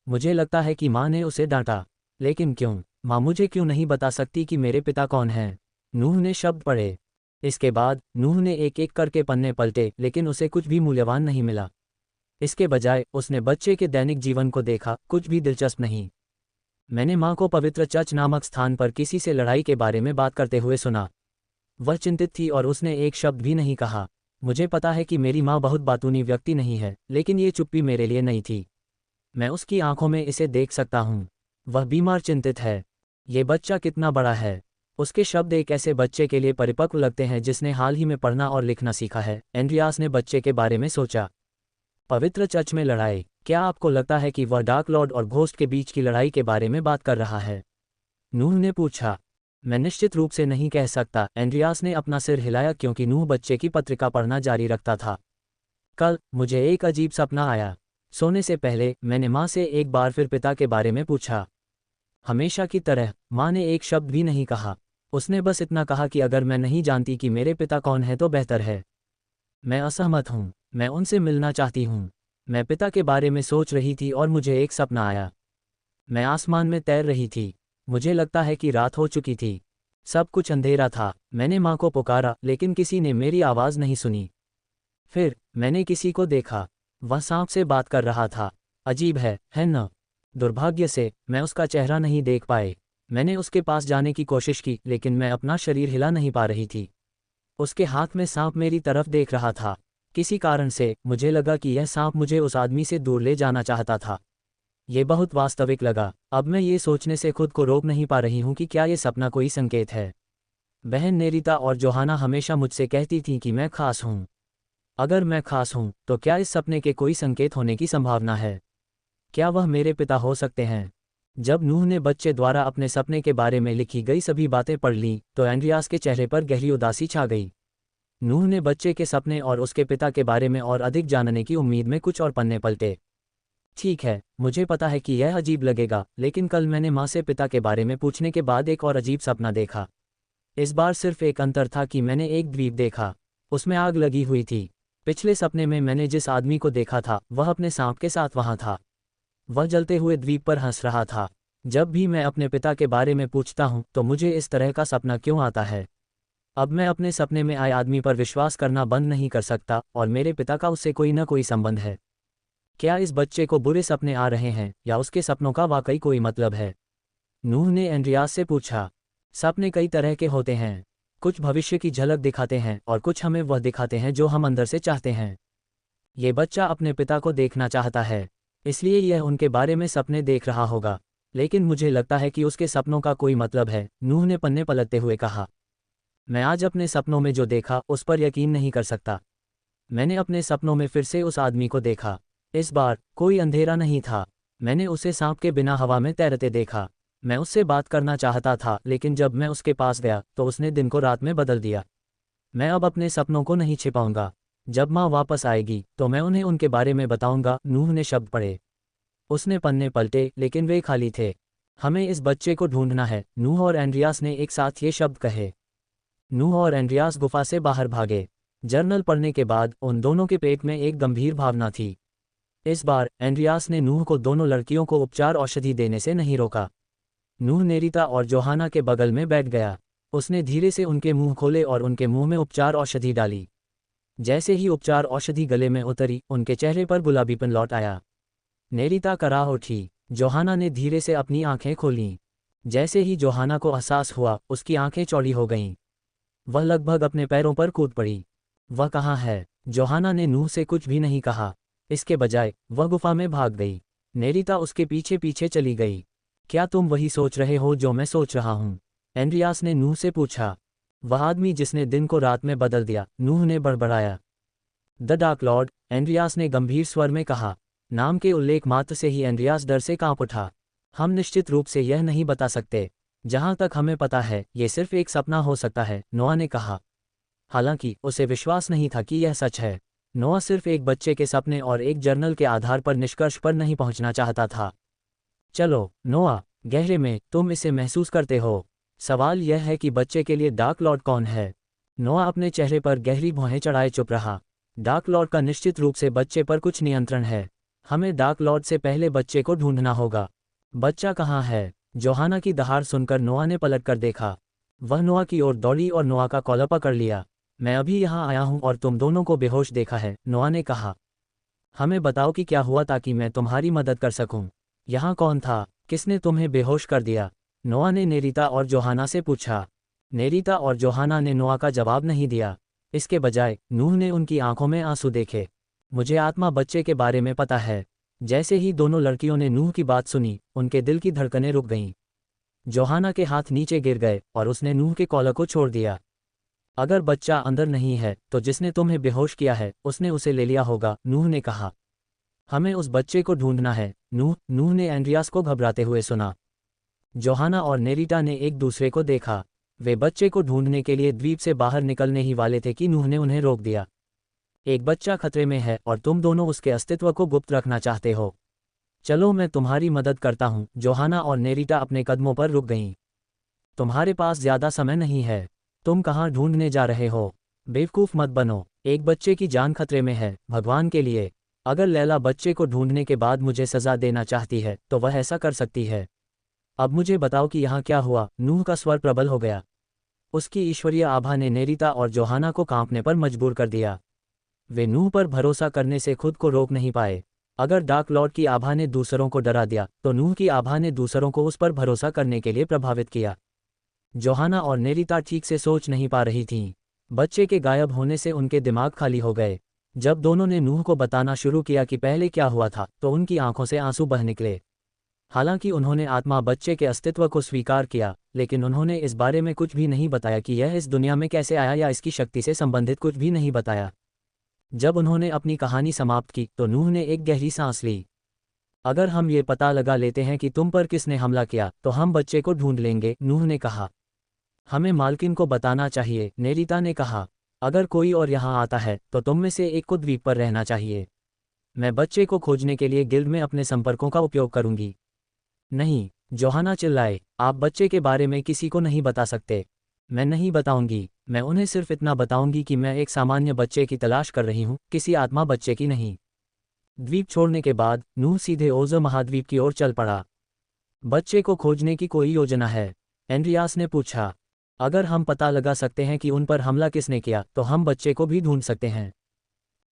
मुझे लगता है कि माँ ने उसे डांटा। लेकिन क्यों? माँ मुझे क्यों नहीं बता सकती कि मेरे पिता कौन हैं? नूह ने शब्द पढ़े। इसके बाद नूह ने एक एक करके पन्ने पलटे, लेकिन उसे कुछ भी मूल्यवान नहीं मिला। इसके बजाय उसने बच्चे के दैनिक जीवन को देखा, कुछ भी दिलचस्प नहीं। मैंने माँ को पवित्र चर्च नामक स्थान पर किसी से लड़ाई के बारे में बात करते हुए सुना। वह चिंतित थी और उसने एक शब्द भी नहीं कहा। मुझे पता है कि मेरी माँ बहुत बातूनी व्यक्ति नहीं है, लेकिन ये चुप्पी मेरे लिए नहीं थी। मैं उसकी आंखों में इसे देख सकता हूँ। वह बीमार चिंतित है। ये बच्चा कितना बड़ा है? उसके शब्द एक ऐसे बच्चे के लिए परिपक्व लगते हैं जिसने हाल ही में पढ़ना और लिखना सीखा है। एंड्रियास ने बच्चे के बारे में सोचा। पवित्र चर्च में लड़ाई? क्या आपको लगता है कि वह डार्क लॉर्ड और घोस्ट के बीच की लड़ाई के बारे में बात कर रहा है? नूह ने पूछा। मैं निश्चित रूप से नहीं कह सकता। एंड्रियास ने अपना सिर हिलाया क्योंकि नूह बच्चे की पत्रिका पढ़ना जारी रखता था। कल मुझे एक अजीब सपना आया। सोने से पहले मैंने माँ से एक बार फिर पिता के बारे में पूछा। हमेशा की तरह माँ ने एक शब्द भी नहीं कहा। उसने बस इतना कहा कि अगर मैं नहीं जानती कि मेरे पिता कौन है तो बेहतर है। मैं असहमत हूँ। मैं उनसे मिलना चाहती हूँ। मैं पिता के बारे में सोच रही थी और मुझे एक सपना आया। मैं आसमान में तैर रही थी। मुझे लगता है कि रात हो चुकी थी। सब कुछ अंधेरा था। मैंने माँ को पुकारा, लेकिन किसी ने मेरी आवाज़ नहीं सुनी। फिर मैंने किसी को देखा। वह सांप से बात कर रहा था। अजीब है न? दुर्भाग्य से मैं उसका चेहरा नहीं देख पाए। मैंने उसके पास जाने की कोशिश की, लेकिन मैं अपना शरीर हिला नहीं पा रही थी। उसके हाथ में सांप मेरी तरफ देख रहा था। किसी कारण से मुझे लगा कि यह सांप मुझे उस आदमी से दूर ले जाना चाहता था। ये बहुत वास्तविक लगा। अब मैं ये सोचने से खुद को रोक नहीं पा रही हूँ कि क्या ये सपना कोई संकेत है। बहन नेरिता और जोहाना हमेशा मुझसे कहती थीं कि मैं खास हूँ। अगर मैं खास हूँ तो क्या इस सपने के कोई संकेत होने की संभावना है? क्या वह मेरे पिता हो सकते हैं? जब नूह ने बच्चे द्वारा अपने सपने के बारे में लिखी गई सभी बातें पढ़ लीं तो एंड्रियास के चेहरे पर गहरी उदासी छा गई। नूह ने बच्चे के सपने और उसके पिता के बारे में और अधिक जानने की उम्मीद में कुछ और पन्ने पलटे। ठीक है, मुझे पता है कि यह अजीब लगेगा, लेकिन कल मैंने माँ से पिता के बारे में पूछने के बाद एक और अजीब सपना देखा। इस बार सिर्फ एक अंतर था कि मैंने एक द्वीप देखा। उसमें आग लगी हुई थी। पिछले सपने में मैंने जिस आदमी को देखा था वह अपने सांप के साथ वहाँ था। वह जलते हुए द्वीप पर हंस रहा था। जब भी मैं अपने पिता के बारे में पूछता हूँ तो मुझे इस तरह का सपना क्यों आता है? अब मैं अपने सपने में आए आदमी पर विश्वास करना बंद नहीं कर सकता और मेरे पिता का उससे कोई न कोई संबंध है। क्या इस बच्चे को बुरे सपने आ रहे हैं या उसके सपनों का वाकई कोई मतलब है? नूह ने एंड्रियास से पूछा। सपने कई तरह के होते हैं। कुछ भविष्य की झलक दिखाते हैं और कुछ हमें वह दिखाते हैं जो हम अंदर से चाहते हैं। ये बच्चा अपने पिता को देखना चाहता है, इसलिए यह उनके बारे में सपने देख रहा होगा। लेकिन मुझे लगता है कि उसके सपनों का कोई मतलब है। नूह ने पन्ने पलटते हुए कहा। मैं आज अपने सपनों में जो देखा उस पर यकीन नहीं कर सकता। मैंने अपने सपनों में फिर से उस आदमी को देखा। इस बार कोई अंधेरा नहीं था। मैंने उसे सांप के बिना हवा में तैरते देखा। मैं उससे बात करना चाहता था, लेकिन जब मैं उसके पास गया तो उसने दिन को रात में बदल दिया। मैं अब अपने सपनों को नहीं छिपाऊंगा। जब माँ वापस आएगी तो मैं उन्हें उनके बारे में बताऊंगा। नूह ने शब्द पढ़े। उसने पन्ने पलटे, लेकिन वे खाली थे। हमें इस बच्चे को ढूंढना है, नूह और एंड्रियास ने एक साथ ये शब्द कहे। नूह और एंड्रियास गुफा से बाहर भागे। जर्नल पढ़ने के बाद उन दोनों के पेट में एक गंभीर भावना थी। इस बार एंड्रियास ने नूह को दोनों लड़कियों को उपचार औषधि देने से नहीं रोका। नूह नेरिता और जोहाना के बगल में बैठ गया। उसने धीरे से उनके मुंह खोले और उनके मुंह में उपचार औषधि डाली। जैसे ही उपचार औषधि गले में उतरी, उनके चेहरे पर गुलाबीपन लौट आया। नेरिता कराह उठी। जोहाना ने धीरे से अपनी आंखें खोलीं। जैसे ही जोहाना को एहसास हुआ, उसकी आंखें चौड़ी हो गईं। वह लगभग अपने पैरों पर कूद पड़ी। वह कहाँ है? जोहाना ने नूह से कुछ भी नहीं कहा। इसके बजाय वह गुफा में भाग गई। नेरिता उसके पीछे पीछे चली गई। क्या तुम वही सोच रहे हो जो मैं सोच रहा हूँ? एंड्रियास ने नूह से पूछा। वह आदमी जिसने दिन को रात में बदल दिया, नूह ने बड़बड़ाया। द डार्क लॉर्ड, एंड्रियास ने गंभीर स्वर में कहा। नाम के उल्लेख मात्र से ही एंड्रियास डर से कांप उठा। हम निश्चित रूप से यह नहीं बता सकते। जहां तक हमें पता है, ये सिर्फ एक सपना हो सकता है, नोआ ने कहा। हालांकि उसे विश्वास नहीं था कि यह सच है। नोआ सिर्फ एक बच्चे के सपने और एक जर्नल के आधार पर निष्कर्ष पर नहीं पहुंचना चाहता था। चलो नोआ, गहरे में तुम इसे महसूस करते हो। सवाल यह है कि बच्चे के लिए डार्क लॉर्ड कौन है? नोआ अपने चेहरे पर गहरी भौहें चढ़ाए चुप रहा। डार्क लॉर्ड का निश्चित रूप से बच्चे पर कुछ नियंत्रण है। हमें डार्क लॉर्ड से पहले बच्चे को ढूंढना होगा। बच्चा कहाँ है? जोहाना की दहाड़ सुनकर नोआ ने पलट कर देखा। वह नोआ की ओर दौड़ी और नोआ का कॉलर पकड़ लिया। मैं अभी यहाँ आया हूँ और तुम दोनों को बेहोश देखा है, नोआ ने कहा। हमें बताओ कि क्या हुआ ताकि मैं तुम्हारी मदद कर सकूं। यहाँ कौन था? किसने तुम्हें बेहोश कर दिया? नोआ ने नेरिता और जोहाना से पूछा। नेरिता और जोहाना ने नोआ का जवाब नहीं दिया। इसके बजाय नूह ने उनकी आंखों में आंसू देखे। मुझे आत्मा बच्चे के बारे में पता है। जैसे ही दोनों लड़कियों ने नूह की बात सुनी, उनके दिल की धड़कनें रुक गईं। जोहाना के हाथ नीचे गिर गए और उसने नूह के कॉलर को छोड़ दिया। अगर बच्चा अंदर नहीं है तो जिसने तुम्हें बेहोश किया है उसने उसे ले लिया होगा, नूह ने कहा। हमें उस बच्चे को ढूंढना है, नूह ने एंड्रियास को घबराते हुए सुना। जोहाना और नेरिटा ने एक दूसरे को देखा। वे बच्चे को ढूंढने के लिए द्वीप से बाहर निकलने ही वाले थे कि नूह ने उन्हें रोक दिया। एक बच्चा खतरे में है और तुम दोनों उसके अस्तित्व को गुप्त रखना चाहते हो। चलो मैं तुम्हारी मदद करता हूँ। जोहाना और नेरिटा अपने कदमों पर रुक गईं। तुम्हारे पास ज्यादा समय नहीं है। तुम कहाँ ढूंढने जा रहे हो? बेवकूफ़ मत बनो। एक बच्चे की जान खतरे में है, भगवान के लिए। अगर लैला बच्चे को ढूंढने के बाद मुझे सजा देना चाहती है तो वह ऐसा कर सकती है। अब मुझे बताओ कि यहाँ क्या हुआ? नूह का स्वर प्रबल हो गया। उसकी ईश्वरीय आभा ने नेरिता और जोहाना को कांपने पर मजबूर कर दिया। वे नूह पर भरोसा करने से खुद को रोक नहीं पाए। अगर डार्क लॉर्ड की आभा ने दूसरों को डरा दिया तो नूह की आभा ने दूसरों को उस पर भरोसा करने के लिए प्रभावित किया। जोहाना और नेरिता ठीक से सोच नहीं पा रही थीं। बच्चे के गायब होने से उनके दिमाग खाली हो गए। जब दोनों ने नूह को बताना शुरू किया कि पहले क्या हुआ था तो उनकी आंखों से आंसू बह निकले। हालांकि उन्होंने आत्मा बच्चे के अस्तित्व को स्वीकार किया, लेकिन उन्होंने इस बारे में कुछ भी नहीं बताया कि यह इस दुनिया में कैसे आया या इसकी शक्ति से संबंधित कुछ भी नहीं बताया। जब उन्होंने अपनी कहानी समाप्त की तो नूह ने एक गहरी सांस ली। अगर हम ये पता लगा लेते हैं कि तुम पर किसने हमला किया तो हम बच्चे को ढूंढ लेंगे, नूह ने कहा। हमें मालकिन को बताना चाहिए, नेरिता ने कहा। अगर कोई और यहाँ आता है तो तुम में से एक को द्वीप पर रहना चाहिए। मैं बच्चे को खोजने के लिए गिल्ड में अपने संपर्कों का उपयोग करूंगी। नहीं, जोहाना चिल्लाए, आप बच्चे के बारे में किसी को नहीं बता सकते। मैं नहीं बताऊंगी। मैं उन्हें सिर्फ इतना बताऊंगी कि मैं एक सामान्य बच्चे की तलाश कर रही हूँ, किसी आत्मा बच्चे की नहीं। द्वीप छोड़ने के बाद नूह सीधे ओज़ो महाद्वीप की ओर चल पड़ा। बच्चे को खोजने की कोई योजना है? एंड्रियास ने पूछा। अगर हम पता लगा सकते हैं कि उन पर हमला किसने किया तो हम बच्चे को भी ढूंढ सकते हैं।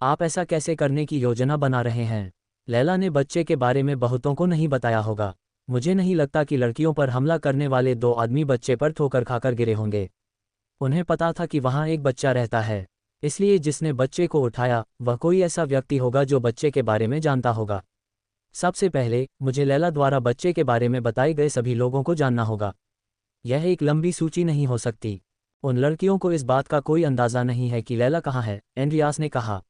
आप ऐसा कैसे करने की योजना बना रहे हैं? लैला ने बच्चे के बारे में बहुतों को नहीं बताया होगा। मुझे नहीं लगता कि लड़कियों पर हमला करने वाले दो आदमी बच्चे पर ठोकर खाकर गिरे होंगे। उन्हें पता था कि वहाँ एक बच्चा रहता है, इसलिए जिसने बच्चे को उठाया वह कोई ऐसा व्यक्ति होगा जो बच्चे के बारे में जानता होगा। सबसे पहले मुझे लैला द्वारा बच्चे के बारे में बताए गए सभी लोगों को जानना होगा। यह एक लंबी सूची नहीं हो सकती। उन लड़कियों को इस बात का कोई अंदाज़ा नहीं है कि लैला कहाँ है, एंड्रियास ने कहा।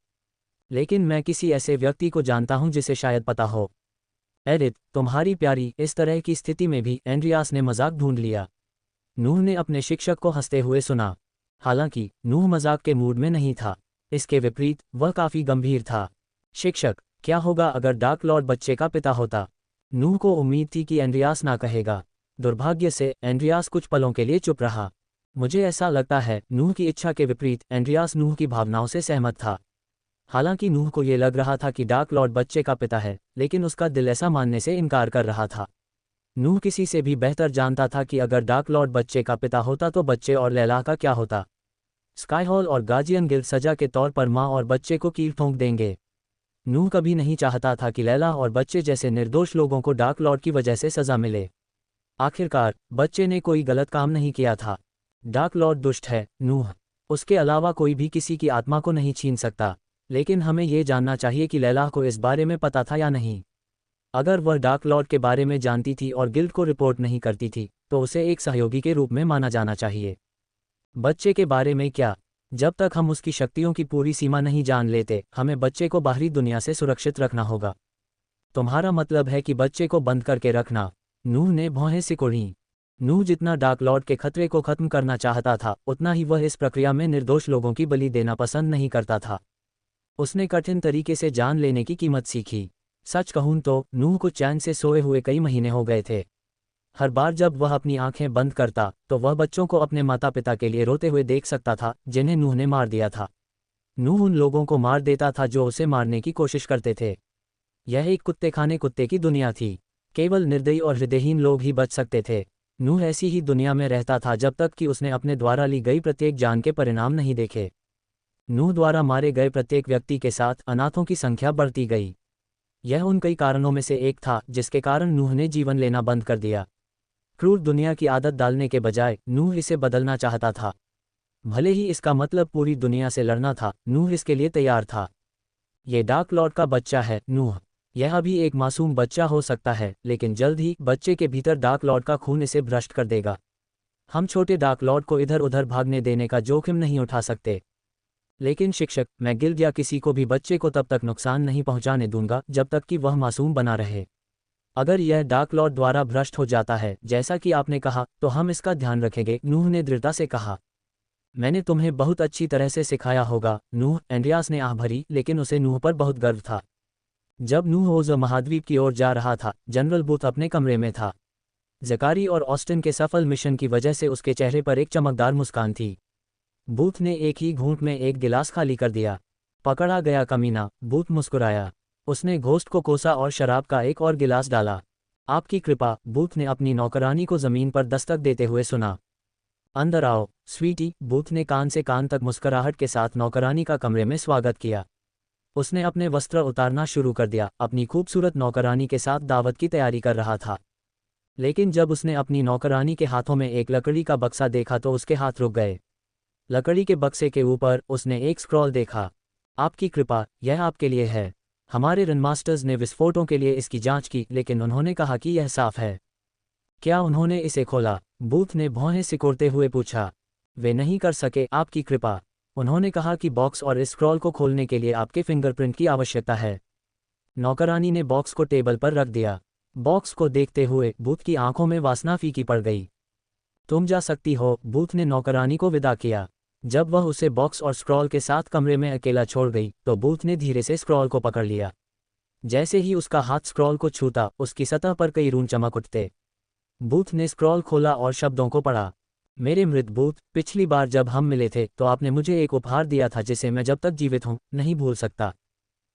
लेकिन मैं किसी ऐसे व्यक्ति को जानता हूँ जिसे शायद पता हो। एडिथ, तुम्हारी प्यारी, इस तरह की स्थिति में भी एंड्रियास ने मजाक ढूंढ लिया। नूह ने अपने शिक्षक को हंसते हुए सुना। हालांकि नूह मजाक के मूड में नहीं था। इसके विपरीत वह काफ़ी गंभीर था। शिक्षक, क्या होगा अगर डार्क लॉर्ड बच्चे का पिता होता? नूह को उम्मीद थी कि एंड्रियास ना कहेगा। दुर्भाग्य से एंड्रियास कुछ पलों के लिए चुप रहा। मुझे ऐसा लगता है नूह की इच्छा के विपरीत एंड्रियास नूह की भावनाओं से सहमत था। हालांकि नूह को ये लग रहा था कि डार्क लॉर्ड बच्चे का पिता है, लेकिन उसका दिल ऐसा मानने से इनकार कर रहा था। नूह किसी से भी बेहतर जानता था कि अगर डार्क लॉर्ड बच्चे का पिता होता तो बच्चे और लैला का क्या होता। स्काईहॉल और गार्जियन गिल्ड सजा के तौर पर माँ और बच्चे को कील ठोंक देंगे। नूह कभी नहीं चाहता था कि लैला और बच्चे जैसे निर्दोष लोगों को डार्क लॉर्ड की वजह से सजा मिले। आखिरकार बच्चे ने कोई गलत काम नहीं किया था। डार्क लॉर्ड दुष्ट है, नूह। उसके अलावा कोई भी किसी की आत्मा को नहीं छीन सकता, लेकिन हमें ये जानना चाहिए कि लैला को इस बारे में पता था या नहीं। अगर वह डार्क लॉर्ड के बारे में जानती थी और गिल्ड को रिपोर्ट नहीं करती थी, तो उसे एक सहयोगी के रूप में माना जाना चाहिए। बच्चे के बारे में क्या? जब तक हम उसकी शक्तियों की पूरी सीमा नहीं जान लेते, हमें बच्चे को बाहरी दुनिया से सुरक्षित रखना होगा। तुम्हारा मतलब है कि बच्चे को बंद करके रखना? नूह ने भौहें सिकोड़ी। नूह जितना डार्क लॉर्ड के खतरे को खत्म करना चाहता था, उतना ही वह इस प्रक्रिया में निर्दोष लोगों की बलि देना पसंद नहीं करता था। उसने कठिन तरीके से जान लेने की कीमत सीखी। सच कहूं तो नूह को चैन से सोए हुए कई महीने हो गए थे। हर बार जब वह अपनी आंखें बंद करता तो वह बच्चों को अपने माता पिता के लिए रोते हुए देख सकता था, जिन्हें नूह ने मार दिया था। नूह उन लोगों को मार देता था जो उसे मारने की कोशिश करते थे। यह एक कुत्ते खाने कुत्ते की दुनिया थी। केवल निर्दयी और हृदयहीन लोग ही बच सकते थे। नूह ऐसी ही दुनिया में रहता था जब तक कि उसने अपने द्वारा ली गई प्रत्येक जान के परिणाम नहीं देखे। नूह द्वारा मारे गए प्रत्येक व्यक्ति के साथ अनाथों की संख्या बढ़ती गई। यह उन कई कारणों में से एक था जिसके कारण नूह ने जीवन लेना बंद कर दिया। क्रूर दुनिया की आदत डालने के बजाय नूह इसे बदलना चाहता था। भले ही इसका मतलब पूरी दुनिया से लड़ना था, नूह इसके लिए तैयार था। ये डार्क लॉर्ड का बच्चा है, नूह। यह अभी एक मासूम बच्चा हो सकता है, लेकिन जल्द ही बच्चे के भीतर डार्क लॉर्ड का खून इसे भ्रष्ट कर देगा। हम छोटे डार्क लॉर्ड को इधर उधर भागने देने का जोखिम नहीं उठा सकते। लेकिन शिक्षक, मैं गिल्ड या किसी को भी बच्चे को तब तक नुकसान नहीं पहुंचाने दूंगा जब तक कि वह मासूम बना रहे। अगर यह डार्क लॉर्ड द्वारा भ्रष्ट हो जाता है, जैसा कि आपने कहा, तो हम इसका ध्यान रखेंगे, नूह ने दृढ़ता से कहा। मैंने तुम्हें बहुत अच्छी तरह से सिखाया होगा, नूह। एंड्रियास ने आह भरी, लेकिन उसे नूह पर बहुत गर्व था। जब नूह ओज महाद्वीप की ओर जा रहा था, जनरल बूथ अपने कमरे में था। ज़कारी और ऑस्टिन के सफल मिशन की वजह से उसके चेहरे पर एक चमकदार मुस्कान थी। बूथ ने एक ही घूंट में एक गिलास खाली कर दिया। पकड़ा गया कमीना, बूथ मुस्कुराया। उसने घोस्ट को कोसा और शराब का एक और गिलास डाला। आपकी कृपा, बूथ ने अपनी नौकरानी को जमीन पर दस्तक देते हुए सुना। अंदर आओ, स्वीटी, बूथ ने कान से कान तक मुस्कुराहट के साथ नौकरानी का कमरे में स्वागत किया। उसने अपने वस्त्र उतारना शुरू कर दिया, अपनी खूबसूरत नौकरानी के साथ दावत की तैयारी कर रहा था। लेकिन जब उसने अपनी नौकरानी के हाथों में एक लकड़ी का बक्सा देखा तो उसके हाथ रुक गए। लकड़ी के बक्से के ऊपर उसने एक स्क्रॉल देखा। आपकी कृपा, यह आपके लिए है। हमारे रनमास्टर्स ने विस्फोटों के लिए इसकी जांच की, लेकिन उन्होंने कहा कि यह साफ है। क्या उन्होंने इसे खोला? बूथ ने भौहें सिकोड़ते हुए पूछा। वे नहीं कर सके, आपकी कृपा। उन्होंने कहा कि बॉक्स और इस स्क्रॉल को खोलने के लिए आपके फिंगरप्रिंट की आवश्यकता है। नौकरानी ने बॉक्स को टेबल पर रख दिया। बॉक्स को देखते हुए बूथ की आंखों में वासना फीकी पड़ गई। तुम जा सकती हो, बूथ ने नौकरानी को विदा किया। जब वह उसे बॉक्स और स्क्रॉल के साथ कमरे में अकेला छोड़ गई, तो बूथ ने धीरे से स्क्रॉल को पकड़ लिया। जैसे ही उसका हाथ स्क्रॉल को छूता, उसकी सतह पर कई रून चमक उठते। बूथ ने स्क्रॉल खोला और शब्दों को पढ़ा। मेरे मृत बूथ, पिछली बार जब हम मिले थे तो आपने मुझे एक उपहार दिया था जिसे मैं जब तक जीवित हूँ नहीं भूल सकता।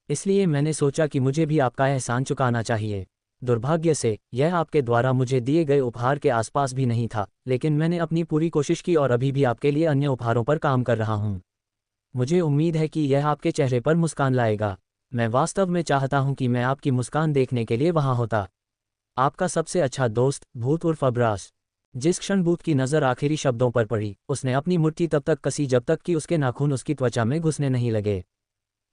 इसलिए मैंने सोचा कि मुझे भी आपका एहसान चुकाना चाहिए। दुर्भाग्य से यह आपके द्वारा मुझे दिए गए उपहार के आसपास भी नहीं था, लेकिन मैंने अपनी पूरी कोशिश की और अभी भी आपके लिए अन्य उपहारों पर काम कर रहा हूँ। मुझे उम्मीद है कि यह आपके चेहरे पर मुस्कान लाएगा। मैं वास्तव में चाहता हूँ कि मैं आपकी मुस्कान देखने के लिए वहाँ होता। आपका सबसे अच्छा दोस्त, भूत उर्फ अब्रास। जिस क्षण बूथ की नज़र आखिरी शब्दों पर पड़ी, उसने अपनी मुट्ठी तब तक कसी जब तक कि उसके नाखून उसकी त्वचा में घुसने नहीं लगे।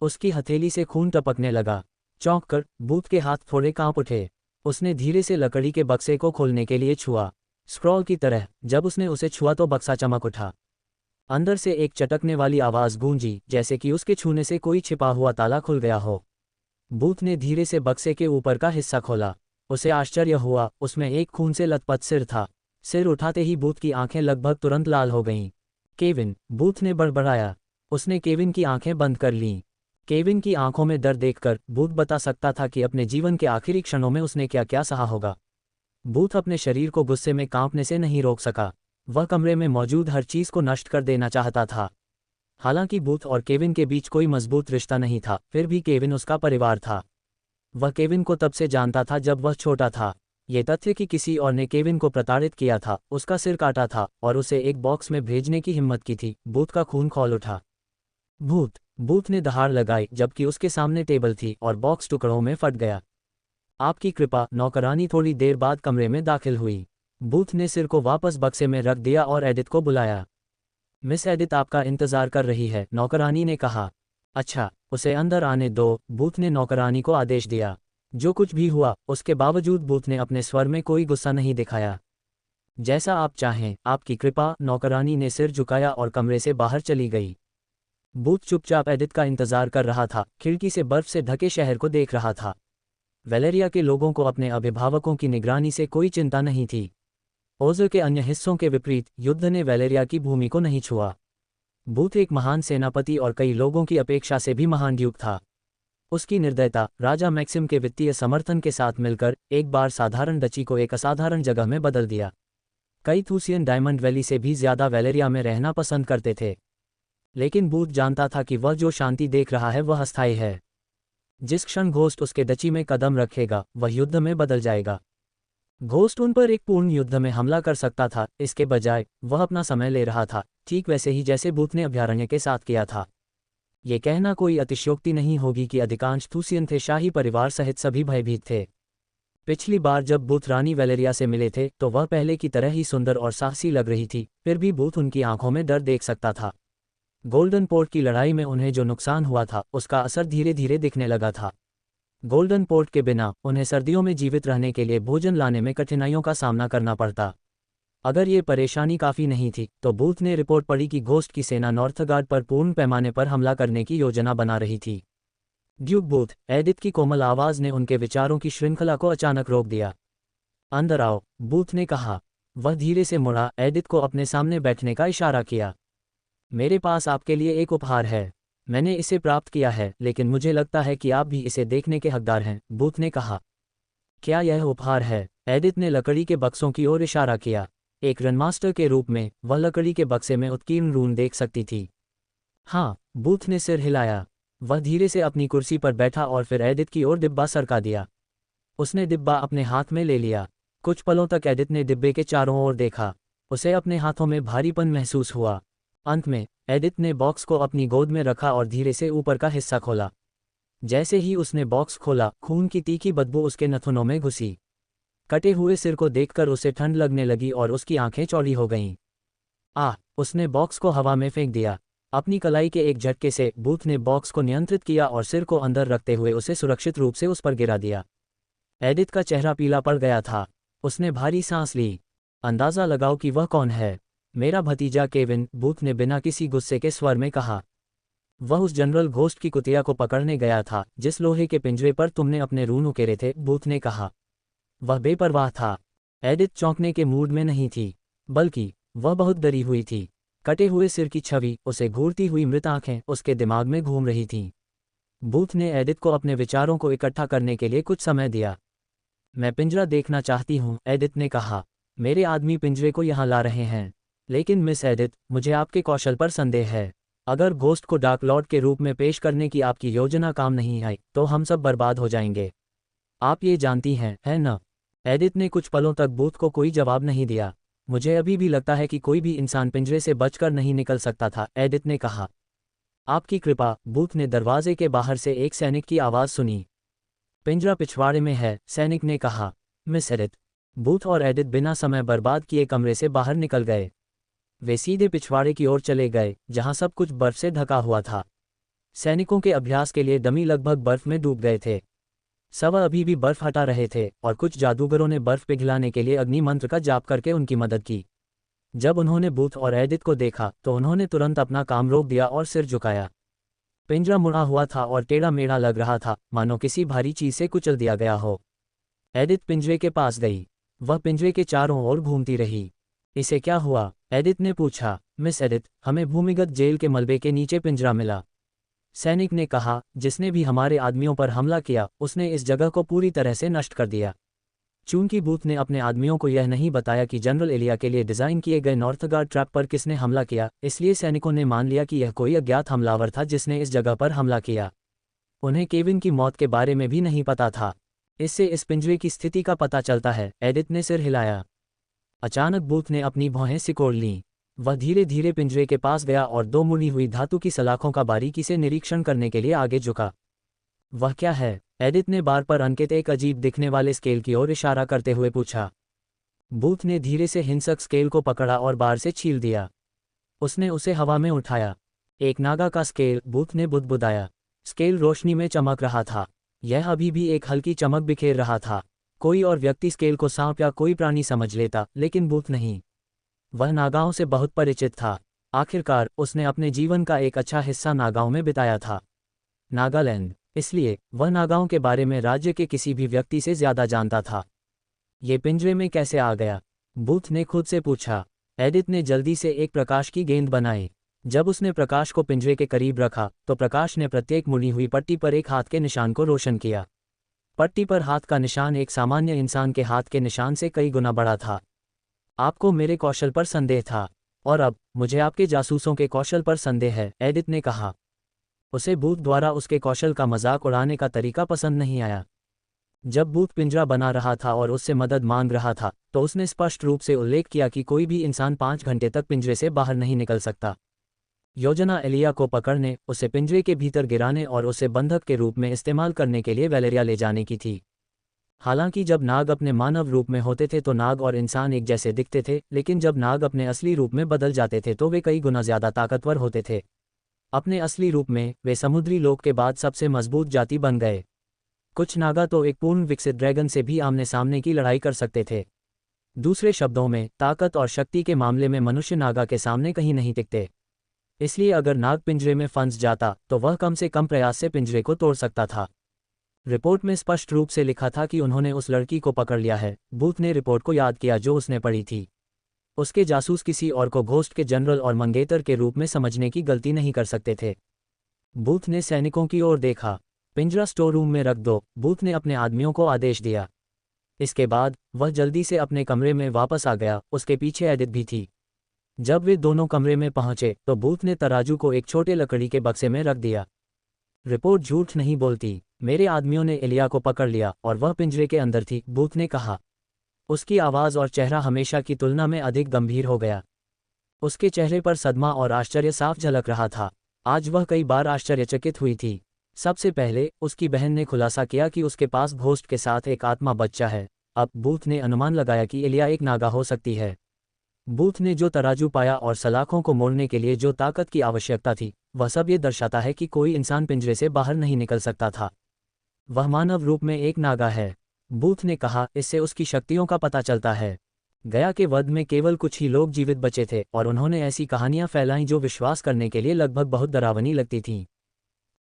उसकी हथेली से खून टपकने लगा। चौंक कर बूथ के हाथ थोड़े कांप उठे। उसने धीरे से लकड़ी के बक्से को खोलने के लिए छुआ। स्क्रॉल की तरह जब उसने उसे छुआ तो बक्सा चमक उठा। अंदर से एक चटकने वाली आवाज़ गूंजी, जैसे कि उसके छूने से कोई छिपा हुआ ताला खुल गया हो। बूथ ने धीरे से बक्से के ऊपर का हिस्सा खोला। उसे आश्चर्य हुआ, उसमें एक खून से लथपथ सिर था। सिर उठाते ही बूथ की आंखें लगभग तुरंत लाल हो गईं। केविन, बूथ ने बड़बड़ाया। उसने केविन की आंखें बंद कर लीं। केविन की आंखों में डर देखकर बूथ बता सकता था कि अपने जीवन के आखिरी क्षणों में उसने क्या क्या सहा होगा। बूथ अपने शरीर को गुस्से में कांपने से नहीं रोक सका। वह कमरे में मौजूद हर चीज़ को नष्ट कर देना चाहता था। हालांकि बूथ और केविन के बीच कोई मजबूत रिश्ता नहीं था, फिर भी केविन उसका परिवार था। वह केविन को तब से जानता था जब वह छोटा था। ये तथ्य कि किसी और ने केविन को प्रताड़ित किया था, उसका सिर काटा था और उसे एक बॉक्स में भेजने की हिम्मत की थी, बूथ का खून खौल उठा। बूथ ने दहाड़ लगाई जबकि उसके सामने टेबल थी और बॉक्स टुकड़ों में फट गया। आपकी कृपा, नौकरानी थोड़ी देर बाद कमरे में दाखिल हुई। बूथ ने सिर को वापस बक्से में रख दिया और एडिथ को बुलाया। मिस एडिथ आपका इंतजार कर रही है, नौकरानी ने कहा। अच्छा, उसे अंदर आने दो, बूथ ने नौकरानी को आदेश दिया। जो कुछ भी हुआ, उसके बावजूद बूथ ने अपने स्वर में कोई गुस्सा नहीं दिखाया। जैसा आप चाहें, आपकी कृपा, नौकरानी ने सिर झुकाया और कमरे से बाहर चली गई। बूथ चुपचाप एडिथ का इंतजार कर रहा था, खिड़की से बर्फ से ढके शहर को देख रहा था। वेलेरिया के लोगों को अपने अभिभावकों की निगरानी से कोई चिंता नहीं थी। ओज़र के अन्य हिस्सों के विपरीत, युद्ध ने वेलेरिया की भूमि को नहीं छुआ। बूथ एक महान सेनापति और कई लोगों की अपेक्षा से भी महान ड्यूक था। उसकी निर्दयता, राजा मैक्सिम के वित्तीय समर्थन के साथ मिलकर, एक बार साधारण डची को एक असाधारण जगह में बदल दिया। कई थूसियन डायमंड वैली से भी ज्यादा वेलेरिया में रहना पसंद करते थे। लेकिन बूथ जानता था कि वह जो शांति देख रहा है वह अस्थायी है। जिस क्षण घोस्ट उसके डची में कदम रखेगा, वह युद्ध में बदल जाएगा। घोस्ट उन पर एक पूर्ण युद्ध में हमला कर सकता था, इसके बजाय वह अपना समय ले रहा था, ठीक वैसे ही जैसे बूथ ने अभयारण्य के साथ किया था। ये कहना कोई अतिशयोक्ति नहीं होगी कि अधिकांश थूसियन थे शाही परिवार सहित सभी भयभीत थे। पिछली बार जब बूथ रानी वेलेरिया से मिले थे तो वह पहले की तरह ही सुंदर और साहसी लग रही थी, फिर भी बूथ उनकी आंखों में डर देख सकता था। गोल्डन पोर्ट की लड़ाई में उन्हें जो नुकसान हुआ था, उसका असर धीरे धीरे दिखने लगा था। गोल्डन पोर्ट के बिना उन्हें सर्दियों में जीवित रहने के लिए भोजन लाने में कठिनाइयों का सामना करना पड़ता। अगर ये परेशानी काफ़ी नहीं थी तो बूथ ने रिपोर्ट पढ़ी कि घोस्ट की सेना नॉर्थगार्ड पर पूर्ण पैमाने पर हमला करने की योजना बना रही थी। ड्यूक बूथ, एडिथ की कोमल आवाज़ ने उनके विचारों की श्रृंखला को अचानक रोक दिया। अंदर आओ, बूथ ने कहा। वह धीरे से मुड़ा, एडिथ को अपने सामने बैठने का इशारा किया। मेरे पास आपके लिए एक उपहार है। मैंने इसे प्राप्त किया है, लेकिन मुझे लगता है कि आप भी इसे देखने के हकदार हैं, बूथ ने कहा। क्या यह उपहार है? एडिथ ने लकड़ी के बक्सों की ओर इशारा किया। एक रनमास्टर के रूप में वह लकड़ी के बक्से में उत्कीर्ण रून देख सकती थी। हाँ, बूथ ने सिर हिलाया। वह धीरे से अपनी कुर्सी पर बैठा और फिर एडिथ की ओर डिब्बा सरका दिया। उसने डिब्बा अपने हाथ में ले लिया। कुछ पलों तक एडिथ ने डिब्बे के चारों ओर देखा। उसे अपने हाथों में भारीपन महसूस हुआ। अंत में एडिथ ने बॉक्स को अपनी गोद में रखा और धीरे से ऊपर का हिस्सा खोला। जैसे ही उसने बॉक्स खोला, खून की तीखी बदबू उसके नथुनों में घुसी। कटे हुए सिर को देखकर उसे ठंड लगने लगी और उसकी आंखें चौड़ी हो गईं। उसने बॉक्स को हवा में फेंक दिया। अपनी कलाई के एक झटके से बूथ ने बॉक्स को नियंत्रित किया और सिर को अंदर रखते हुए उसे सुरक्षित रूप से उस पर गिरा दिया। एडिथ का चेहरा पीला पड़ गया था। उसने भारी सांस ली। अंदाजा लगाओ कि वह कौन है। मेरा भतीजा केविन, बूथ ने बिना किसी गुस्से के स्वर में कहा। वह उस जनरल घोस्ट की कुतिया को पकड़ने गया था जिस लोहे के पिंजरे पर तुमने अपने रून उकेरे थे, बूथ ने कहा। वह बेपरवाह था। एडिथ चौंकने के मूड में नहीं थी, बल्कि वह बहुत डरी हुई थी। कटे हुए सिर की छवि, उसे घूरती हुई मृत आंखें उसके दिमाग में घूम रही थीं। बूथ ने एडिथ को अपने विचारों को इकट्ठा करने के लिए कुछ समय दिया। मैं पिंजरा देखना चाहती हूँ, एडिथ ने कहा। मेरे आदमी पिंजरे को यहाँ ला रहे हैं। लेकिन मिस एडिथ, मुझे आपके कौशल पर संदेह है। अगर घोस्ट को डार्क लॉर्ड के रूप में पेश करने की आपकी योजना काम नहीं आई तो हम सब बर्बाद हो जाएंगे। आप ये जानती हैं, है न? एडिथ ने कुछ पलों तक बूथ को कोई जवाब नहीं दिया। मुझे अभी भी लगता है कि कोई भी इंसान पिंजरे से बचकर नहीं निकल सकता था, एडिथ ने कहा। आपकी कृपा, बूथ ने दरवाजे के बाहर से एक सैनिक की आवाज़ सुनी। पिंजरा पिछवाड़े में है, सैनिक ने कहा। Miss Edith. बूथ और एडिथ बिना समय बर्बाद किए कमरे से बाहर निकल गए। वे सीधे पिछवाड़े की ओर चले गए, जहां सब कुछ बर्फ से ढका हुआ था। सैनिकों के अभ्यास के लिए डमी लगभग बर्फ में डूब गए थे। सवा अभी भी बर्फ हटा रहे थे और कुछ जादूगरों ने बर्फ पिघलाने के लिए अग्नि मंत्र का जाप करके उनकी मदद की। जब उन्होंने बूथ और एडिथ को देखा तो उन्होंने तुरंत अपना काम रोक दिया और सिर झुकाया। पिंजरा मुड़ा हुआ था और टेढ़ा मेढ़ा लग रहा था, मानो किसी भारी चीज से कुचल दिया गया हो। एडिथ पिंजरे के पास गई। वह पिंजरे के चारों ओर घूमती रही। इसे क्या हुआ? एडिथ ने पूछा। मिस एडिथ, हमें भूमिगत जेल के मलबे के नीचे पिंजरा मिला। सैनिक ने कहा, जिसने भी हमारे आदमियों पर हमला किया उसने इस जगह को पूरी तरह से नष्ट कर दिया। चूंकि बूथ ने अपने आदमियों को यह नहीं बताया कि जनरल एलिया के लिए डिज़ाइन किए गए नॉर्थगार्ड ट्रैप पर किसने हमला किया, इसलिए सैनिकों ने मान लिया कि यह कोई अज्ञात हमलावर था जिसने इस जगह पर हमला किया। उन्हें केविन की मौत के बारे में भी नहीं पता था। इससे इस पिंजरे की स्थिति का पता चलता है। एडिथ ने सिर हिलाया। अचानक बूथ ने अपनी भौहें सिकोड़ लीं। वह धीरे धीरे पिंजरे के पास गया और दो मुड़ी हुई धातु की सलाखों का बारीकी से निरीक्षण करने के लिए आगे झुका। वह क्या है? एडिथ ने बार पर अंकित एक अजीब दिखने वाले स्केल की ओर इशारा करते हुए पूछा। बूथ ने धीरे से हिंसक स्केल को पकड़ा और बार से छील दिया। उसने उसे हवा में उठाया। एक नागा का स्केल, बूथ ने बुदबुदाया। स्केल रोशनी में चमक रहा था। यह अभी भी एक हल्की चमक बिखेर रहा था। कोई और व्यक्ति स्केल को सांप या कोई प्राणी समझ लेता, लेकिन बूथ नहीं। वह नागाओं से बहुत परिचित था। आखिरकार उसने अपने जीवन का एक अच्छा हिस्सा नागाओं में बिताया था। नागालैंड, इसलिए वह नागाओं के बारे में राज्य के किसी भी व्यक्ति से ज्यादा जानता था। ये पिंजरे में कैसे आ गया? बूथ ने खुद से पूछा। एडिथ ने जल्दी से एक प्रकाश की गेंद बनाई। जब उसने प्रकाश को पिंजरे के करीब रखा तो प्रकाश ने प्रत्येक मुड़ी हुई पट्टी पर एक हाथ के निशान को रोशन किया। पट्टी पर हाथ का निशान एक सामान्य इंसान के हाथ के निशान से कई गुना बड़ा था। आपको मेरे कौशल पर संदेह था, और अब मुझे आपके जासूसों के कौशल पर संदेह है, एडिथ ने कहा। उसे बूथ द्वारा उसके कौशल का मजाक उड़ाने का तरीका पसंद नहीं आया। जब बूथ पिंजरा बना रहा था और उससे मदद मांग रहा था तो उसने स्पष्ट रूप से उल्लेख किया कि कोई भी इंसान 5 घंटे तक पिंजरे से बाहर नहीं निकल सकता। योजना एलिया को पकड़ने, उसे पिंजरे के भीतर गिराने और उसे बंधक के रूप में इस्तेमाल करने के लिए वैलेरिया ले जाने की थी। हालांकि जब नाग अपने मानव रूप में होते थे तो नाग और इंसान एक जैसे दिखते थे, लेकिन जब नाग अपने असली रूप में बदल जाते थे तो वे कई गुना ज्यादा ताकतवर होते थे। अपने असली रूप में वे समुद्री लोक के बाद सबसे मजबूत जाति बन गए। कुछ नागा तो एक पूर्ण विकसित ड्रैगन से भी आमने सामने की लड़ाई कर सकते थे। दूसरे शब्दों में, ताकत और शक्ति के मामले में मनुष्य नागा के सामने कहीं नहीं टिकते। इसलिए अगर नाग पिंजरे में फंस जाता तो वह कम से कम प्रयास से पिंजरे को तोड़ सकता था। रिपोर्ट में स्पष्ट रूप से लिखा था कि उन्होंने उस लड़की को पकड़ लिया है। बूथ ने रिपोर्ट को याद किया जो उसने पढ़ी थी। उसके जासूस किसी और को घोस्ट के जनरल और मंगेतर के रूप में समझने की गलती नहीं कर सकते थे। बूथ ने सैनिकों की ओर देखा। पिंजरा स्टोर रूम में रख दो, बूथ ने अपने आदमियों को आदेश दिया। इसके बाद वह जल्दी से अपने कमरे में वापस आ गया। उसके पीछे एडिथ भी थी। जब वे दोनों कमरे में पहुंचे तो बूथ ने तराजू को एक छोटे लकड़ी के बक्से में रख दिया। रिपोर्ट झूठ नहीं बोलती। मेरे आदमियों ने एलिया को पकड़ लिया और वह पिंजरे के अंदर थी, बूथ ने कहा। उसकी आवाज़ और चेहरा हमेशा की तुलना में अधिक गंभीर हो गया। उसके चेहरे पर सदमा और आश्चर्य साफ झलक रहा था। आज वह कई बार आश्चर्यचकित हुई थी। सबसे पहले उसकी बहन ने खुलासा किया कि उसके पास घोस्ट के साथ एक आत्मा बच्चा है। अब बूथ ने अनुमान लगाया कि एलिया एक नागा हो सकती है। बूथ ने जो तराजू पाया और सलाखों को मोड़ने के लिए जो ताकत की आवश्यकता थी, वह सब ये दर्शाता है कि कोई इंसान पिंजरे से बाहर नहीं निकल सकता था। वह मानव रूप में एक नागा है, बूथ ने कहा। इससे उसकी शक्तियों का पता चलता है। गया के वध में केवल कुछ ही लोग जीवित बचे थे और उन्होंने ऐसी कहानियां फैलाईं जो विश्वास करने के लिए लगभग बहुत डरावनी लगती थीं।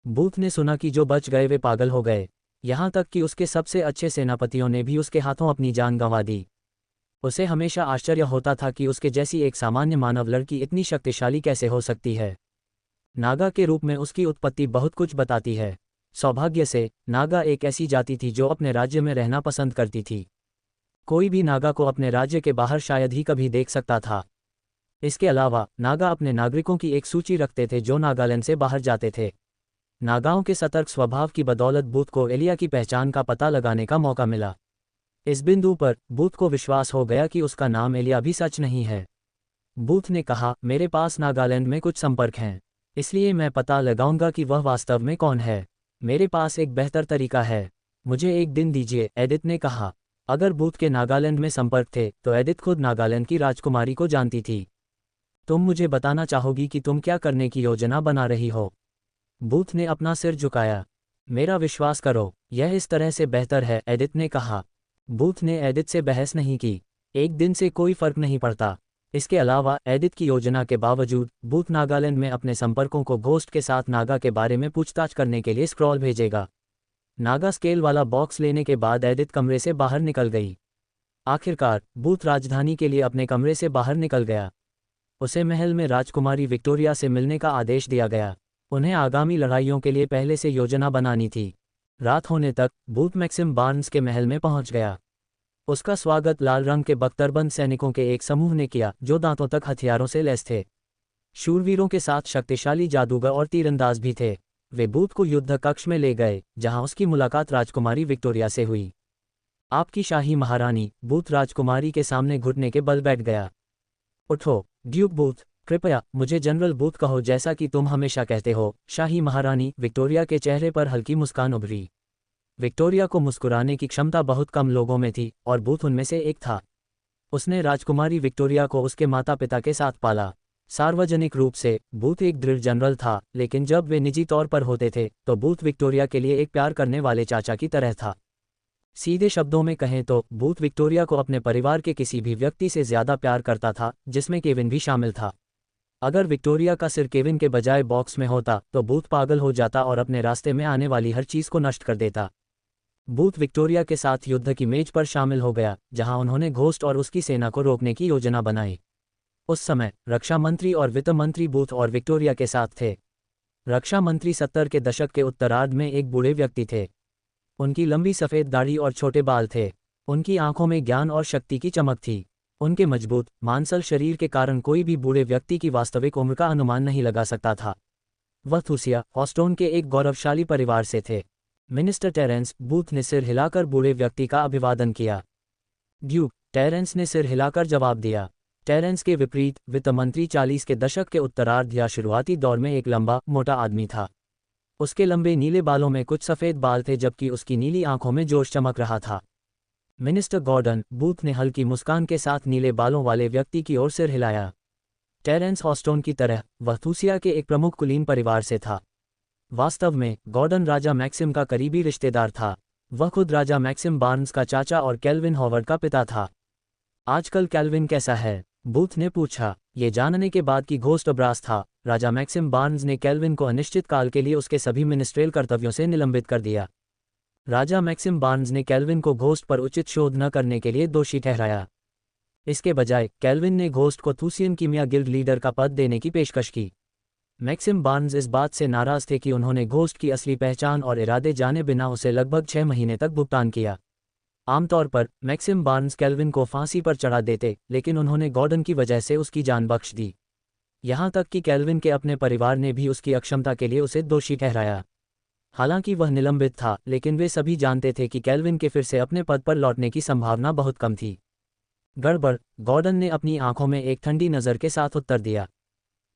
बूथ ने सुना कि जो बच गए वे पागल हो गए, यहाँ तक कि उसके सबसे अच्छे सेनापतियों ने भी उसके हाथों अपनी जान गंवा दी। उसे हमेशा आश्चर्य होता था कि उसके जैसी एक सामान्य मानव लड़की इतनी शक्तिशाली कैसे हो सकती है। नागा के रूप में उसकी उत्पत्ति बहुत कुछ बताती है। सौभाग्य से नागा एक ऐसी जाति थी जो अपने राज्य में रहना पसंद करती थी। कोई भी नागा को अपने राज्य के बाहर शायद ही कभी देख सकता था। इसके अलावा नागा अपने नागरिकों की एक सूची रखते थे जो नागालैंड से बाहर जाते थे। नागाओं के सतर्क स्वभाव की बदौलत बूथ को एलिया की पहचान का पता लगाने का मौका मिला। इस बिंदु पर बूथ को विश्वास हो गया कि उसका नाम एलिया भी सच नहीं है। बूथ ने कहा, मेरे पास नागालैंड में कुछ संपर्क हैं, इसलिए मैं पता लगाऊंगा कि वह वास्तव में कौन है। मेरे पास एक बेहतर तरीका है, मुझे एक दिन दीजिए, एडिथ ने कहा। अगर बूथ के नागालैंड में संपर्क थे तो एडिथ खुद नागालैंड की राजकुमारी को जानती थी। तुम मुझे बताना चाहोगी कि तुम क्या करने की योजना बना रही हो? बूथ ने अपना सिर झुकाया। मेरा विश्वास करो, यह इस तरह से बेहतर है, एडिथ ने कहा। बूथ ने एडिथ से बहस नहीं की। एक दिन से कोई फर्क नहीं पड़ता। इसके अलावा एडिथ की योजना के बावजूद बूथ नागालैंड में अपने संपर्कों को घोस्ट के साथ नागा के बारे में पूछताछ करने के लिए स्क्रॉल भेजेगा। नागा स्केल वाला बॉक्स लेने के बाद एडिथ कमरे से बाहर निकल गई। आखिरकार बूथ राजधानी के लिए अपने कमरे से बाहर निकल गया। उसे महल में राजकुमारी विक्टोरिया से मिलने का आदेश दिया गया। उन्हें आगामी लड़ाइयों के लिए पहले से योजना बनानी थी। रात होने तक बूथ मैक्सिम बार्न्स के महल में पहुंच गया। उसका स्वागत लाल रंग के बख्तरबंद सैनिकों के एक समूह ने किया जो दांतों तक हथियारों से लैस थे। शूरवीरों के साथ शक्तिशाली जादूगर और तीरंदाज भी थे। वे बूथ को युद्ध कक्ष में ले गए जहां उसकी मुलाकात राजकुमारी विक्टोरिया से हुई। आपकी शाही महारानी, बूथ राजकुमारी के सामने घुटने के बल बैठ गया। उठो ड्यूक बूथ, कृपया मुझे जनरल बूथ कहो जैसा कि तुम हमेशा कहते हो। शाही महारानी, विक्टोरिया के चेहरे पर हल्की मुस्कान उभरी। विक्टोरिया को मुस्कुराने की क्षमता बहुत कम लोगों में थी और बूथ उनमें से एक था। उसने राजकुमारी विक्टोरिया को उसके माता पिता के साथ पाला। सार्वजनिक रूप से बूथ एक दृढ़ जनरल था, लेकिन जब वे निजी तौर पर होते थे तो बूथ विक्टोरिया के लिए एक प्यार करने वाले चाचा की तरह था। सीधे शब्दों में कहें तो बूथ विक्टोरिया को अपने परिवार के किसी भी व्यक्ति से ज्यादा प्यार करता था, जिसमें केविन भी शामिल था। अगर विक्टोरिया का सिर केविन के बजाय बॉक्स में होता तो बूथ पागल हो जाता और अपने रास्ते में आने वाली हर चीज को नष्ट कर देता। बूथ विक्टोरिया के साथ युद्ध की मेज पर शामिल हो गया, जहां उन्होंने घोस्ट और उसकी सेना को रोकने की योजना बनाई। उस समय रक्षा मंत्री और वित्त मंत्री बूथ और विक्टोरिया के साथ थे। रक्षा मंत्री 70 के दशक के उत्तरार्ध में एक बूढ़े व्यक्ति थे। उनकी लंबी सफ़ेद दाढ़ी और छोटे बाल थे। उनकी आंखों में ज्ञान और शक्ति की चमक थी। उनके मजबूत मांसल शरीर के कारण कोई भी बूढ़े व्यक्ति की वास्तविक उम्र का अनुमान नहीं लगा सकता था। वह थूसिया हॉस्टोन के एक गौरवशाली परिवार से थे। मिनिस्टर टेरेंस, बूथ ने सिर हिलाकर बूढ़े व्यक्ति का अभिवादन किया। ड्यूक, टेरेंस ने सिर हिलाकर जवाब दिया। टेरेंस के विपरीत वित्त मंत्री 40 के दशक के उत्तरार्ध या शुरुआती दौर में एक लंबा मोटा आदमी था। उसके लंबे नीले बालों में कुछ सफ़ेद बाल थे, जबकि उसकी नीली आंखों में जोश चमक रहा था। मिनिस्टर गॉर्डन, बूथ ने हल्की मुस्कान के साथ नीले बालों वाले व्यक्ति की ओर सिर हिलाया। टेरेंस हॉस्टोन की तरह वह थूसिया के एक प्रमुख कुलीन परिवार से था। वास्तव में गॉर्डन राजा मैक्सिम का करीबी रिश्तेदार था। वह खुद राजा मैक्सिम बार्न्स का चाचा और कैल्विन हॉवर्ड का पिता था। आजकल कैल्विन कैसा है? बूथ ने पूछा। ये जानने के बाद कि घोस्ट ब्रास था, राजा मैक्सिम बार्न्स ने कैल्विन को अनिश्चित काल के लिए उसके सभी मिनिस्ट्रियल कर्तव्यों से निलंबित कर दिया। राजा मैक्सिम बार्न्स ने कैल्विन को घोस्ट पर उचित शोध न करने के लिए दोषी ठहराया। इसके बजाय कैल्विन ने घोस्ट को थूसियन कीमिया गिल्ड लीडर का पद देने की पेशकश की। मैक्सिम बार्न्स इस बात से नाराज थे कि उन्होंने घोस्ट की असली पहचान और इरादे जाने बिना उसे लगभग 6 महीने तक भुगतान किया। आमतौर पर मैक्सिम बार्न्स कैल्विन को फांसी पर चढ़ा देते, लेकिन उन्होंने गॉर्डन की वजह से उसकी जान बख्श दी। यहाँ तक कि कैल्विन के अपने परिवार ने भी उसकी अक्षमता के लिए उसे दोषी ठहराया। हालांकि वह निलंबित था, लेकिन वे सभी जानते थे कि कैल्विन के फिर से अपने पद पर लौटने की संभावना बहुत कम थी। गड़बड़, गॉर्डन ने अपनी आंखों में एक ठंडी नज़र के साथ उत्तर दिया।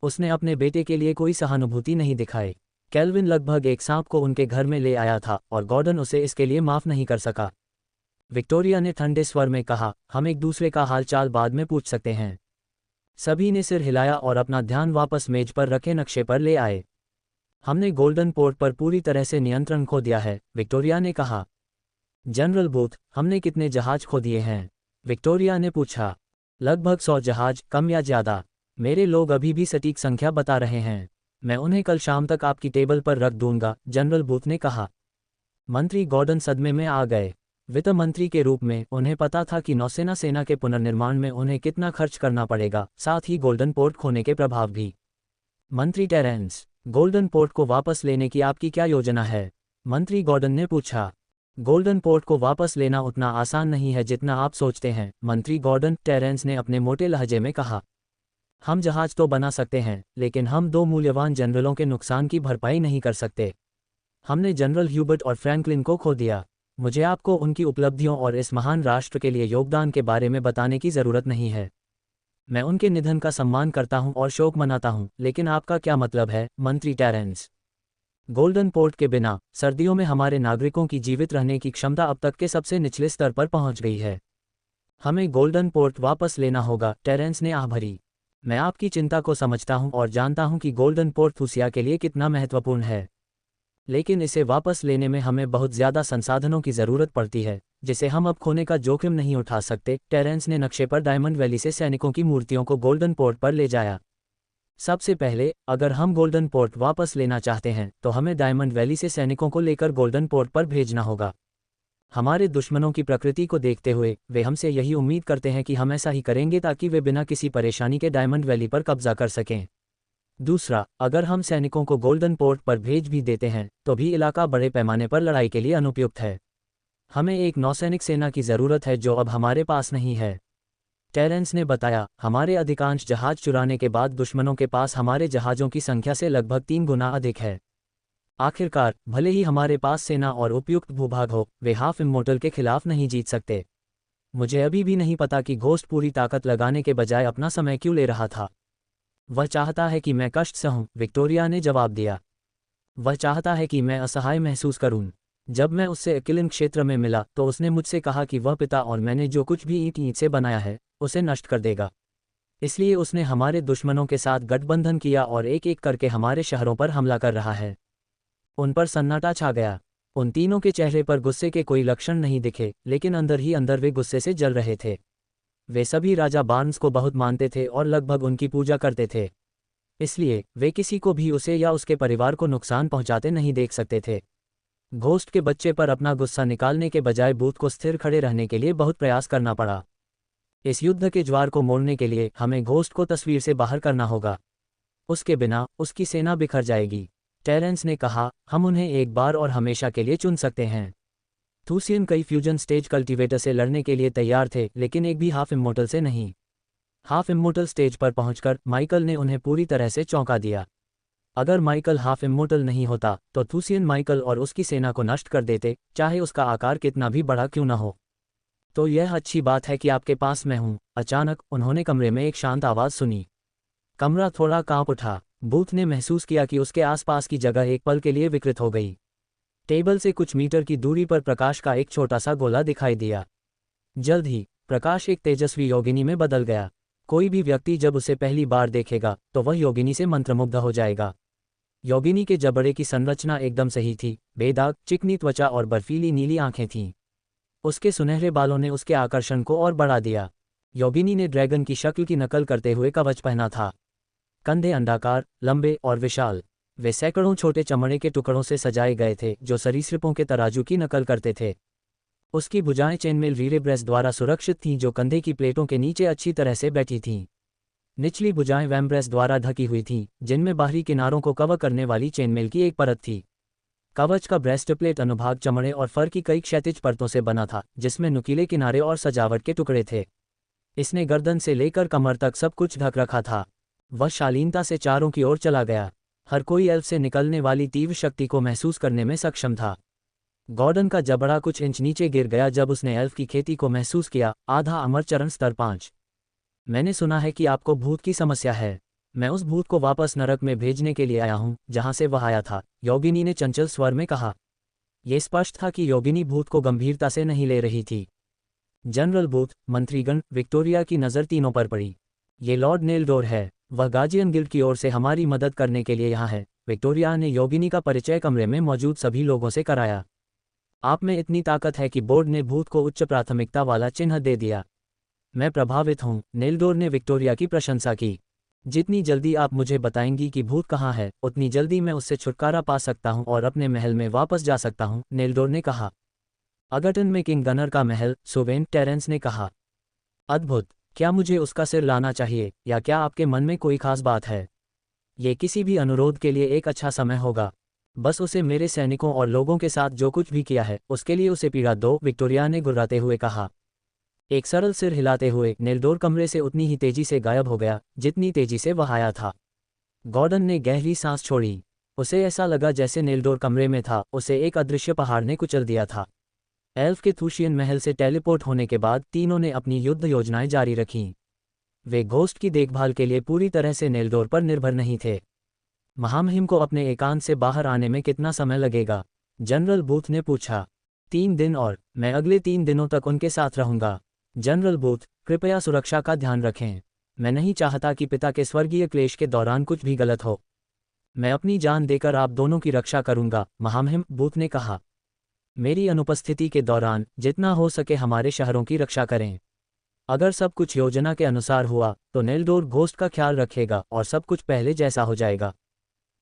उसने अपने बेटे के लिए कोई सहानुभूति नहीं दिखाई। कैल्विन लगभग एक सांप को उनके घर में ले आया था और गॉर्डन उसे इसके लिए माफ नहीं कर सका। विक्टोरिया ने ठंडे स्वर में कहा, हम एक दूसरे का हाल चाल बाद में पूछ सकते हैं। सभी ने सिर हिलाया और अपना ध्यान वापस मेज पर रखे नक्शे पर ले आए। हमने गोल्डन पोर्ट पर पूरी तरह से नियंत्रण खो दिया है, विक्टोरिया ने कहा। जनरल बूथ, हमने कितने जहाज खो दिए हैं? विक्टोरिया ने पूछा। लगभग 100 जहाज, कम या ज्यादा। मेरे लोग अभी भी सटीक संख्या बता रहे हैं। मैं उन्हें कल शाम तक आपकी टेबल पर रख दूंगा, जनरल बूथ ने कहा। मंत्री गॉर्डन सदमे में आ गए। वित्त मंत्री के रूप में उन्हें पता था कि नौसेना सेना के पुनर्निर्माण में उन्हें कितना खर्च करना पड़ेगा, साथ ही गोल्डन पोर्ट खोने के प्रभाव भी। मंत्री टेरेंस, गोल्डन पोर्ट को वापस लेने की आपकी क्या योजना है? मंत्री गॉर्डन ने पूछा। गोल्डन पोर्ट को वापस लेना उतना आसान नहीं है जितना आप सोचते हैं, मंत्री गॉर्डन, टेरेंस ने अपने मोटे लहजे में कहा। हम जहाज तो बना सकते हैं, लेकिन हम 2 मूल्यवान जनरलों के नुकसान की भरपाई नहीं कर सकते। हमने जनरल ह्यूबर्ट और फ्रैंकलिन को खो दिया। मुझे आपको उनकी उपलब्धियों और इस महान राष्ट्र के लिए योगदान के बारे में बताने की ज़रूरत नहीं है। मैं उनके निधन का सम्मान करता हूं और शोक मनाता हूं, लेकिन आपका क्या मतलब है, मंत्री टेरेंस? गोल्डन पोर्ट के बिना सर्दियों में हमारे नागरिकों की जीवित रहने की क्षमता अब तक के सबसे निचले स्तर पर पहुंच गई है। हमें गोल्डन पोर्ट वापस लेना होगा, टेरेंस ने आह भरी। मैं आपकी चिंता को समझता हूं और जानता हूं कि गोल्डन पोर्ट थूसिया के लिए कितना महत्वपूर्ण है, लेकिन इसे वापस लेने में हमें बहुत ज़्यादा संसाधनों की ज़रूरत पड़ती है, जिसे हम अब खोने का जोखिम नहीं उठा सकते। टेरेंस ने नक्शे पर डायमंड वैली से सैनिकों की मूर्तियों को गोल्डन पोर्ट पर ले जाया। सबसे पहले, अगर हम गोल्डन पोर्ट वापस लेना चाहते हैं तो हमें डायमंड वैली से सैनिकों को लेकर गोल्डन पोर्ट पर भेजना होगा। हमारे दुश्मनों की प्रकृति को देखते हुए वे हमसे यही उम्मीद करते हैं कि हम ऐसा ही करेंगे ताकि वे बिना किसी परेशानी के डायमंड वैली पर कब्जा कर सकें। दूसरा, अगर हम सैनिकों को गोल्डन पोर्ट पर भेज भी देते हैं तो भी इलाका बड़े पैमाने पर लड़ाई के लिए अनुपयुक्त है। हमें एक नौसैनिक सेना की ज़रूरत है जो अब हमारे पास नहीं है। टेरेंस ने बताया, हमारे अधिकांश जहाज चुराने के बाद दुश्मनों के पास हमारे जहाज़ों की संख्या से लगभग 3 गुना अधिक है। आखिरकार, भले ही हमारे पास सेना और उपयुक्त भूभाग हो, वे हाफ इम्मोर्टल के खिलाफ नहीं जीत सकते। मुझे अभी भी नहीं पता कि घोस्ट पूरी ताकत लगाने के बजाय अपना समय क्यों ले रहा था। वह चाहता है कि मैं कष्ट सहूं, विक्टोरिया ने जवाब दिया। वह चाहता है कि मैं असहाय महसूस करूं। जब मैं उससे अकिलिन क्षेत्र में मिला तो उसने मुझसे कहा कि वह पिता और मैंने जो कुछ भी ईंट ईंट से बनाया है उसे नष्ट कर देगा। इसलिए उसने हमारे दुश्मनों के साथ गठबंधन किया और एक एक करके हमारे शहरों पर हमला कर रहा है। उन पर सन्नाटा छा गया। उन तीनों के चेहरे पर गुस्से के कोई लक्षण नहीं दिखे, लेकिन अंदर ही अंदर वे गुस्से से जल रहे थे। वे सभी राजा बार्न्स को बहुत मानते थे और लगभग उनकी पूजा करते थे। इसलिए वे किसी को भी उसे या उसके परिवार को नुकसान पहुंचाते नहीं देख सकते थे। घोस्ट के बच्चे पर अपना गुस्सा निकालने के बजाय बूथ को स्थिर खड़े रहने के लिए बहुत प्रयास करना पड़ा। इस युद्ध के ज्वार को मोड़ने के लिए हमें घोस्ट को तस्वीर से बाहर करना होगा। उसके बिना उसकी सेना बिखर जाएगी। टेरेंस ने कहा, हम उन्हें एक बार और हमेशा के लिए चुन सकते हैं। थूसियन कई फ्यूजन स्टेज कल्टीवेटर से लड़ने के लिए तैयार थे, लेकिन एक भी हाफ इम्मोर्टल से नहीं। हाफ इम्मोर्टल स्टेज पर पहुंचकर माइकल ने उन्हें पूरी तरह से चौंका दिया। अगर माइकल हाफ इम्मोर्टल नहीं होता तो थूसियन माइकल और उसकी सेना को नष्ट कर देते, चाहे उसका आकार कितना भी बड़ा क्यों न हो। तो यह अच्छी बात है कि आपके पास मैं हूं। अचानक उन्होंने कमरे में एक शांत आवाज़ सुनी। कमरा थोड़ा कांप उठा। बूथ ने महसूस किया कि उसके आसपास की जगह एक पल के लिए विकृत हो गई। टेबल से कुछ मीटर की दूरी पर प्रकाश का एक छोटा सा गोला दिखाई दिया। जल्द ही प्रकाश एक तेजस्वी योगिनी में बदल गया। कोई भी व्यक्ति जब उसे पहली बार देखेगा तो वह योगिनी से मंत्रमुग्ध हो जाएगा। योगिनी के जबड़े की संरचना एकदम सही थी, बेदाग, चिकनी त्वचा और बर्फीली नीली आंखें थीं। उसके सुनहरे बालों ने उसके आकर्षण को और बढ़ा दिया। योगिनी ने ड्रैगन की शक्ल की नकल करते हुए कवच पहना था। कंधे अंडाकार, लंबे और विशाल। वे सैकड़ों छोटे चमड़े के टुकड़ों से सजाए गए थे जो सरीसृपों के तराजू की नकल करते थे। उसकी भुजाएं चेनमेल वीरेब्रेस द्वारा सुरक्षित थीं जो कंधे की प्लेटों के नीचे अच्छी तरह से बैठी थीं। निचली भुजाएं वैम्ब्रेस द्वारा ढकी हुई थीं, जिनमें बाहरी किनारों को कवर करने वाली चेनमेल की एक परत थी। कवच का ब्रेस्टप्लेट अनुभाग चमड़े और फर की कई क्षैतिज परतों से बना था, जिसमें नुकीले किनारे और सजावट के टुकड़े थे। इसने गर्दन से लेकर कमर तक सब कुछ ढक रखा था। वह शालीनता से चारों की ओर चला गया। हर कोई एल्फ से निकलने वाली तीव्र शक्ति को महसूस करने में सक्षम था। गॉर्डन का जबड़ा कुछ इंच नीचे गिर गया जब उसने एल्फ की खेती को महसूस किया। आधा अमर चरण स्तर 5। मैंने सुना है कि आपको भूत की समस्या है। मैं उस भूत को वापस नरक में भेजने के लिए आया हूं, जहां से वह आया था, योगिनी ने चंचल स्वर में कहा। यह स्पष्ट था कि योगिनी भूत को गंभीरता से नहीं ले रही थी। जनरल बूथ, मंत्रीगण, विक्टोरिया की नज़र तीनों पर पड़ी। ये लॉर्ड नेल्डोर है। वह गार्जियन गिल्ड की ओर से हमारी मदद करने के लिए यहाँ है। विक्टोरिया ने योगिनी का परिचय कमरे में मौजूद सभी लोगों से कराया। आप में इतनी ताकत है कि बोर्ड ने भूत को उच्च प्राथमिकता वाला चिन्ह दे दिया। मैं प्रभावित हूँ, नेल्डोर ने विक्टोरिया की प्रशंसा की। जितनी जल्दी आप मुझे बताएंगी कि भूत कहाँ है, उतनी जल्दी मैं उससे छुटकारा पा सकता हूँ और अपने महल में वापस जा सकता हूँ, नेल्डोर ने कहा। अगटन में किंग गनर का महल, सोवेन, टेरेंस ने कहा। अद्भुत। क्या मुझे उसका सिर लाना चाहिए, या क्या आपके मन में कोई खास बात है? ये किसी भी अनुरोध के लिए एक अच्छा समय होगा। बस उसे मेरे सैनिकों और लोगों के साथ जो कुछ भी किया है उसके लिए उसे पीड़ा दो, विक्टोरिया ने गुर्राते हुए कहा। एक सरल सिर हिलाते हुए नेल्डोर कमरे से उतनी ही तेजी से गायब हो गया जितनी तेजी से वह आया था। गॉर्डन ने गहरी सांस छोड़ी। उसे ऐसा लगा जैसे नेल्डोर कमरे में था उसे एक अदृश्य पहाड़ ने कुचल दिया था। एल्फ के थूशियन महल से टेलीपोर्ट होने के बाद तीनों ने अपनी युद्ध योजनाएं जारी रखीं। वे घोस्ट की देखभाल के लिए पूरी तरह से नेल्डोर पर निर्भर नहीं थे। महामहिम को अपने एकांत से बाहर आने में कितना समय लगेगा? जनरल बूथ ने पूछा। 3 दिन, और मैं अगले 3 दिनों तक उनके साथ रहूंगा। जनरल बूथ, कृपया सुरक्षा का ध्यान रखें। मैं नहीं चाहता कि पिता के स्वर्गीय क्लेश के दौरान कुछ भी गलत हो। मैं अपनी जान देकर आप दोनों की रक्षा करूंगा, महामहिम, बूथ ने कहा। मेरी अनुपस्थिति के दौरान जितना हो सके हमारे शहरों की रक्षा करें। अगर सब कुछ योजना के अनुसार हुआ तो नेल्डोर घोस्ट का ख्याल रखेगा और सब कुछ पहले जैसा हो जाएगा।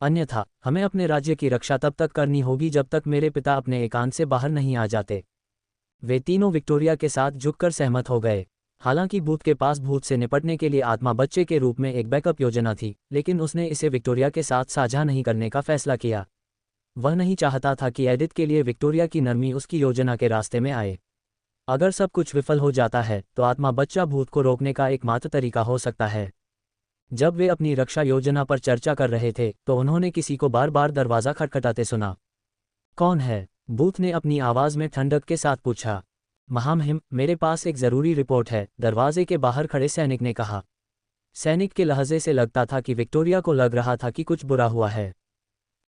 अन्यथा हमें अपने राज्य की रक्षा तब तक करनी होगी जब तक मेरे पिता अपने एकांत से बाहर नहीं आ जाते। वे तीनों विक्टोरिया के साथ झुककर सहमत हो गए। हालांकि बूथ के पास भूत से निपटने के लिए आत्मा बच्चे के रूप में एक बैकअप योजना थी, लेकिन उसने इसे विक्टोरिया के साथ साझा नहीं करने का फैसला किया। वह नहीं चाहता था कि एडिथ के लिए विक्टोरिया की नरमी उसकी योजना के रास्ते में आए। अगर सब कुछ विफल हो जाता है तो आत्मा बच्चा भूत को रोकने का एकमात्र तरीका हो सकता है। जब वे अपनी रक्षा योजना पर चर्चा कर रहे थे तो उन्होंने किसी को बार बार दरवाज़ा खटखटाते सुना। कौन है? भूत ने अपनी आवाज़ में ठंडक के साथ पूछा। महामहिम, मेरे पास एक ज़रूरी रिपोर्ट है, दरवाजे के बाहर खड़े सैनिक ने कहा। सैनिक के लहजे से लगता था कि विक्टोरिया को लग रहा था कि कुछ बुरा हुआ है।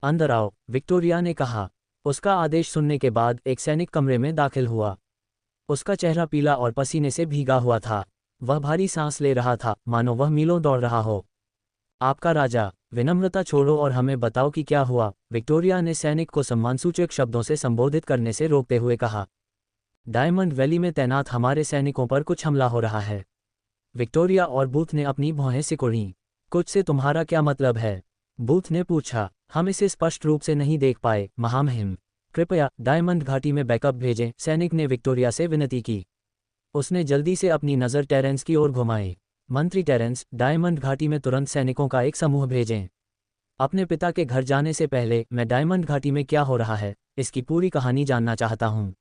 अंदर आओ, विक्टोरिया ने कहा। उसका आदेश सुनने के बाद एक सैनिक कमरे में दाखिल हुआ। उसका चेहरा पीला और पसीने से भीगा हुआ था। वह भारी सांस ले रहा था, मानो वह मीलों दौड़ रहा हो। आपका राजा, विनम्रता छोड़ो और हमें बताओ कि क्या हुआ, विक्टोरिया ने सैनिक को सम्मानसूचक शब्दों से संबोधित करने से रोकते हुए कहा। डायमंड वैली में तैनात हमारे सैनिकों पर कुछ हमला हो रहा है। विक्टोरिया और बूथ ने अपनी भौहें सिकुड़ीं। कुछ से तुम्हारा क्या मतलब है? बूथ ने पूछा। हम इसे स्पष्ट रूप से नहीं देख पाए, महामहिम। कृपया डायमंड घाटी में बैकअप भेजें, सैनिक ने विक्टोरिया से विनती की। उसने जल्दी से अपनी नज़र टेरेंस की ओर घुमाई। मंत्री टेरेंस, डायमंड घाटी में तुरंत सैनिकों का एक समूह भेजें। अपने पिता के घर जाने से पहले मैं डायमंड घाटी में क्या हो रहा है, इसकी पूरी कहानी जानना चाहता हूँ।